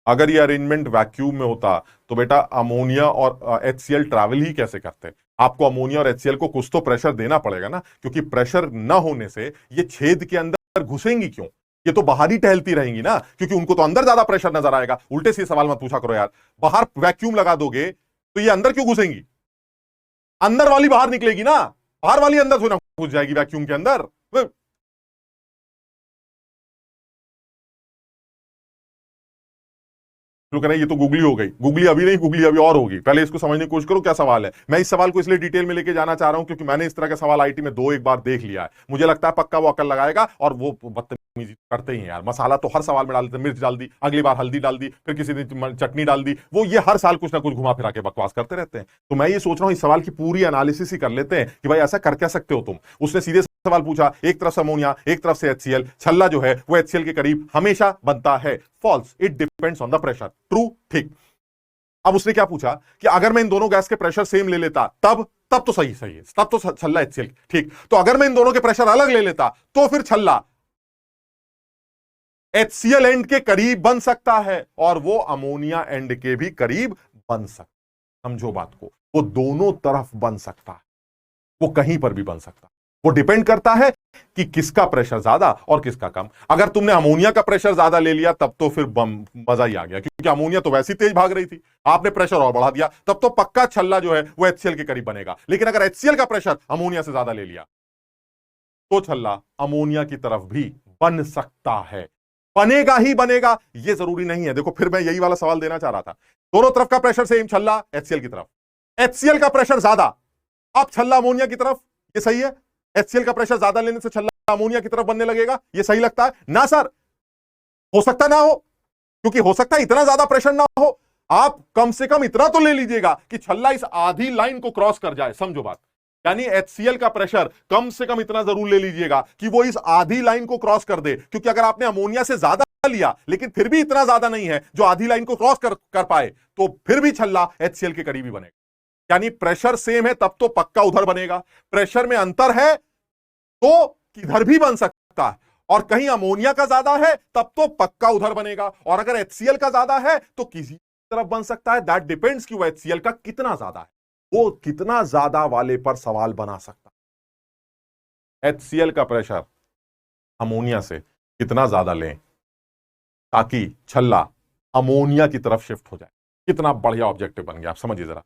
अगर ये अरेंजमेंट वैक्यूम में होता तो बेटा अमोनिया और HCl ट्रैवल ही कैसे करते? आपको अमोनिया और HCl को कुछ तो प्रेशर देना पड़ेगा ना, क्योंकि प्रेशर ना होने से ये छेद के अंदर घुसेंगी क्यों? ये तो बाहर ही टहलती रहेंगी ना, क्योंकि उनको तो अंदर ज्यादा प्रेशर नजर आएगा। उल्टे से सवाल मत पूछा करो यार। बाहर वैक्यूम लगा दोगे तो ये अंदर क्यों घुसेंगी? अंदर वाली बाहर निकलेगी ना, बाहर वाली अंदर थोड़ा घुस जाएगी वैक्यूम के अंदर। शुरू करें, ये तो गूगली हो गई। गूगली अभी नहीं, गूगली अभी और होगी। पहले इसको समझने की कोशिश करो क्या सवाल है। मैं इस सवाल को इसलिए डिटेल में लेके जाना चाह रहा हूं क्योंकि मैंने इस तरह का सवाल आईटी में एक बार देख लिया है। मुझे लगता है पक्का वो अकल लगाएगा, और वो बदतमीजी करते ही हैं यार। मसाला तो हर सवाल में डाल देते, मिर्च डाल दी, अगली बार हल्दी डाल दी, फिर किसी दिन चटनी डाल दी। वो ये हर साल कुछ ना कुछ घुमा फिरा के बकवास करते रहते हैं। तो मैं ये सोच रहा हूँ इस सवाल की पूरी एनालिसिस ही कर लेते हैं कि भाई ऐसा कर क्या सकते हो तुम। उसने सीधे सवाल पूछा, एक तरफ से अमोनिया एक तरफ से HCl, छल्ला जो है वो HCl के करीब हमेशा बनता है। False, it depends on the pressure. True, ठीक। अब उसने क्या पूछा कि अगर मैं इन दोनों गैस के प्रेशर सेम ले लेता तब तो सही है, तब तो छल्ला HCl, ठीक। तो अगर मैं इन दोनों के प्रेशर अलग ले लेता तो फिर छल्ला HCl एंड के करीब बन सकता है और वो अमोनिया एंड के भी करीब बन सकता। समझो बात को, वो दोनों तरफ बन सकता है, वो कहीं पर भी बन सकता है। वो डिपेंड करता है कि किसका प्रेशर ज्यादा और किसका कम। अगर तुमने अमोनिया का प्रेशर ज्यादा ले लिया तब तो फिर मजा ही आ गया, क्योंकि अमोनिया तो वैसी तेज भाग रही थी, आपने प्रेशर और बढ़ा दिया, तब तो पक्का छल्ला जो है वो HCl के करीब बनेगा। लेकिन अगर HCl का प्रेशर अमोनिया से ज्यादा ले लिया तो छल्ला अमोनिया की तरफ भी बन सकता है। बनेगा ही बनेगा ये जरूरी नहीं है। देखो फिर मैं यही वाला सवाल देना चाह रहा था। दोनों तरफ का प्रेशर सेम, छल्ला HCl की तरफ, HCl का प्रेशर ज्यादा, अब छल्ला अमोनिया की तरफ, ये सही है। HCl का प्रेशर ज्यादा लेने से छल्ला अमोनिया की तरफ बनने लगेगा, ये सही लगता है ना सर? हो सकता ना हो, क्योंकि हो सकता है इतना ज्यादा प्रेशर ना हो, आप कम से कम इतना तो ले लीजिएगा कि छल्ला इस आधी लाइन को क्रॉस कर जाए। समझो बात, यानी HCl का प्रेशर कम से कम इतना जरूर ले लीजिएगा कि वो इस आधी लाइन को क्रॉस कर दे, क्योंकि अगर आपने अमोनिया से ज्यादा लिया लेकिन फिर भी इतना ज्यादा नहीं है जो आधी लाइन को क्रॉस कर पाए, तो फिर भी छल्ला HCl के करीब ही बनेगा। यानी प्रेशर सेम है तब तो पक्का उधर बनेगा, प्रेशर में अंतर है तो किधर भी बन सकता है, और कहीं अमोनिया का ज्यादा है तब तो पक्का उधर बनेगा, और अगर HCl का ज्यादा है तो किसी तरफ बन सकता है। दैट डिपेंड्स कि वो HCl का कितना ज्यादा है, वो कितना ज्यादा वाले पर सवाल बना सकता है। HCl का प्रेशर अमोनिया से कितना ज्यादा लें ताकि छल्ला अमोनिया की तरफ शिफ्ट हो जाए। कितना बढ़िया ऑब्जेक्टिव बन गया, आप समझिए जरा।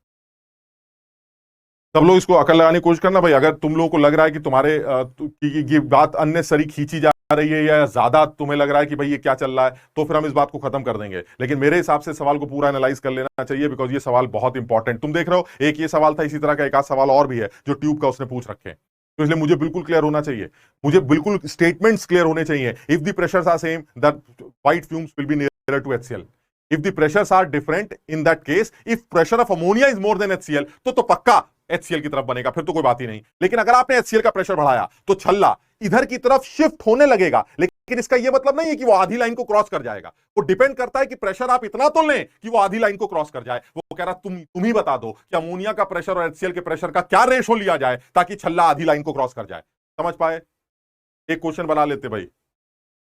सब लोग इसको अकल लगाने की कोशिश करना भाई। अगर तुम लोगों को लग रहा है कि तुम्हारे ये बात अननेसेसरी खींची जा रही है या ज्यादा तुम्हें लग रहा है कि भाई ये क्या चल रहा है, तो फिर हम इस बात को खत्म कर देंगे। लेकिन मेरे हिसाब से सवाल को पूरा एनालाइज कर लेना चाहिए, बिकॉज ये सवाल बहुत इंपॉर्टेंट। तुम देख रहे हो एक ये सवाल था, इसी तरह का एक आध सवाल और भी है जो ट्यूब का उसने पूछ रखे हैं, तो इसलिए मुझे बिल्कुल क्लियर होना चाहिए, मुझे बिल्कुल स्टेटमेंट्स क्लियर होने चाहिए। If the pressures are same that white fumes will be nearer to HCl। If the pressures are different in that case, if pressure of ammonia is more than HCl, तो पक्का HCl की तरफ बनेगा, फिर तो कोई बात ही नहीं। लेकिन अगर आपने HCl का प्रेशर बढ़ाया तो छल्ला इधर की तरफ शिफ्ट होने लगेगा, लेकिन इसका यह मतलब नहीं है कि वो आधी लाइन को क्रॉस कर जाएगा। वो डिपेंड करता है कि प्रेशर आप इतना तो लें कि वो आधी लाइन को क्रॉस कर जाए। वो कह रहा तुम ही बता दो कि अमोनिया का प्रेशर और HCl के प्रेशर का क्या रेशो लिया जाए ताकि छल्ला आधी लाइन को क्रॉस कर जाए। समझ पाए? एक क्वेश्चन बना लेते भाई,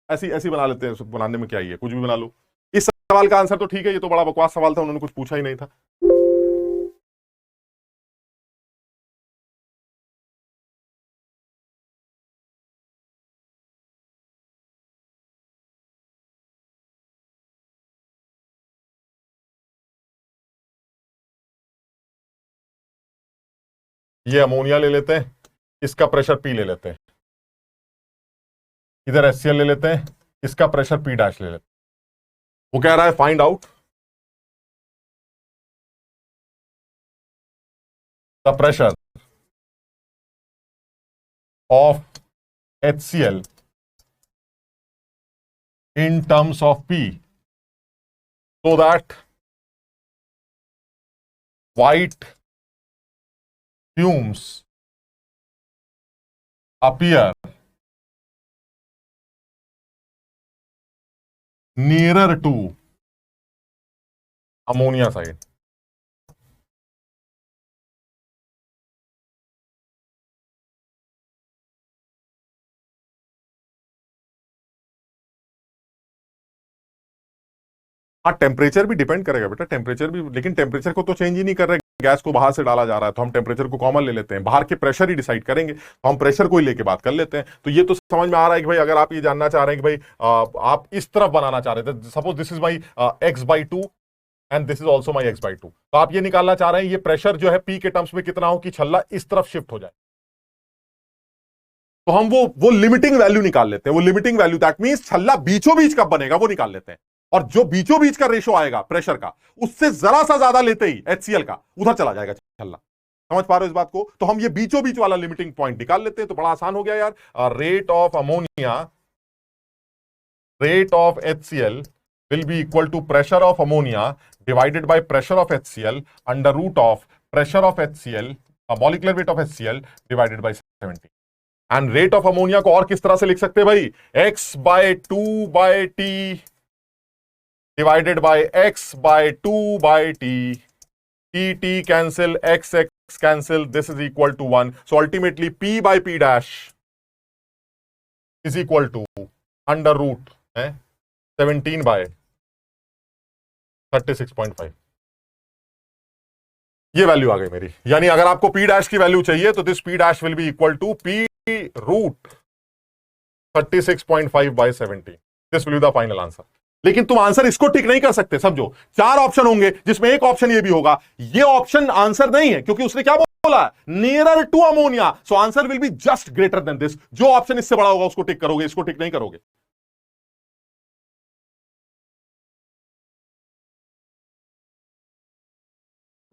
ऐसी ऐसी बना लेते हैं, बनाने में क्या ही है, कुछ भी बना लो। इस सवाल का आंसर तो ठीक है, ये तो बड़ा बकवास सवाल था, उन्होंने कुछ पूछा ही नहीं था। ये अमोनिया ले लेते हैं, इसका प्रेशर P ले लेते हैं, इधर HCl ले लेते हैं, इसका प्रेशर P डैश ले लेते हैं। वो कह रहा है find out the pressure of HCl in terms of P so that white fumes appear nearer to ammonia side। हाँ, टेम्परेचर भी डिपेंड करेगा बेटा, टेम्परेचर भी, लेकिन टेम्परेचर को तो चेंज ही नहीं कर रहे, गैस को बाहर से डाला जा रहा है, तो हम टेम्परेचर को कॉमन ले लेते हैं, बाहर के प्रेशर ही डिसाइड करेंगे, तो हम प्रेशर को ही लेके बात कर लेते हैं। तो ये तो समझ में आ रहा है कि भाई अगर आप ये जानना चाह रहे हैं कि भाई आप इस तरफ बनाना चाह रहे थे, suppose this is my x/2 and this is also my x/2, तो आप ये निकालना चाह रहे हैं ये प्रेशर जो है P के टर्म्स में कितना हो कि छल्ला इस तरफ शिफ्ट हो जाए, तो हम वो लिमिटिंग वैल्यू निकाल लेते हैं। वो लिमिटिंग वैल्यू दैट मींस छल्ला बीचों बीच कब बनेगा वो निकाल लेते हैं, और जो बीचों बीच का रेशो आएगा प्रेशर का, उससे जरा सा ज्यादा लेते ही HCl का उधर चला जाएगा छल्ला। समझ पा रहे हो इस बात को? तो हम ये बीचों बीच वाला लिमिटिंग पॉइंट निकाल लेते हैं, तो बड़ा आसान हो गया यार। Rate of ammonia, rate of HCl will be equal to pressure of ammonia divided by pressure of HCl under root of pressure of HCl, molecular weight of HCl divided by 70। And rate of ammonia को और किस तरह से लिख सकते हैं भाई? x/2/t divided by x/2/t, t cancel, x cancel, this is equal to 1। So ultimately P/P dash is equal to under root 17/36.5। ये वैल्यू आ गई मेरी, यानी अगर आपको P डैश की वैल्यू चाहिए तो this P dash will be equal to P root 36.5/70। This will be the final answer. लेकिन तुम आंसर इसको टिक नहीं कर सकते, समझो। 4 ऑप्शन होंगे जिसमें एक ऑप्शन ये भी होगा, ये ऑप्शन आंसर नहीं है, क्योंकि उसने क्या बोला? Nearer to ammonia, so answer will be just greater than this. जो ऑप्शन इससे बड़ा होगा उसको टिक करोगे, इसको टिक नहीं करोगे।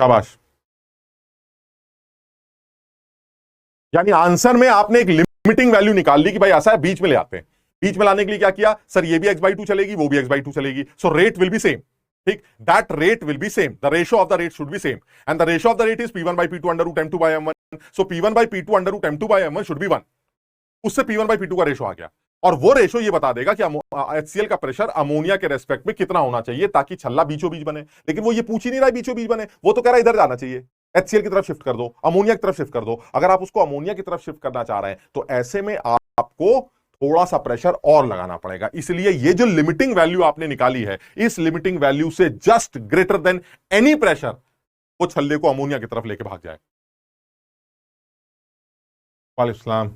शाबाश। यानी आंसर में आपने एक लिमिटिंग वैल्यू निकाल ली कि भाई ऐसा है, बीच में ले आते हैं। बीच में लाने के लिए क्या किया सर, ये भी x/2 चलेगी, वो भी x/2 चलेगी, so rate will be same. ठीक, that rate will be same, the ratio of the rate should be same, and the ratio of the rate is P1/P2 under root M2/M1, so P1/P2 under root M2/M1 should be 1। उससे P1/P2 का ratio आ गया, और वो ratio ये बता देगा कि HCl का प्रेशर अमोनिया के रेस्पेक्ट में कितना होना चाहिए ताकि छल्ला बीचों बीच बने। लेकिन वो ये पूछ ही नहीं रहा है बीचों बीच बने, वो तो कह रहा है इधर जाना चाहिए, HCl की तरफ शिफ्ट कर दो, अमोनिया की तरफ शिफ्ट कर दो। अगर आप उसको अमोनिया की तरफ शिफ्ट करना चाह रहे हैं तो ऐसे में आपको थोड़ा सा प्रेशर और लगाना पड़ेगा। इसलिए ये जो लिमिटिंग वैल्यू आपने निकाली है, इस लिमिटिंग वैल्यू से just greater then any pressure वो छल्ले को अमोनिया की तरफ लेके भाग जाए। वालेकुम सलाम।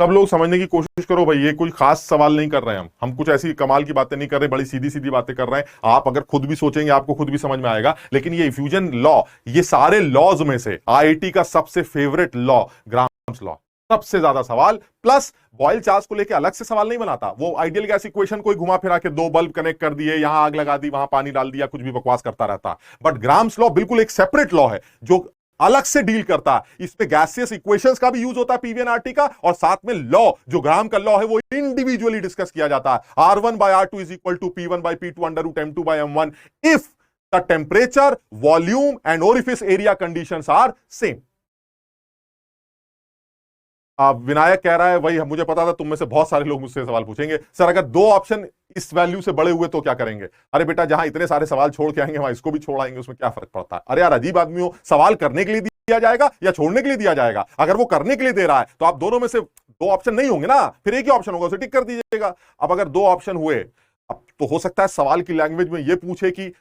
सब लोग समझने की कोशिश करो भाई, ये कोई खास सवाल नहीं कर रहे हैं हम कुछ ऐसी कमाल की बातें नहीं कर रहे, बड़ी सीधी सीधी बातें कर रहे हैं। आप अगर खुद भी सोचेंगे आपको खुद भी समझ में आएगा। लेकिन ये इफ्यूजन लॉ, ये सारे लॉज में से आईआईटी का सबसे फेवरेट लॉ ग्राम्स लॉ, सबसे ज्यादा सवाल, प्लस बॉयल चार्ज को लेकर अलग से सवाल नहीं बनाता। वो आइडियल गैस इक्वेशन कोई घुमा फिरा के दो बल्ब कनेक्ट कर दिए, यहां आग लगा दी, वहां पानी डाल दिया, कुछ भी बकवास करता रहता। बट ग्राम्स लॉ बिल्कुल एक सेपरेट लॉ है जो अलग से डील करता है। इसमें गैसियस इक्वेशंस का भी यूज होता है पीवीएनआरटी का, और साथ में लॉ जो ग्राम का लॉ है वो इंडिविजुअली डिस्कस किया जाता है। R1/R2 is equal to P1/P2 under root M2/M1 if the temperature, volume and orifice area conditions are same. Vinayak कह रहा है वही मुझे पता था, तुम में से बहुत सारे लोग मुझसे सवाल पूछेंगे, सर अगर दो ऑप्शन इस वैल्यू से बड़े हुए तो क्या करेंगे? अरे बेटा, जहां इतने सारे सवाल छोड़ के आएंगे वहां इसको भी छोड़ आएंगे, उसमें क्या फर्क पड़ता है? अरे यार अजीब आदमी हो, सवाल करने के लिए दिया जाएगा या छोड़ने के लिए दिया जाएगा? अगर वो करने के लिए दे रहा है तो आप दोनों में से दो ऑप्शन नहीं होंगे ना, फिर एक ही ऑप्शन होगा, उसे टिक कर दीजिएगा। अब अगर दो ऑप्शन हुए, अब तो हो सकता है सवाल की लैंग्वेज में ये पूछे कि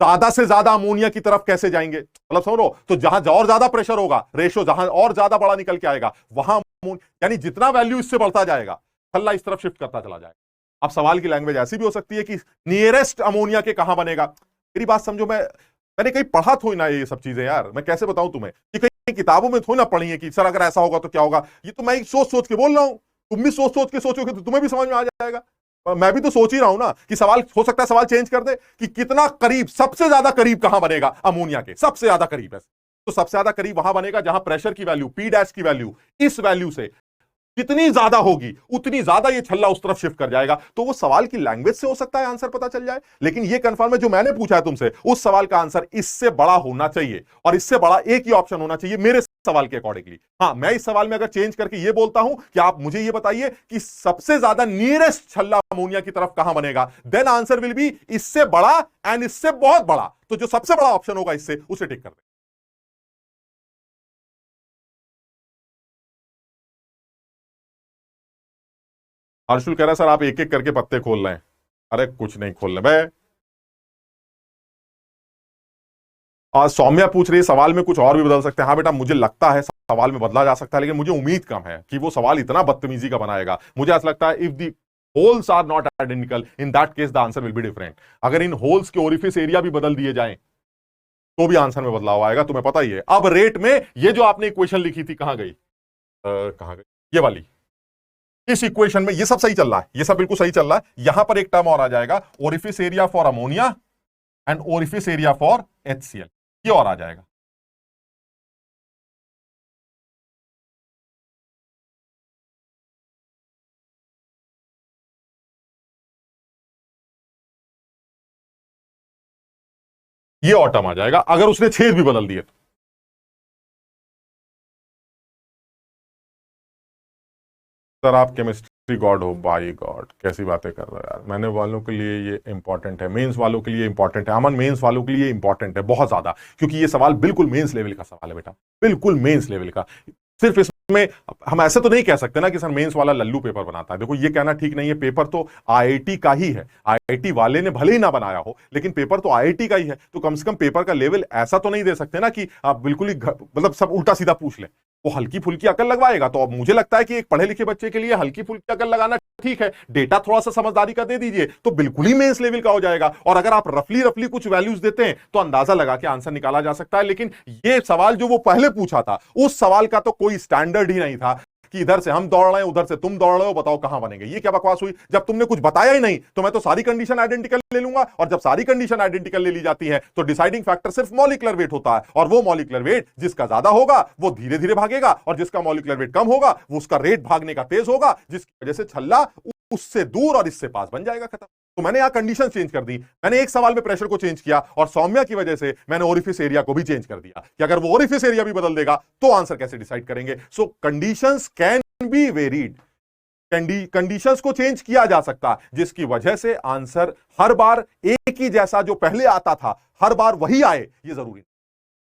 ज्यादा से ज्यादा अमोनिया की तरफ कैसे जाएंगे, मतलब समझो, तो जहां और ज्यादा प्रेशर होगा, रेशो जहां और ज्यादा बड़ा निकल के आएगा वहां, यानी जितना वैल्यू इससे बढ़ता जाएगा छल्ला इस तरफ शिफ्ट करता चला जाएगा। अब सवाल की लैंग्वेज ऐसी भी हो सकती है कि नियरेस्ट अमोनिया के कहां बनेगा। मेरी बात समझो, मैंने कहीं पढ़ा थोड़ी ना ये सब चीजें यार, मैं कैसे बताऊं तुम्हें कि कहीं किताबों में थोड़ी ना पढ़ी है कि सर अगर ऐसा होगा तो क्या होगा। ये तो मैं सोच सोच के बोल रहा हूं, तुम भी सोच सोच के सोचोगे तो तुम्हें भी समझ में आ जाएगा। मैं भी तो सोच ही रहा हूं ना कि सवाल हो सकता है सवाल चेंज कर दे कि कितना करीब, सबसे ज्यादा करीब कहां बनेगा अमोनिया के, सबसे ज्यादा करीब है तो सबसे ज्यादा करीब वहां बनेगा जहां प्रेशर की वैल्यू, पी डैश की वैल्यू इस वैल्यू से जितनी ज्यादा होगी उतनी ज्यादा ये छल्ला उस तरफ शिफ्ट कर जाएगा। तो वो सवाल की लैंग्वेज से हो सकता है आंसर पता चल जाए, लेकिन ये कंफर्म है जो मैंने पूछा है तुमसे, उस सवाल का आंसर इससे बड़ा होना चाहिए, और इससे बड़ा एक ही ऑप्शन होना चाहिए मेरे सवाल के अकॉर्डिंगली। हाँ, मैं इस सवाल में अगर चेंज करके ये बोलता हूं कि आप मुझे ये बताइए कि सबसे ज्यादा नियरेस्ट छल्ला अमोनिया की तरफ कहां बनेगा, देन आंसर विल बी इससे बड़ा एंड इससे बहुत बड़ा। तो जो सबसे बड़ा ऑप्शन होगा इससे, उसे टिक कर दें। हर्षुल कह रहा है सर आप एक एक करके पत्ते खोल रहे हैं। अरे कुछ नहीं खोल रहे भाई। और सौम्या पूछ रही है सवाल में कुछ और भी बदल सकते हैं। हाँ बेटा, मुझे लगता है सवाल में बदला जा सकता है, लेकिन मुझे उम्मीद कम है कि वो सवाल इतना बदतमीजी का बनाएगा। मुझे ऐसा लगता है if the holes are not identical in that case the answer will be different. अगर इन होल्स के ओरिफिस एरिया भी बदल दिए जाएं तो भी आंसर में बदलाव आएगा, तुम्हें पता ही है। अब रेट में ये जो आपने इक्वेशन लिखी थी कहां गई, कहां गई ये वाली, इस इक्वेशन में ये सब सही चल रहा है, ये सब बिल्कुल सही चल रहा है। यहां पर एक टर्म और आ जाएगा, orifice area for ammonia and orifice area for HCl, ये और आ जाएगा। ये और टर्म आ जाएगा अगर उसने छेद भी बदल दिए तो। सर आप केमिस्ट्री गॉड हो। भाई गॉड, कैसी बातें कर रहे हो यार। मैंने वालों के लिए ये इंपॉर्टेंट है, मेंस वालों के लिए इंपॉर्टेंट है, अमन मेंस वालों के लिए इंपॉर्टेंट है बहुत ज्यादा, क्योंकि ये सवाल बिल्कुल मेंस लेवल का सवाल है बेटा, बिल्कुल मेंस लेवल का। सिर्फ इसमें हम ऐसे तो नहीं कह सकते ना कि सर मेंस वाला लल्लू पेपर बनाता है। देखो ये कहना ठीक नहीं है, पेपर तो आईआईटी का ही है, आईआईटी वाले ने भले ही ना बनाया हो, लेकिन पेपर तो आईआईटी का ही है। तो कम से कम पेपर का लेवल ऐसा तो नहीं दे सकते ना कि आप बिल्कुल ही मतलब सब उल्टा सीधा पूछ लें। वो हल्की फुल्की अकल लगवाएगा। तो अब मुझे लगता है कि एक पढ़े लिखे बच्चे के लिए हल्की फुल्की अकल लगाना ठीक है, डेटा थोड़ा सा समझदारी का दे दीजिए तो बिल्कुल ही मेंस लेवल का हो जाएगा। और अगर आप रफली रफली कुछ वैल्यूज देते हैं तो अंदाजा लगा के आंसर निकाला जा सकता है। लेकिन ये सवाल जो वो पहले पूछा था, उस सवाल का तो कोई स्टैंडर्ड ही नहीं था। कि इधर से हम दौड़ रहे हैं, उधर से तुम दौड़ रहे हो, बताओ कहां बनेंगे। ये क्या बकवास हुई? जब तुमने कुछ बताया ही नहीं तो मैं तो सारी कंडीशन आइडेंटिकल ले लूंगा, और जब सारी कंडीशन आइडेंटिकल ले ली जाती है तो डिसाइडिंग फैक्टर सिर्फ मॉलिक्यूलर वेट होता है, और वो मॉलिक्यूलर वेट जिसका ज्यादा होगा वो धीरे धीरे भागेगा, और जिसका मॉलिक्यूलर वेट कम होगा वो उसका रेट भागने का तेज होगा, जिसकी वजह से छल्ला उससे दूर और इससे पास बन जाएगा, खत्म। तो मैंने यहां कंडीशन चेंज कर दी, मैंने एक सवाल में प्रेशर को चेंज किया, और सौम्या की वजह से मैंने ओरिफिस एरिया को भी चेंज कर दिया कि अगर वो ओरिफिस एरिया भी बदल देगा तो आंसर कैसे डिसाइड करेंगे। So conditions can be varied, conditions को चेंज किया जा सकता है, जिसकी वजह से आंसर हर बार एक ही जैसा जो पहले आता था हर बार वही आए, ये जरूरी नहीं।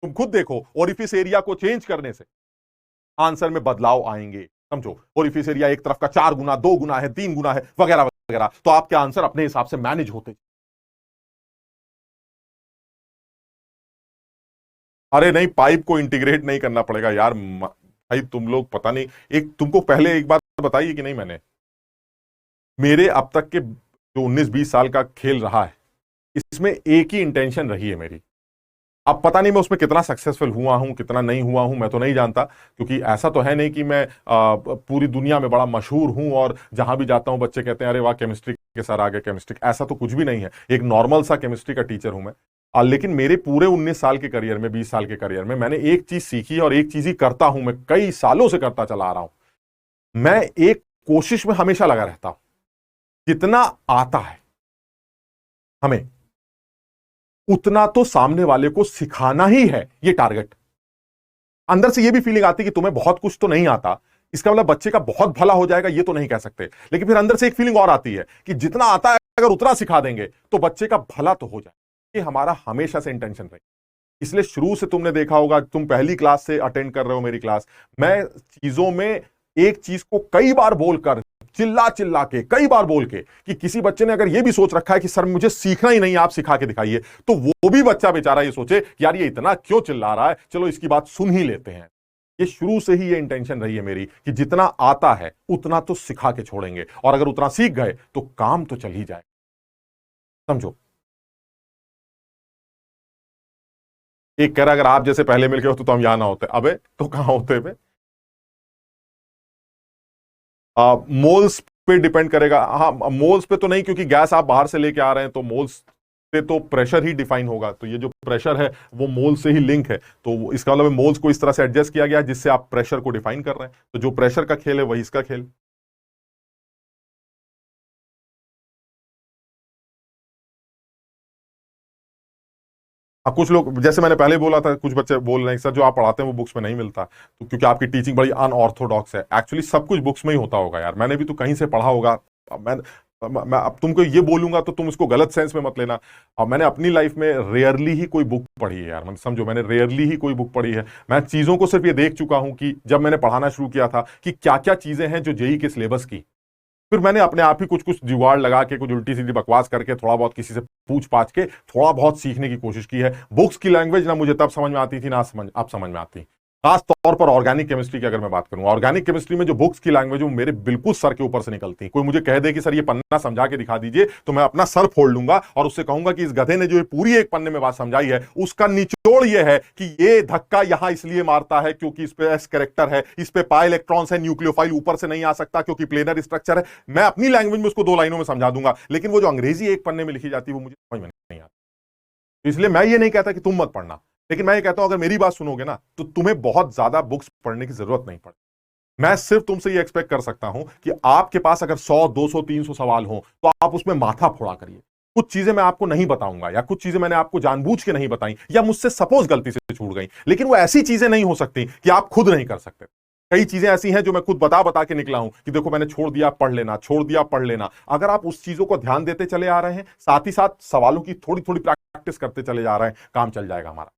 तुम खुद देखो, ओरिफिस एरिया को चेंज करने से आंसर में बदलाव आएंगे, समझो। ओरिफिस एरिया एक तरफ का 4 गुना, 2 गुना है, 3 गुना है, वगैरह वगैरह, तो आपके आंसर अपने हिसाब से मैनेज होते। अरे नहीं, पाइप को इंटीग्रेट नहीं करना पड़ेगा यार, भाई तुम लोग पता नहीं, एक तुमको पहले एक बात बताइए कि नहीं, मैंने मेरे अब तक के जो 19-20 साल का खेल रहा है, इसमें एक ही इंटेंशन रही है मेरी। अब पता नहीं मैं उसमें कितना सक्सेसफुल हुआ हूं, कितना नहीं हुआ हूं, मैं तो नहीं जानता, क्योंकि ऐसा तो है नहीं कि मैं पूरी दुनिया में बड़ा मशहूर हूं और जहां भी जाता हूं बच्चे कहते हैं अरे वाह केमिस्ट्री के सर आ गए केमिस्ट्री। ऐसा तो कुछ भी नहीं है, एक नॉर्मल सा केमिस्ट्री का टीचर हूं मैं। लेकिन मेरे पूरे 19 साल के करियर में, 20 साल के करियर में, मैंने एक चीज सीखी और एक चीज ही करता हूं, मैं कई सालों से करता चला आ रहा हूं। मैं एक कोशिश में हमेशा लगा रहता हूं, जितना आता है हमें उतना तो सामने वाले को सिखाना ही है, ये टारगेट। अंदर से ये भी फीलिंग आती है कि तुम्हें बहुत कुछ तो नहीं आता, इसका मतलब बच्चे का बहुत भला हो जाएगा, ये तो नहीं कह सकते, लेकिन फिर अंदर से एक फीलिंग और आती है कि जितना आता है अगर उतना सिखा देंगे तो बच्चे का भला तो हो जाए। ये हमारा हमेशा से इंटेंशन रही। इसलिए शुरू से तुमने देखा होगा, तुम पहली क्लास से अटेंड कर रहे हो मेरी क्लास, मैं चीजों में एक चीज को कई बार बोलकर, चिल्ला चिल्ला के, कई बार बोल के, कि किसी बच्चे ने अगर यह भी सोच रखा है कि सर मुझे सीखना ही नहीं, आप सिखा के दिखाइए, तो वो भी बच्चा बेचारा ये सोचे कि यार ये इतना क्यों चिल्ला रहा है, चलो इसकी बात सुन ही लेते हैं। ये शुरू से ही ये इंटेंशन रही है मेरी कि जितना आता है उतना तो सिखा के छोड़ेंगे, और अगर उतना सीख गए तो काम तो चल ही जाए, समझो। एक कह रहा अगर आप जैसे पहले मिलके होते तो हम यहां ना होते, अबे तो कहां होते बे। मोल्स पे डिपेंड करेगा, हाँ मोल्स पे तो नहीं, क्योंकि गैस आप बाहर से लेके आ रहे हैं तो मोल्स पे तो प्रेशर ही डिफाइन होगा, तो ये जो प्रेशर है वो मोल से ही लिंक है, तो इसका मतलब मोल्स को इस तरह से एडजस्ट किया गया है जिससे आप प्रेशर को डिफाइन कर रहे हैं, तो जो प्रेशर का खेल है वही इसका खेल। कुछ लोग, जैसे मैंने पहले बोला था, कुछ बच्चे बोल रहे हैं सर जो आप पढ़ाते हैं वो बुक्स में नहीं मिलता, तो क्योंकि आपकी टीचिंग बड़ी अनऑर्थोडॉक्स है। एक्चुअली सब कुछ बुक्स में ही होता होगा यार, मैंने भी तो कहीं से पढ़ा होगा। मैं अब तुमको ये बोलूंगा तो तुम इसको गलत सेंस में मत लेना। अब मैंने अपनी लाइफ में रेयरली ही कोई बुक पढ़ी है यार, मतलब समझो मैंने रेयरली ही कोई बुक पढ़ी है। मैं चीजों को सिर्फ ये देख चुका हूं कि जब मैंने पढ़ाना शुरू किया था कि क्या क्या चीजें हैं जो जेई के सिलेबस की, फिर मैंने अपने आप ही कुछ कुछ जुगाड़ लगा के, कुछ उल्टी सीधी बकवास करके, थोड़ा बहुत किसी से पूछ पाछ के थोड़ा बहुत सीखने की कोशिश की है। बुक्स की लैंग्वेज ना मुझे तब समझ में आती थी ना समझ अब समझ में आती। खास तौर पर ऑर्गेनिक केमिस्ट्री की अगर मैं बात करूं, ऑर्गेनिक केमिस्ट्री में जो बुक्स की लैंग्वेज वो मेरे बिल्कुल सर के ऊपर से निकलती। कोई मुझे कह दे कि सर ये पन्ना समझा के दिखा दीजिए, तो मैं अपना सर फोड़ लूंगा और उससे कहूंगा कि इस गधे ने जो ये पूरी एक पन्ने में बात समझाई है उसका निचोड़ ये है कि ये धक्का यहां इसलिए मारता है क्योंकि इस पे एस कैरेक्टर है, इस पे पाई इलेक्ट्रॉन्स है, न्यूक्लियोफाइल ऊपर से नहीं आ सकता क्योंकि प्लेनर स्ट्रक्चर है। मैं अपनी लैंग्वेज में उसको 2 लाइनों में समझा दूंगा, लेकिन वो जो अंग्रेजी एक पन्ने में लिखी जाती है वो मुझे समझ में नहीं आती। तो इसलिए मैं ये नहीं कहता कि तुम मत पढ़ना, लेकिन मैं ये कहता हूं अगर मेरी बात सुनोगे ना तो तुम्हें बहुत ज्यादा बुक्स पढ़ने की जरूरत नहीं पड़ती। मैं सिर्फ तुमसे ये एक्सपेक्ट कर सकता हूं कि आपके पास अगर 100, 200, 300 सवाल हो तो आप उसमें माथा फोड़ा करिए। कुछ चीजें मैं आपको नहीं बताऊंगा, या कुछ चीजें मैंने आपको जानबूझ के नहीं बताई, या मुझसे सपोज गलती से छूट गई, लेकिन वो ऐसी चीजें नहीं हो सकती कि आप खुद नहीं कर सकते। कई चीजें ऐसी हैं जो मैं खुद बता बता के निकला हूं कि देखो मैंने छोड़ दिया पढ़ लेना, छोड़ दिया पढ़ लेना। अगर आप उस चीजों को ध्यान देते चले आ रहे हैं, साथ ही साथ सवालों की थोड़ी थोड़ी प्रैक्टिस करते चले जा रहे हैं, काम चल जाएगा हमारा।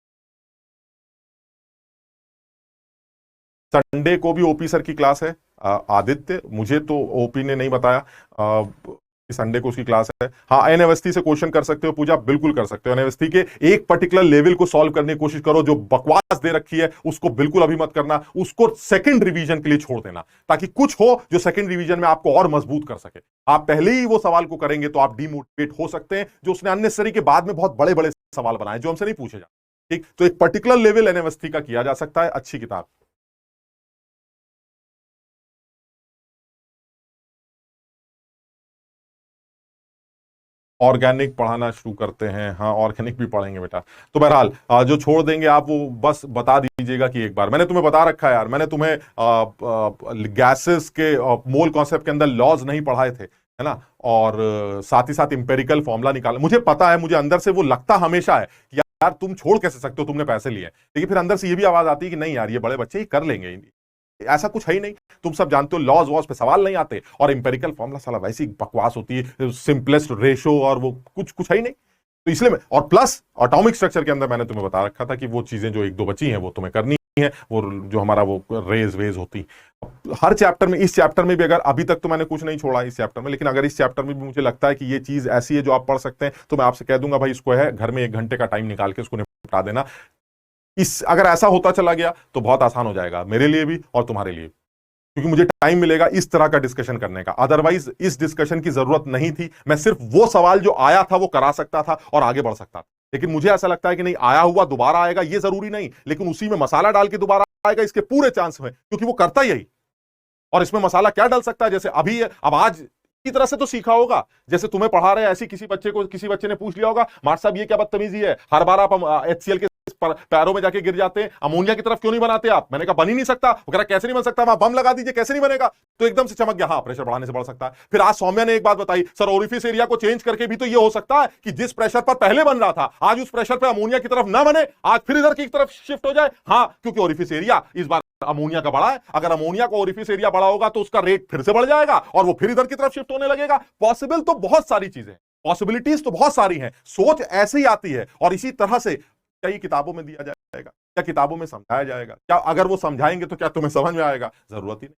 संडे को भी ओपी सर की क्लास है। आदित्य, मुझे तो ओपी ने नहीं बताया कि संडे को उसकी क्लास है। हाँ, एनएवएसटी से क्वेश्चन कर सकते हो पूजा, बिल्कुल कर सकते हो। एनएवएसटी के एक पर्टिकुलर लेवल को सॉल्व करने की कोशिश करो, जो बकवास दे रखी है उसको बिल्कुल अभी मत करना, उसको सेकंड रिवीजन के लिए छोड़ देना, ताकि कुछ हो जो सेकंड रिवीजन में आपको और मजबूत कर सके। आप पहले ही वो सवाल को करेंगे तो आप डिमोटिवेट हो सकते हैं, जो उसने अननेसेसरी के बाद में बहुत बड़े बड़े सवाल बनाए जो हमसे नहीं पूछे जाते। ठीक, तो एक पर्टिकुलर लेवल एनएवएसटी का किया जा सकता है, अच्छी किताब। ऑर्गेनिक पढ़ाना शुरू करते हैं। हाँ, ऑर्गेनिक भी पढ़ेंगे बेटा। तो बहरहाल जो छोड़ देंगे आप वो बस बता दीजिएगा कि एक बार मैंने तुम्हें बता रखा है यार, मैंने तुम्हें गैसेस के मोल कॉन्सेप्ट के अंदर लॉज नहीं पढ़ाए थे, है ना, और साथ ही साथ इंपेरिकल फॉर्मूला निकाला। मुझे पता है, मुझे अंदर से वो लगता हमेशा है कि यार तुम छोड़ कैसे सकते हो, तुमने पैसे लिए। लेकिन फिर अंदर से ये भी आवाज आती है कि नहीं यार, ये बड़े बच्चे ही कर लेंगे, ऐसा कुछ है ही नहीं। तुम सब जानते हो लॉज वॉज पे सवाल नहीं आते, और इंपेरिकल फॉर्मूला साला वैसी बकवास होती है, सिंपलेस्ट रेशो, और वो कुछ कुछ है ही नहीं। तो इसलिए मैं, और प्लस एटॉमिक स्ट्रक्चर के अंदर मैंने तुम्हें बता रखा था कि वो चीजें जो एक दो बची हैं वो तुम्हें करनी है, वो जो हमारा वो रेज वेज होती हर चैप्टर में। इस चैप्टर में भी अगर अभी तक तो मैंने कुछ नहीं छोड़ा इस चैप्टर में, लेकिन अगर इस चैप्टर में भी मुझे लगता है कि ये चीज ऐसी है जो आप पढ़ सकते हैं, तो मैं आपसे कह दूंगा भाई इसको है घर में 1 घंटे का टाइम निकाल के इसको निपटा देना। इस अगर ऐसा होता चला गया तो बहुत आसान हो जाएगा मेरे लिए भी और तुम्हारे लिए, क्योंकि मुझे टाइम मिलेगा इस तरह का डिस्कशन करने का। अदरवाइज इस डिस्कशन की जरूरत नहीं थी, मैं सिर्फ वो सवाल जो आया था वो करा सकता था और आगे बढ़ सकता था। लेकिन मुझे ऐसा लगता है कि नहीं, आया हुआ दोबारा आएगा ये जरूरी नहीं, लेकिन उसी में मसाला डाल के दोबारा आएगा इसके पूरे चांस हैं, क्योंकि वो करता यही। और इसमें मसाला क्या डाल सकता है, जैसे अभी अब आज की तरह से तो सीखा होगा, जैसे तुम्हें पढ़ा रहे हैं ऐसी किसी बच्चे ने पूछ लिया होगा, मार साहब ये क्या बदतमीजी है, हर बार आप HCl के पैरों में जाके गिर जाते हैं, अमोनिया की तरफ क्यों नहीं बनाते आप। मैंने कहा बन ही नहीं सकता। वो कह रहा कैसे नहीं बन सकता, वहां बम लगा दीजिए, कैसे नहीं बनेगा। तो एकदम से चमक गया, हाँ प्रेशर बढ़ाने से बढ़ सकता है। फिर आज सौम्या ने एक बात बताई, सर ओरिफिस एरिया को चेंज करके भी तो ये हो सकता है कि जिस प्रेशर पर पहले बन रहा था आज उस प्रेशर पर अमोनिया की तरफ ना बने, आज फिर इधर की तरफ शिफ्ट हो जाए। हाँ, क्योंकि ओरिफिस एरिया इस बार अमोनिया का बड़ा है, अगर अमोनिया का ओरिफिस एरिया बड़ा होगा तो उसका रेट फिर से बढ़ जाएगा और वो फिर इधर की तरफ शिफ्ट होने लगेगा। पॉसिबल तो बहुत सारी चीजें, पॉसिबिलिटीज तो बहुत सारी हैं, सोच ऐसे ही आती है। और इसी तरह से क्या ये किताबों में दिया जाएगा, क्या किताबों में समझाया जाएगा, क्या अगर वो समझाएंगे तो क्या तुम्हें समझ में आएगा, जरूरत ही नहीं।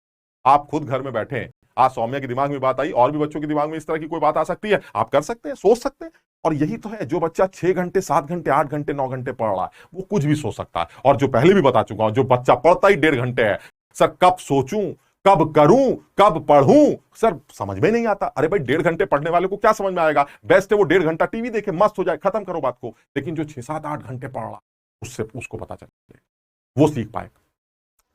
आप खुद घर में बैठे हैं, आज सौम्या के दिमाग में बात आई, और भी बच्चों के दिमाग में इस तरह की कोई बात आ सकती है, आप कर सकते हैं, सोच सकते हैं। और यही तो है, जो बच्चा 6 घंटे 7 घंटे 8 घंटे 9 घंटे पढ़ रहा है वो कुछ भी सोच सकता है। और जो पहले भी बता चुका हूं, जो बच्चा पढ़ता ही 1.5 घंटे है, सर कब सोचूं, कब करूं, कब पढ़ूं, सर समझ में नहीं आता। अरे भाई 1.5 घंटे पढ़ने वाले को क्या समझ में आएगा, बेस्ट है वो 1.5 घंटा टीवी देखे, मस्त हो जाए, खत्म करो बात को। लेकिन जो 6 7 8 घंटे पढ़ रहा उससे उसको पता चले, वो सीख पाए।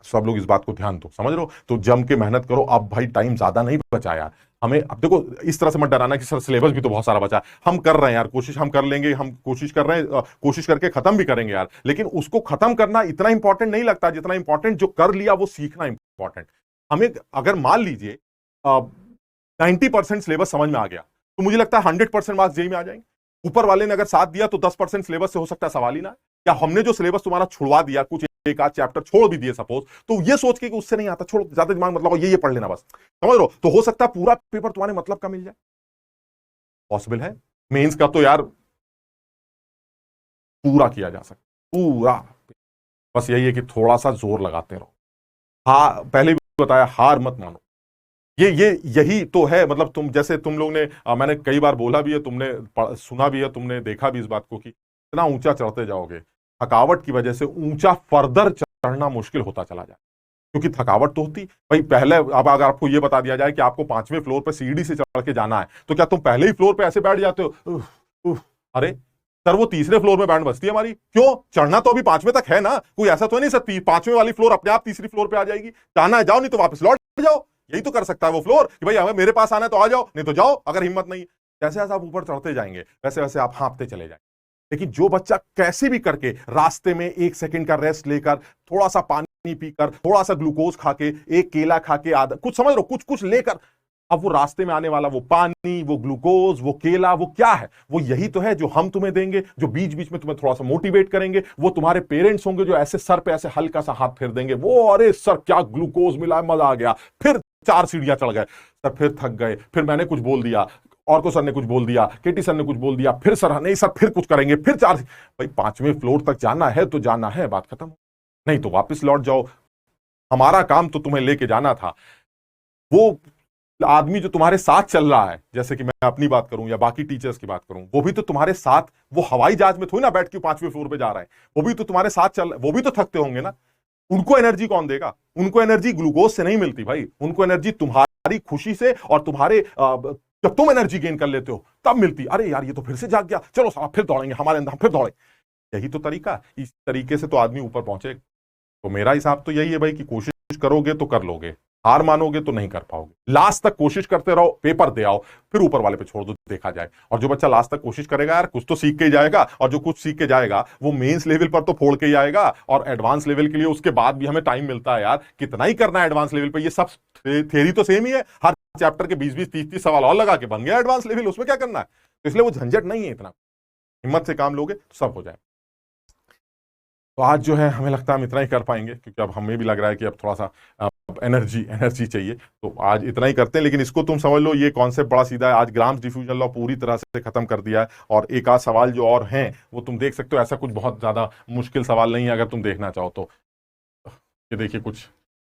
सब लोग इस बात को ध्यान दो, समझ लो, तो जम के मेहनत करो। अब भाई टाइम ज्यादा नहीं बचा यार हमें। अब देखो इस तरह से मत डराना कि सर सिलेबस भी तो बहुत सारा बचा है। हम कर रहे हैं यार कोशिश, हम कर लेंगे, हम कोशिश कर रहे हैं, कोशिश करके खत्म भी करेंगे यार। लेकिन उसको खत्म करना इतना इंपॉर्टेंट नहीं लगता जितना इंपॉर्टेंट जो कर लिया वो सीखना इंपॉर्टेंट। हमें अगर मान लीजिए 90% सिलेबस समझ में आ गया तो मुझे लगता है 100% मार्क्स जेई में आ जाएंगे। ऊपर वाले ने अगर साथ दिया तो 10% सिलेबस से हो सकता है सवाल ही ना। क्या हमने जो सिलेबस तुम्हारा छुड़वा दिया, कुछ एक आध चैप्टर छोड़ भी दिए सपोज, तो ये सोच के कि उससे नहीं आता, छोड़ो, ज्यादा दिमाग मतलब ये पढ़ लेना बस, समझ लो, तो हो सकता है पूरा पेपर तुम्हारे मतलब का मिल जाए। पॉसिबल है। मेंस का तो यार पूरा किया जा सकता, पूरा। बस यही है कि थोड़ा सा जोर लगाते रहो। हाँ, पहले भी बताया, हार मत मानो। ये यही तो है, मतलब तुम जैसे तुम लोग ने मैंने कई बार बोला भी है, तुमने सुना भी है, तुमने देखा भी इस बात को कि इतना ऊंचा चढ़ते जाओगे थकावट की वजह से ऊंचा फर्दर चढ़ना मुश्किल होता चला जाए, क्योंकि थकावट तो होती भाई पहले। अब अगर आपको ये बता दिया जाए कि आपको 5वें फ्लोर पर सीढ़ी से चढ़ के जाना है, तो क्या तुम पहले ही फ्लोर पे ऐसे बैठ जाते हो, अरे सर वो तीसरे फ्लोर में बैंड बजती है हमारी, क्यों, चढ़ना तो अभी 5वें तक है ना, कोई ऐसा तो नहीं सकती 5वें वाली फ्लोर अपने आप तीसरी फ्लोर पे आ जाएगी। जाना है जाओ, नहीं तो वापस लौट जाओ। यही तो कर सकता है वो फ्लोर कि भाई हमें मेरे पास आना है तो आ जाओ, नहीं तो जाओ, अगर हिम्मत नहीं। जैसे जैसे आप ऊपर चढ़ते जाएंगे वैसे वैसे आप हाँपते चले जाएंगे। लेकिन जो बच्चा कैसे भी करके रास्ते में 1 सेकंड का रेस्ट लेकर, थोड़ा सा पानी पीकर, थोड़ा सा ग्लूकोज खा के, एक केला खा के, आधा कुछ समझ लो, कुछ कुछ लेकर, अब वो रास्ते में आने वाला वो पानी, वो ग्लूकोज, वो केला, वो क्या है, वो यही तो है जो हम तुम्हें देंगे, जो बीच बीच में तुम्हें थोड़ा सा मोटिवेट करेंगे। वो तुम्हारे पेरेंट्स होंगे जो ऐसे सर पे ऐसे हल्का सा हाथ फेर देंगे, वो अरे सर क्या ग्लूकोज मिला, मजा आ गया, फिर 4 सीढ़ियां चढ़ गए सर, फिर थक गए, फिर मैंने कुछ बोल दिया, और को सर ने कुछ बोल दिया, केटी सर ने कुछ बोल दिया, फिर सर नहीं सर फिर कुछ करेंगे, फिर 4। भाई 5वें फ्लोर तक जाना है तो जाना है, बात खत्म, नहीं तो वापस लौट जाओ। हमारा काम तो तुम्हें लेके जाना था। वो आदमी जो तुम्हारे साथ चल रहा है, जैसे कि मैं अपनी बात करूं या बाकी टीचर्स की बात करूं, वो भी तो तुम्हारे साथ, वो हवाई जहाज में थोड़ी ना बैठ के 5वें फ्लोर पे जा रहा है, वो भी तो तुम्हारे साथ चल, वो भी तो थकते होंगे ना। उनको एनर्जी कौन देगा, उनको एनर्जी ग्लूकोज से नहीं मिलती भाई, उनको एनर्जी तुम्हारी खुशी से और तुम्हारे जब तुम एनर्जी गेन कर लेते हो तब मिलती। अरे यार ये तो फिर से जाग गया, चलो साहब फिर दौड़ेंगे, हमारे अंदर हम फिर दौड़े। यही तो तरीका, इस तरीके से तो आदमी ऊपर पहुंचे। तो मेरा हिसाब तो यही है भाई कि कोशिश करोगे तो कर लोगे। हार मानोगे तो नहीं कर पाओगे। लास्ट तक कोशिश करते रहो, पेपर दे आओ, फिर ऊपर वाले पे छोड़ दो, देखा जाए। और जो बच्चा लास्ट तक कोशिश करेगा यार, कुछ तो सीख के ही जाएगा, और जो कुछ सीख के जाएगा वो मेंस लेवल पर तो फोड़ के ही आएगा। और एडवांस लेवल के लिए उसके बाद भी हमें टाइम मिलता है यार, कितना ही करना है एडवांस लेवल पे। ये सब थ्योरी तो सेम ही है, हर चैप्टर के 20-20, 30-30 सवाल और लगा के बन गया एडवांस लेवल, उसमें क्या करना है। तो इसलिए वो झंझट नहीं है इतना, हिम्मत से काम लोगे तो सब हो जाए। तो आज जो है हमें लगता है हम इतना ही कर पाएंगे, क्योंकि अब हमें भी लग रहा है कि अब थोड़ा सा एनर्जी एनर्जी चाहिए। तो आज इतना ही करते हैं, लेकिन इसको तुम समझ लो, ये कॉन्सेप्ट बड़ा सीधा है। आज ग्राम्स डिफ्यूजन लॉ पूरी तरह से खत्म कर दिया है। और एक आध सवाल जो और हैं वो तुम देख सकते हो, ऐसा कुछ बहुत ज्यादा मुश्किल सवाल नहीं है अगर तुम देखना चाहो तो। ये देखिए कुछ,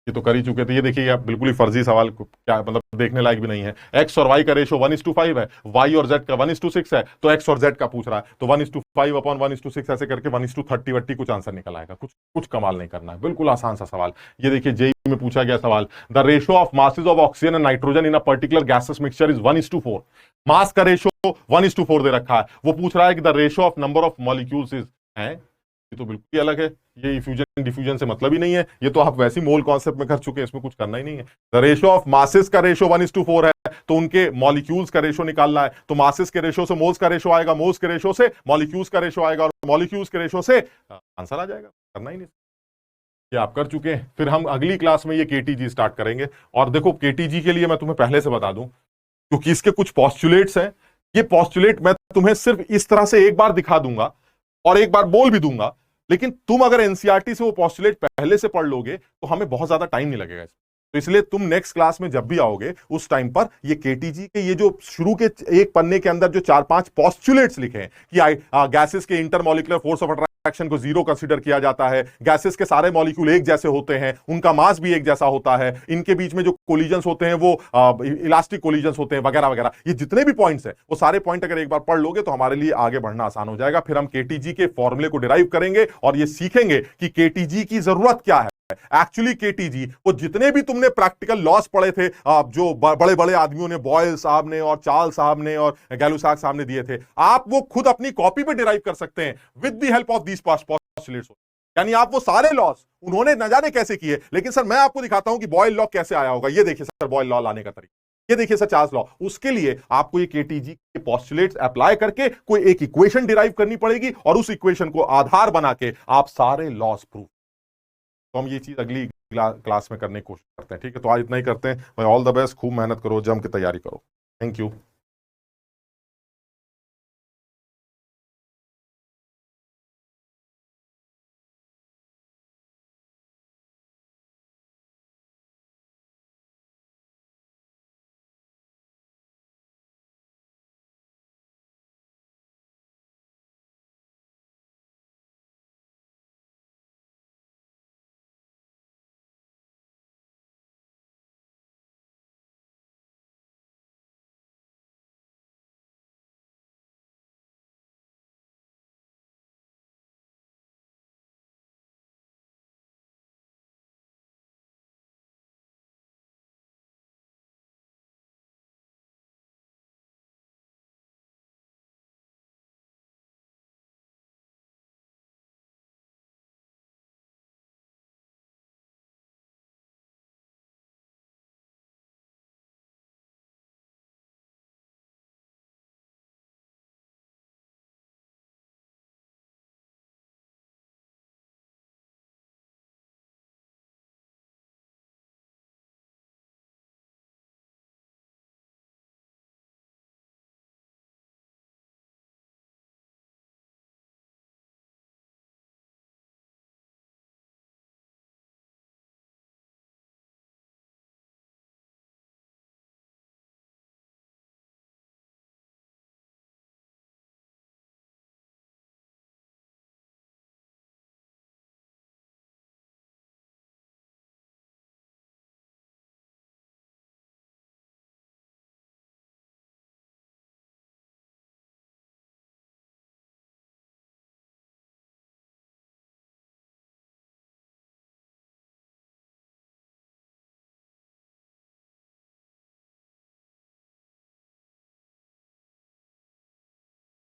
ये तो कर ही चुके थे। ये देखिए आप, बिल्कुल ही फर्जी सवाल, क्या मतलब देखने लायक भी नहीं है। एक्स और वाई का रेशो 1:5 है, वाई और जेड का 1:6 है, तो एक्स और जेड का पूछ रहा है, तो 1:5 अपॉन 1:6 ऐसे करके 1:30 कुछ आंसर निकल आएगा। कुछ कुछ कमाल नहीं करना है, बिल्कुल आसान सा सवाल। ये देखिए जेई में पूछा गया सवाल, the ratio of masses of oxygen and nitrogen in a particular gases mixture is 1:4। मास का रेशो 1:4 दे रखा है, वो पूछ रहा है कि the ratio of number of molecules is, है ये तो बिल्कुल ही अलग है। ये इफ्यूजन डिफ्यूजन से मतलब ही नहीं है, ये तो आप वैसी मोल कॉन्सेप्ट में कर चुके हैं, इसमें कुछ करना ही नहीं है। द रेशो ऑफ मासेस का रेशो 1:4 है, तो उनके मॉलिक्यूल्स का रेशो निकालना है। तो मासेस के रेशो से मोल्स का रेशो आएगा, मोल्स के रेशो से मॉलिक्यूल्स का रेशो आएगा, और मॉलिक्यूल्स के रेशो से आंसर आ जाएगा। करना ही नहीं, ये आप कर चुके हैं। फिर हम अगली क्लास में ये केटीजी स्टार्ट करेंगे। और देखो केटीजी के लिए मैं तुम्हें पहले से बता दूं, क्योंकि इसके कुछ पॉस्टुलेट्स हैं, ये पॉस्टुलेट मैं तुम्हें सिर्फ इस तरह से एक बार दिखा दूंगा और एक बार बोल भी दूंगा, लेकिन तुम अगर एनसीईआरटी से वो पॉस्टुलेट पहले से पढ़ लोगे तो हमें बहुत ज्यादा टाइम नहीं लगेगा। तो इसलिए तुम नेक्स्ट क्लास में जब भी आओगे उस टाइम पर ये केटीजी के ये जो शुरू के एक पन्ने के अंदर जो 4-5 पॉस्टुलेट्स लिखे हैं कि गैसेस के इंटरमॉलिक्यूलर फोर्स ऑफ अट्रैक्शन को 0 कंसीडर किया जाता है, गैसेस के सारे मॉलिक्यूल एक जैसे होते हैं, उनका मास भी एक जैसा होता है, इनके बीच में जो कोलिजन्स होते हैं वो इलास्टिक कोलिजन्स होते हैं, वगैरह वगैरह, ये जितने भी पॉइंट्स हैं वो सारे पॉइंट अगर एक बार पढ़ लोगे तो हमारे लिए आगे बढ़ना आसान हो जाएगा। फिर हम केटीजी के फॉर्मूले को डिराइव करेंगे और ये सीखेंगे कि केटीजी की जरूरत क्या है। एक्चुअली केटीजी, वो जितने भी तुमने प्रैक्टिकल लॉस पढ़े थे, जो बड़े बड़े आदमियों ने, बॉयल साहब ने और चार्ल्स साहब ने और गैलुसाक साहब ने दिए थे, आप वो खुद अपनी कॉपी पे डिराइव कर सकते हैं with the help of these postulates. यानी आप वो सारे लॉस उन्होंने न जाने कैसे किए, लेकिन सर मैं आपको दिखाता हूं कि बॉयल लॉ कैसे आया होगा। ये देखिए सर बॉयल लॉ लाने का तरीका, ये देखिए सर चार्ल्स लॉ। उसके लिए आपको ये केटीजी के पॉस्टुलेट्स अप्लाई करके कोई एक इक्वेशन डिराइव करनी पड़ेगी, और उस इक्वेशन को आधार बना के आप सारे लॉस प्रूव। तो हम ये चीज अगली क्लास में करने की कोशिश करते हैं, ठीक है। तो आज इतना ही करते हैं भाई। ऑल द बेस्ट, खूब मेहनत करो, जम के तैयारी करो। Thank you.